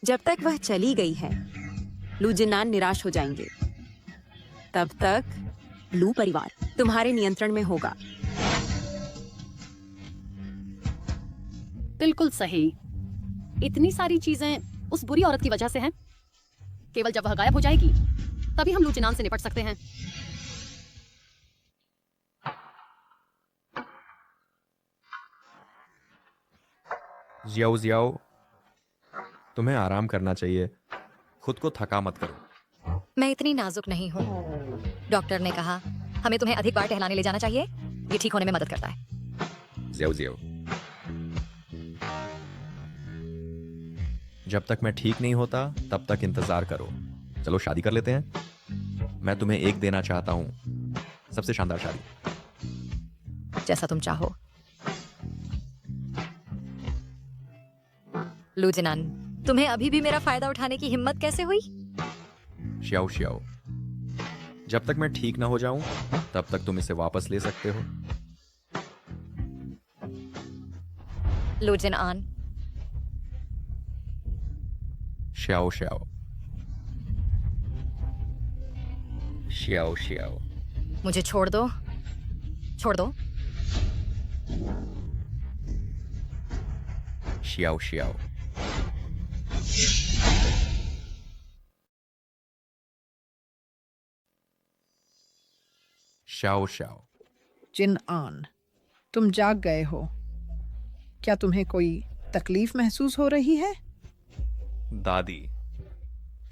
G: जब तक वह चली गई है, लू जिन्नान निराश हो जाएंगे। तब तक लू परिवार तुम्हारे नियंत्रण में होगा।
J: बिल्कुल सही। इतनी सारी चीजें उस बुरी औरत की वजह से हैं। केवल जब वह गायब हो जाएगी, तभी हम लू जिनान से निपट सकते हैं।
D: जियाओ जियाओ, तुम्हें आराम करना चाहिए। खुद को थका मत करो।
A: मैं इतनी नाजुक नहीं हूँ। डॉक्टर ने कहा हमें तुम्हें अधिक बार टहलाने ले जाना चाहिए। ये ठीक होने में मदद करता है।
D: जियाओ जियाओ, जब तक मैं ठीक नहीं होता तब तक इंतजार करो। चलो शादी कर लेते हैं। मैं तुम्हें एक देना चाहता हूँ, सबसे शानदार शादी।
A: जैसा तुम चाहो। लू जिनान, तुम्हें अभी भी मेरा फायदा उठाने की हिम्मत कैसे हुई?
D: श्याओ श्याओ, जब तक मैं ठीक ना हो जाऊं तब तक तुम इसे वापस ले सकते हो।
A: लू जिनान।
D: श्याओ श्याओ, श्याओ श्याओ।
A: मुझे छोड़ दो, छोड़ दो।
D: श्याओ श्याओ। श्याओ श्याओ।
B: जिन आन, तुम जाग गए हो। क्या तुम्हें कोई तकलीफ महसूस हो रही है?
D: दादी,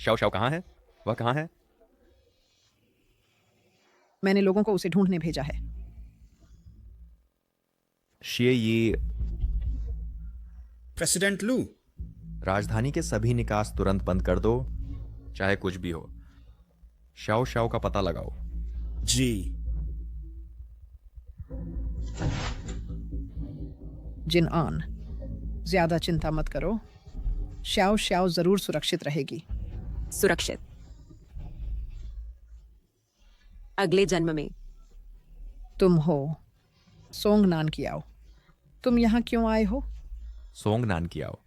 D: श्याओ श्याओ कहाँ है? वह कहाँ है?
B: मैंने लोगों को उसे ढूंढने भेजा है।
D: शिए ये
I: प्रेसिडेंट लू,
D: राजधानी के सभी निकास तुरंत बंद कर दो, चाहे कुछ भी हो। श्याओ श्याओ का पता लगाओ।
I: जी।
B: जिन आन, ज्यादा चिंता मत करो। श्याओ श्याओ जरूर सुरक्षित रहेगी।
G: सुरक्षित? अगले जन्म में।
B: तुम हो सोंग नान कियाओ। तुम यहाँ क्यों आए हो?
D: सोंग नान कियाओ,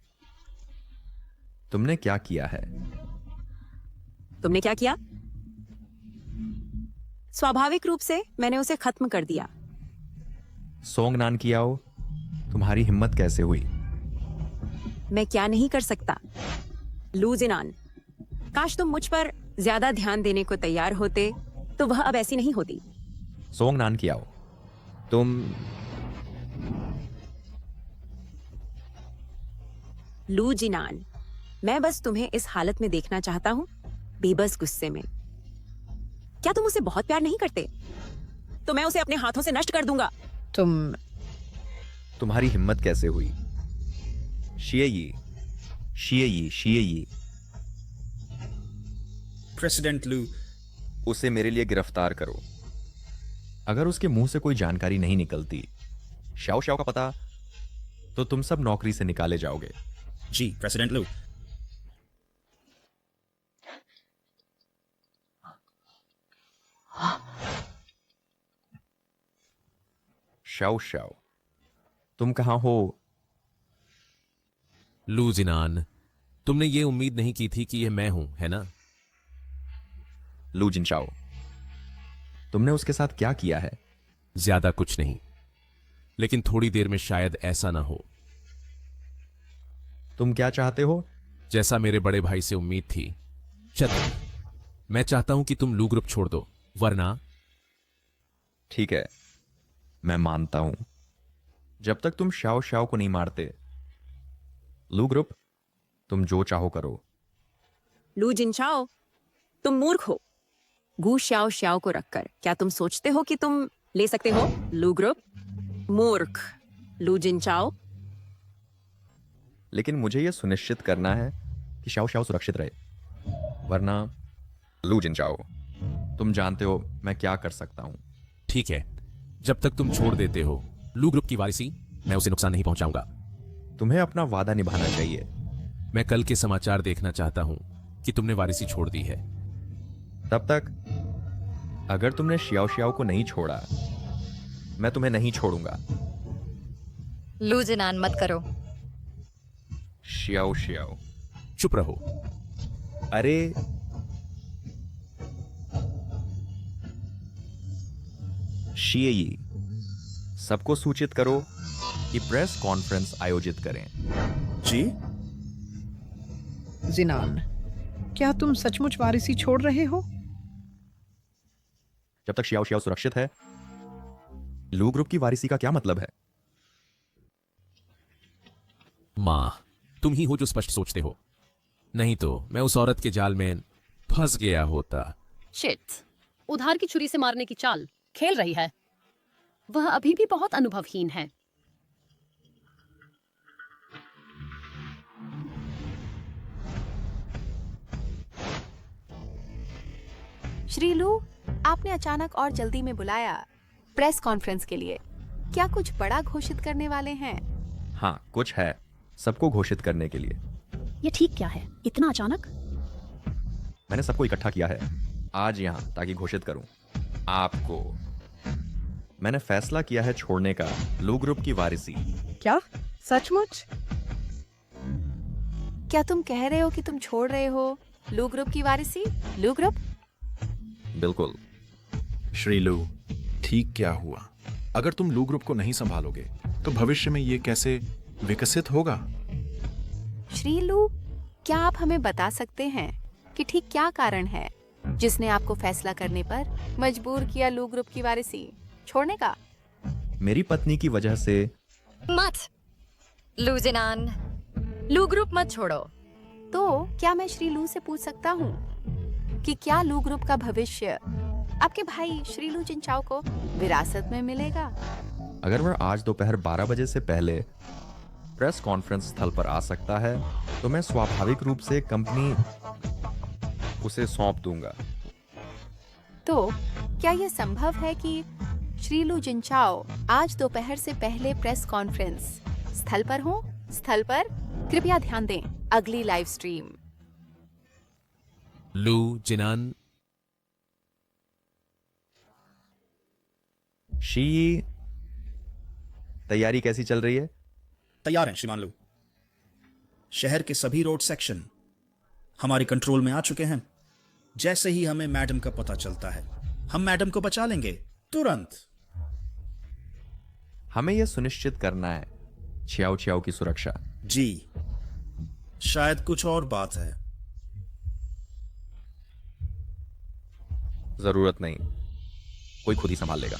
D: तुमने क्या किया है?
G: तुमने क्या किया? स्वाभाविक रूप से मैंने उसे खत्म कर दिया।
D: सोंग नान कियाओ, तुम्हारी हिम्मत कैसे हुई?
G: मैं क्या नहीं कर सकता? लू जिनान, काश तुम मुझ पर ज्यादा ध्यान देने को तैयार होते तो वह अब ऐसी नहीं होती।
D: सोंग नान की आओ, तुम
G: लू जिनान, मैं बस तुम्हें इस हालत में देखना चाहता हूँ, बेबस गुस्से में। क्या तुम उसे बहुत प्यार नहीं करते? तो मैं उसे अपने हाथों से नष्ट कर दूंगा।
D: तुम्हारी हिम्मत कैसे हुई? शिएयी, शिएयी, शिएयी।
I: प्रेसिडेंट लू,
D: उसे मेरे लिए गिरफ्तार करो। अगर उसके मुंह से कोई जानकारी नहीं निकलती, शाओ शाओ का पता, तो तुम सब नौकरी से निकाले जाओगे।
I: जी प्रेसिडेंट लू।
D: शाओ शाओ, तुम कहां हो?
R: लू जिनान, तुमने ये उम्मीद नहीं की थी कि यह मैं हूं, है ना?
D: लू जिनचाओ, तुमने उसके साथ क्या किया है?
R: ज्यादा कुछ नहीं, लेकिन थोड़ी देर में शायद ऐसा ना हो।
D: तुम क्या चाहते हो?
R: जैसा मेरे बड़े भाई से उम्मीद थी, चतुर, मैं चाहता हूं कि तुम लू ग्रुप छोड़ दो, वरना।
D: ठीक है, मैं मानता हूं। जब तक तुम शाओ शाओ को नहीं मारते, लू ग्रुप, तुम जो चाहो करो।
G: लू जिनचाओ, तुम मूर्ख हो। गू श्याओ श्याओ को रखकर क्या तुम सोचते हो कि तुम ले सकते हो? लू ग्रुप, मूर्ख। लू जिनचाओ।
D: लेकिन मुझे यह सुनिश्चित करना है कि शाओ शाओ सुरक्षित रहे, वरना लू जिनचाओ, तुम जानते हो मैं क्या कर सकता हूं।
R: ठीक है, जब तक तुम छोड़ देते हो लू ग्रुप की वारिसी, मैं उसे नुकसान नहीं पहुंचाऊंगा।
D: तुम्हें अपना वादा निभाना चाहिए।
R: मैं कल के समाचार देखना चाहता हूं कि तुमने वारिसी छोड़ दी है।
D: तब तक अगर तुमने शियाओ शियाओ को नहीं छोड़ा, मैं तुम्हें नहीं छोड़ूंगा।
A: लू जिनान मत करो।
D: शियाओ शियाओ,
R: चुप रहो।
D: अरे शिएयी, सबको सूचित करो कि प्रेस कॉन्फ्रेंस आयोजित करें।
I: जी
B: जिनान, क्या तुम सचमुच वारिसी छोड़ रहे हो?
D: जब तक शियाओ शियाओ सुरक्षित है, लू ग्रुप की वारिसी का क्या मतलब है?
R: मां, तुम ही हो जो स्पष्ट सोचते हो, नहीं तो मैं उस औरत के जाल में फंस गया होता।
J: शिट, उधार की छुरी से मारने की चाल खेल रही है। वह अभी भी बहुत अनुभवहीन है।
M: श्री लू, आपने अचानक और जल्दी में बुलाया प्रेस कॉन्फ्रेंस के लिए। क्या कुछ बड़ा घोषित करने वाले हैं?
D: हाँ, कुछ है, सबको घोषित करने के लिए।
J: ये ठीक क्या है, इतना अचानक?
D: मैंने सबको इकट्ठा किया है आज यहां ताकि घोषित करूं आपको। मैंने फैसला किया है छोड़ने का लू ग्रुप की वारिसी।
L: क्या सचमुच?
M: क्या तुम कह रहे हो कि तुम छोड़ रहे हो लू ग्रुप की वारिसी? लू ग्रुप?
D: बिल्कुल।
O: श्री लू, ठीक क्या हुआ? अगर तुम लू ग्रुप को नहीं संभालोगे तो भविष्य में ये कैसे विकसित होगा?
M: श्री लू, क्या आप हमें बता सकते हैं कि ठीक क्या कारण है जिसने आपको फैसला करने पर मजबूर किया लू ग्रुप की वारिसी छोड़ने का?
D: मेरी पत्नी की वजह से।
A: मत लू जिनान, लू ग्रुप मत छोड़ो।
M: तो क्या मैं श्री लू से पूछ सकता हूँ कि क्या लू ग्रुप का भविष्य आपके भाई श्री लू जिनचाओ को विरासत में मिलेगा?
D: अगर वह आज दोपहर 12 बजे से पहले प्रेस कॉन्फ्रेंस स्थल पर आ सकता है, तो मैं स्वाभाविक रूप से कंपनी उसे सौंप दूंगा।
M: तो क्या यह संभव है कि श्री लू जिनचाओ आज दोपहर से पहले प्रेस कॉन्फ्रेंस स्थल पर हो? स्थल पर कृपया ध्यान दें, अगली लाइव स्ट्रीम।
R: लू जिनान,
D: शी, तैयारी कैसी चल रही है?
I: तैयार हैं श्रीमान लू। शहर के सभी रोड सेक्शन हमारे कंट्रोल में आ चुके हैं। जैसे ही हमें मैडम का पता चलता है, हम मैडम को बचा लेंगे तुरंत।
D: हमें यह सुनिश्चित करना है छियाओ छियाओ की सुरक्षा।
I: जी, शायद कुछ और बात है।
D: जरूरत नहीं, कोई खुद ही संभाल लेगा।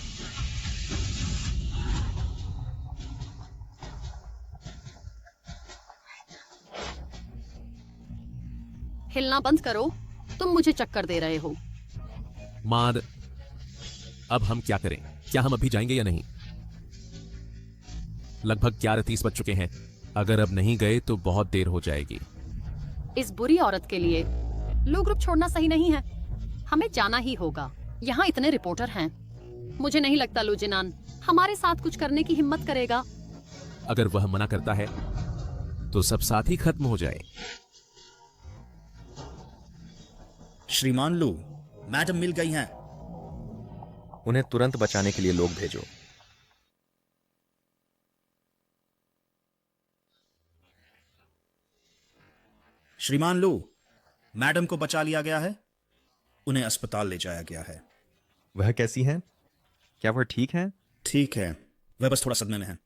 J: हिलना बंद करो, तुम मुझे चक्कर दे रहे हो।
R: माद, अब हम क्या करें? क्या हम अभी जाएंगे या नहीं? लगभग 11:30 बज चुके हैं। अगर अब नहीं गए तो बहुत देर हो जाएगी।
J: इस बुरी औरत के लिए लो ग्रुप छोड़ना सही नहीं है। हमें जाना ही होगा। यहाँ इतने रिपोर्टर हैं। मुझे नहीं लगता लू जिनान हमारे साथ कुछ करने की हिम्मत करेगा।
R: अगर वह मना करता है तो सब साथ ही खत्म हो जाए।
I: श्रीमान लू, मैडम मिल गई हैं।
D: उन्हें तुरंत बचाने के लिए लोग भेजो।
I: श्रीमान लू, मैडम को बचा लिया गया है। उन्हें अस्पताल ले जाया गया है।
D: वह कैसी हैं? क्या वह ठीक हैं?
I: ठीक है, वह बस थोड़ा सदमे में है।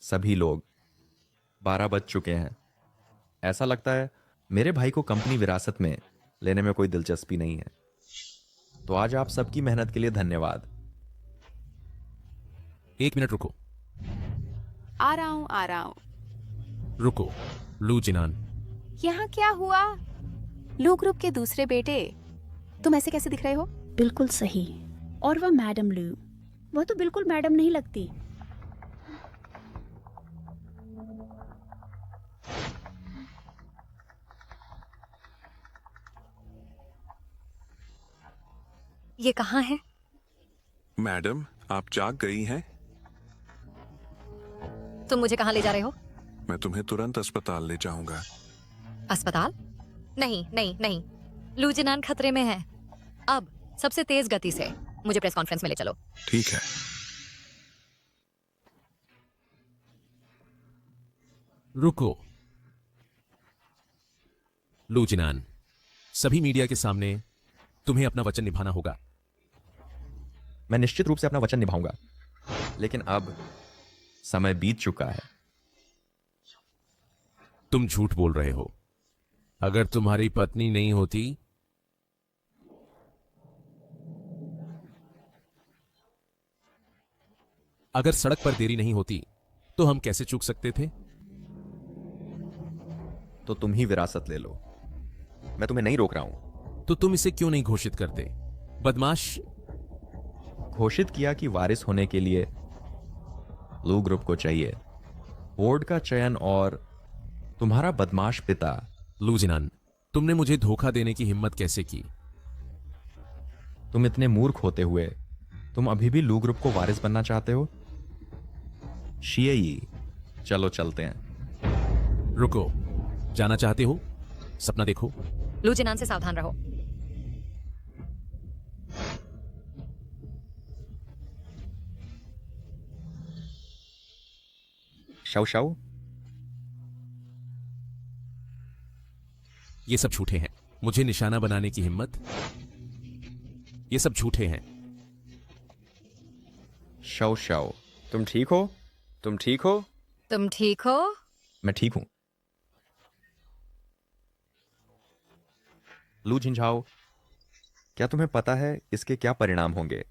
D: सभी लोग 12 बज चुके हैं। ऐसा लगता है मेरे भाई को कंपनी विरासत में लेने में कोई दिलचस्पी नहीं है। तो आज आप सबकी मेहनत के लिए धन्यवाद।
R: 1 मिनट रुको।
M: आ रहा हूँ।
R: रुको, लू जिनान।
M: यहाँ क्या हुआ? लो ग्रुप के दूसरे बेटे, तुम ऐसे कैसे दिख रहे हो?
H: बिल्कुल सही। और वह मैडम लू, वह तो बिल्कुल मैडम नहीं लगती।
A: ये कहाँ है?
O: मैडम, आप जाग गई हैं?
A: तुम मुझे कहाँ ले जा रहे हो?
O: मैं तुम्हें तुरंत अस्पताल ले जाऊंगा।
A: अस्पताल? नहीं नहीं नहीं, लू जिनान खतरे में है। अब सबसे तेज गति से मुझे प्रेस कॉन्फ्रेंस में ले चलो।
O: ठीक है।
R: रुको, लू जिनान, सभी मीडिया के सामने तुम्हें अपना वचन निभाना होगा।
D: मैं निश्चित रूप से अपना वचन निभाऊंगा, लेकिन अब समय बीत चुका है।
R: तुम झूठ बोल रहे हो। अगर तुम्हारी पत्नी नहीं होती अगर सड़क पर देरी नहीं होती तो हम कैसे चूक सकते थे?
D: तो तुम ही विरासत ले लो, मैं तुम्हें नहीं रोक रहा हूं।
R: तो तुम इसे क्यों नहीं घोषित करते? बदमाश।
D: घोषित किया कि वारिस होने के लिए लू ग्रुप को चाहिए बोर्ड का चयन और तुम्हारा बदमाश पिता।
R: लू जिनान, तुमने मुझे धोखा देने की हिम्मत कैसे की?
D: तुम इतने मूर्ख होते हुए तुम अभी भी लू ग्रुप को वारिस बनना चाहते हो? शियई, चलो चलते हैं।
R: रुको, जाना चाहते हो? सपना देखो।
A: लू जिनान से सावधान रहो।
D: शाओ शाओ,
R: ये सब झूठे हैं। मुझे निशाना बनाने की हिम्मत, ये सब झूठे हैं।
D: शाओ शाओ, तुम ठीक हो? तुम ठीक हो?
A: तुम ठीक हो?
D: मैं ठीक हूं। लू झिंझाओ, क्या तुम्हें पता है इसके क्या परिणाम होंगे?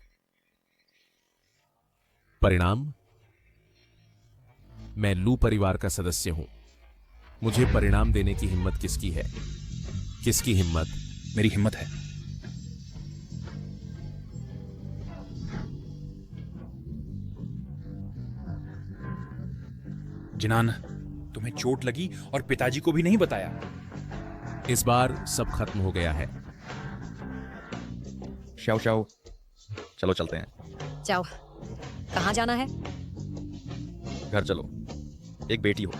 R: परिणाम? मैं लू परिवार का सदस्य हूं। मुझे परिणाम देने की हिम्मत किसकी है? किसकी हिम्मत?
I: मेरी हिम्मत है।
S: जिनान, तुम्हें चोट लगी और पिताजी को भी नहीं बताया।
R: इस बार सब खत्म हो गया है।
D: शाओ शाओ, चलो चलते हैं।
A: जाओ। कहाँ जाना है?
D: घर चलो, एक बेटी हो।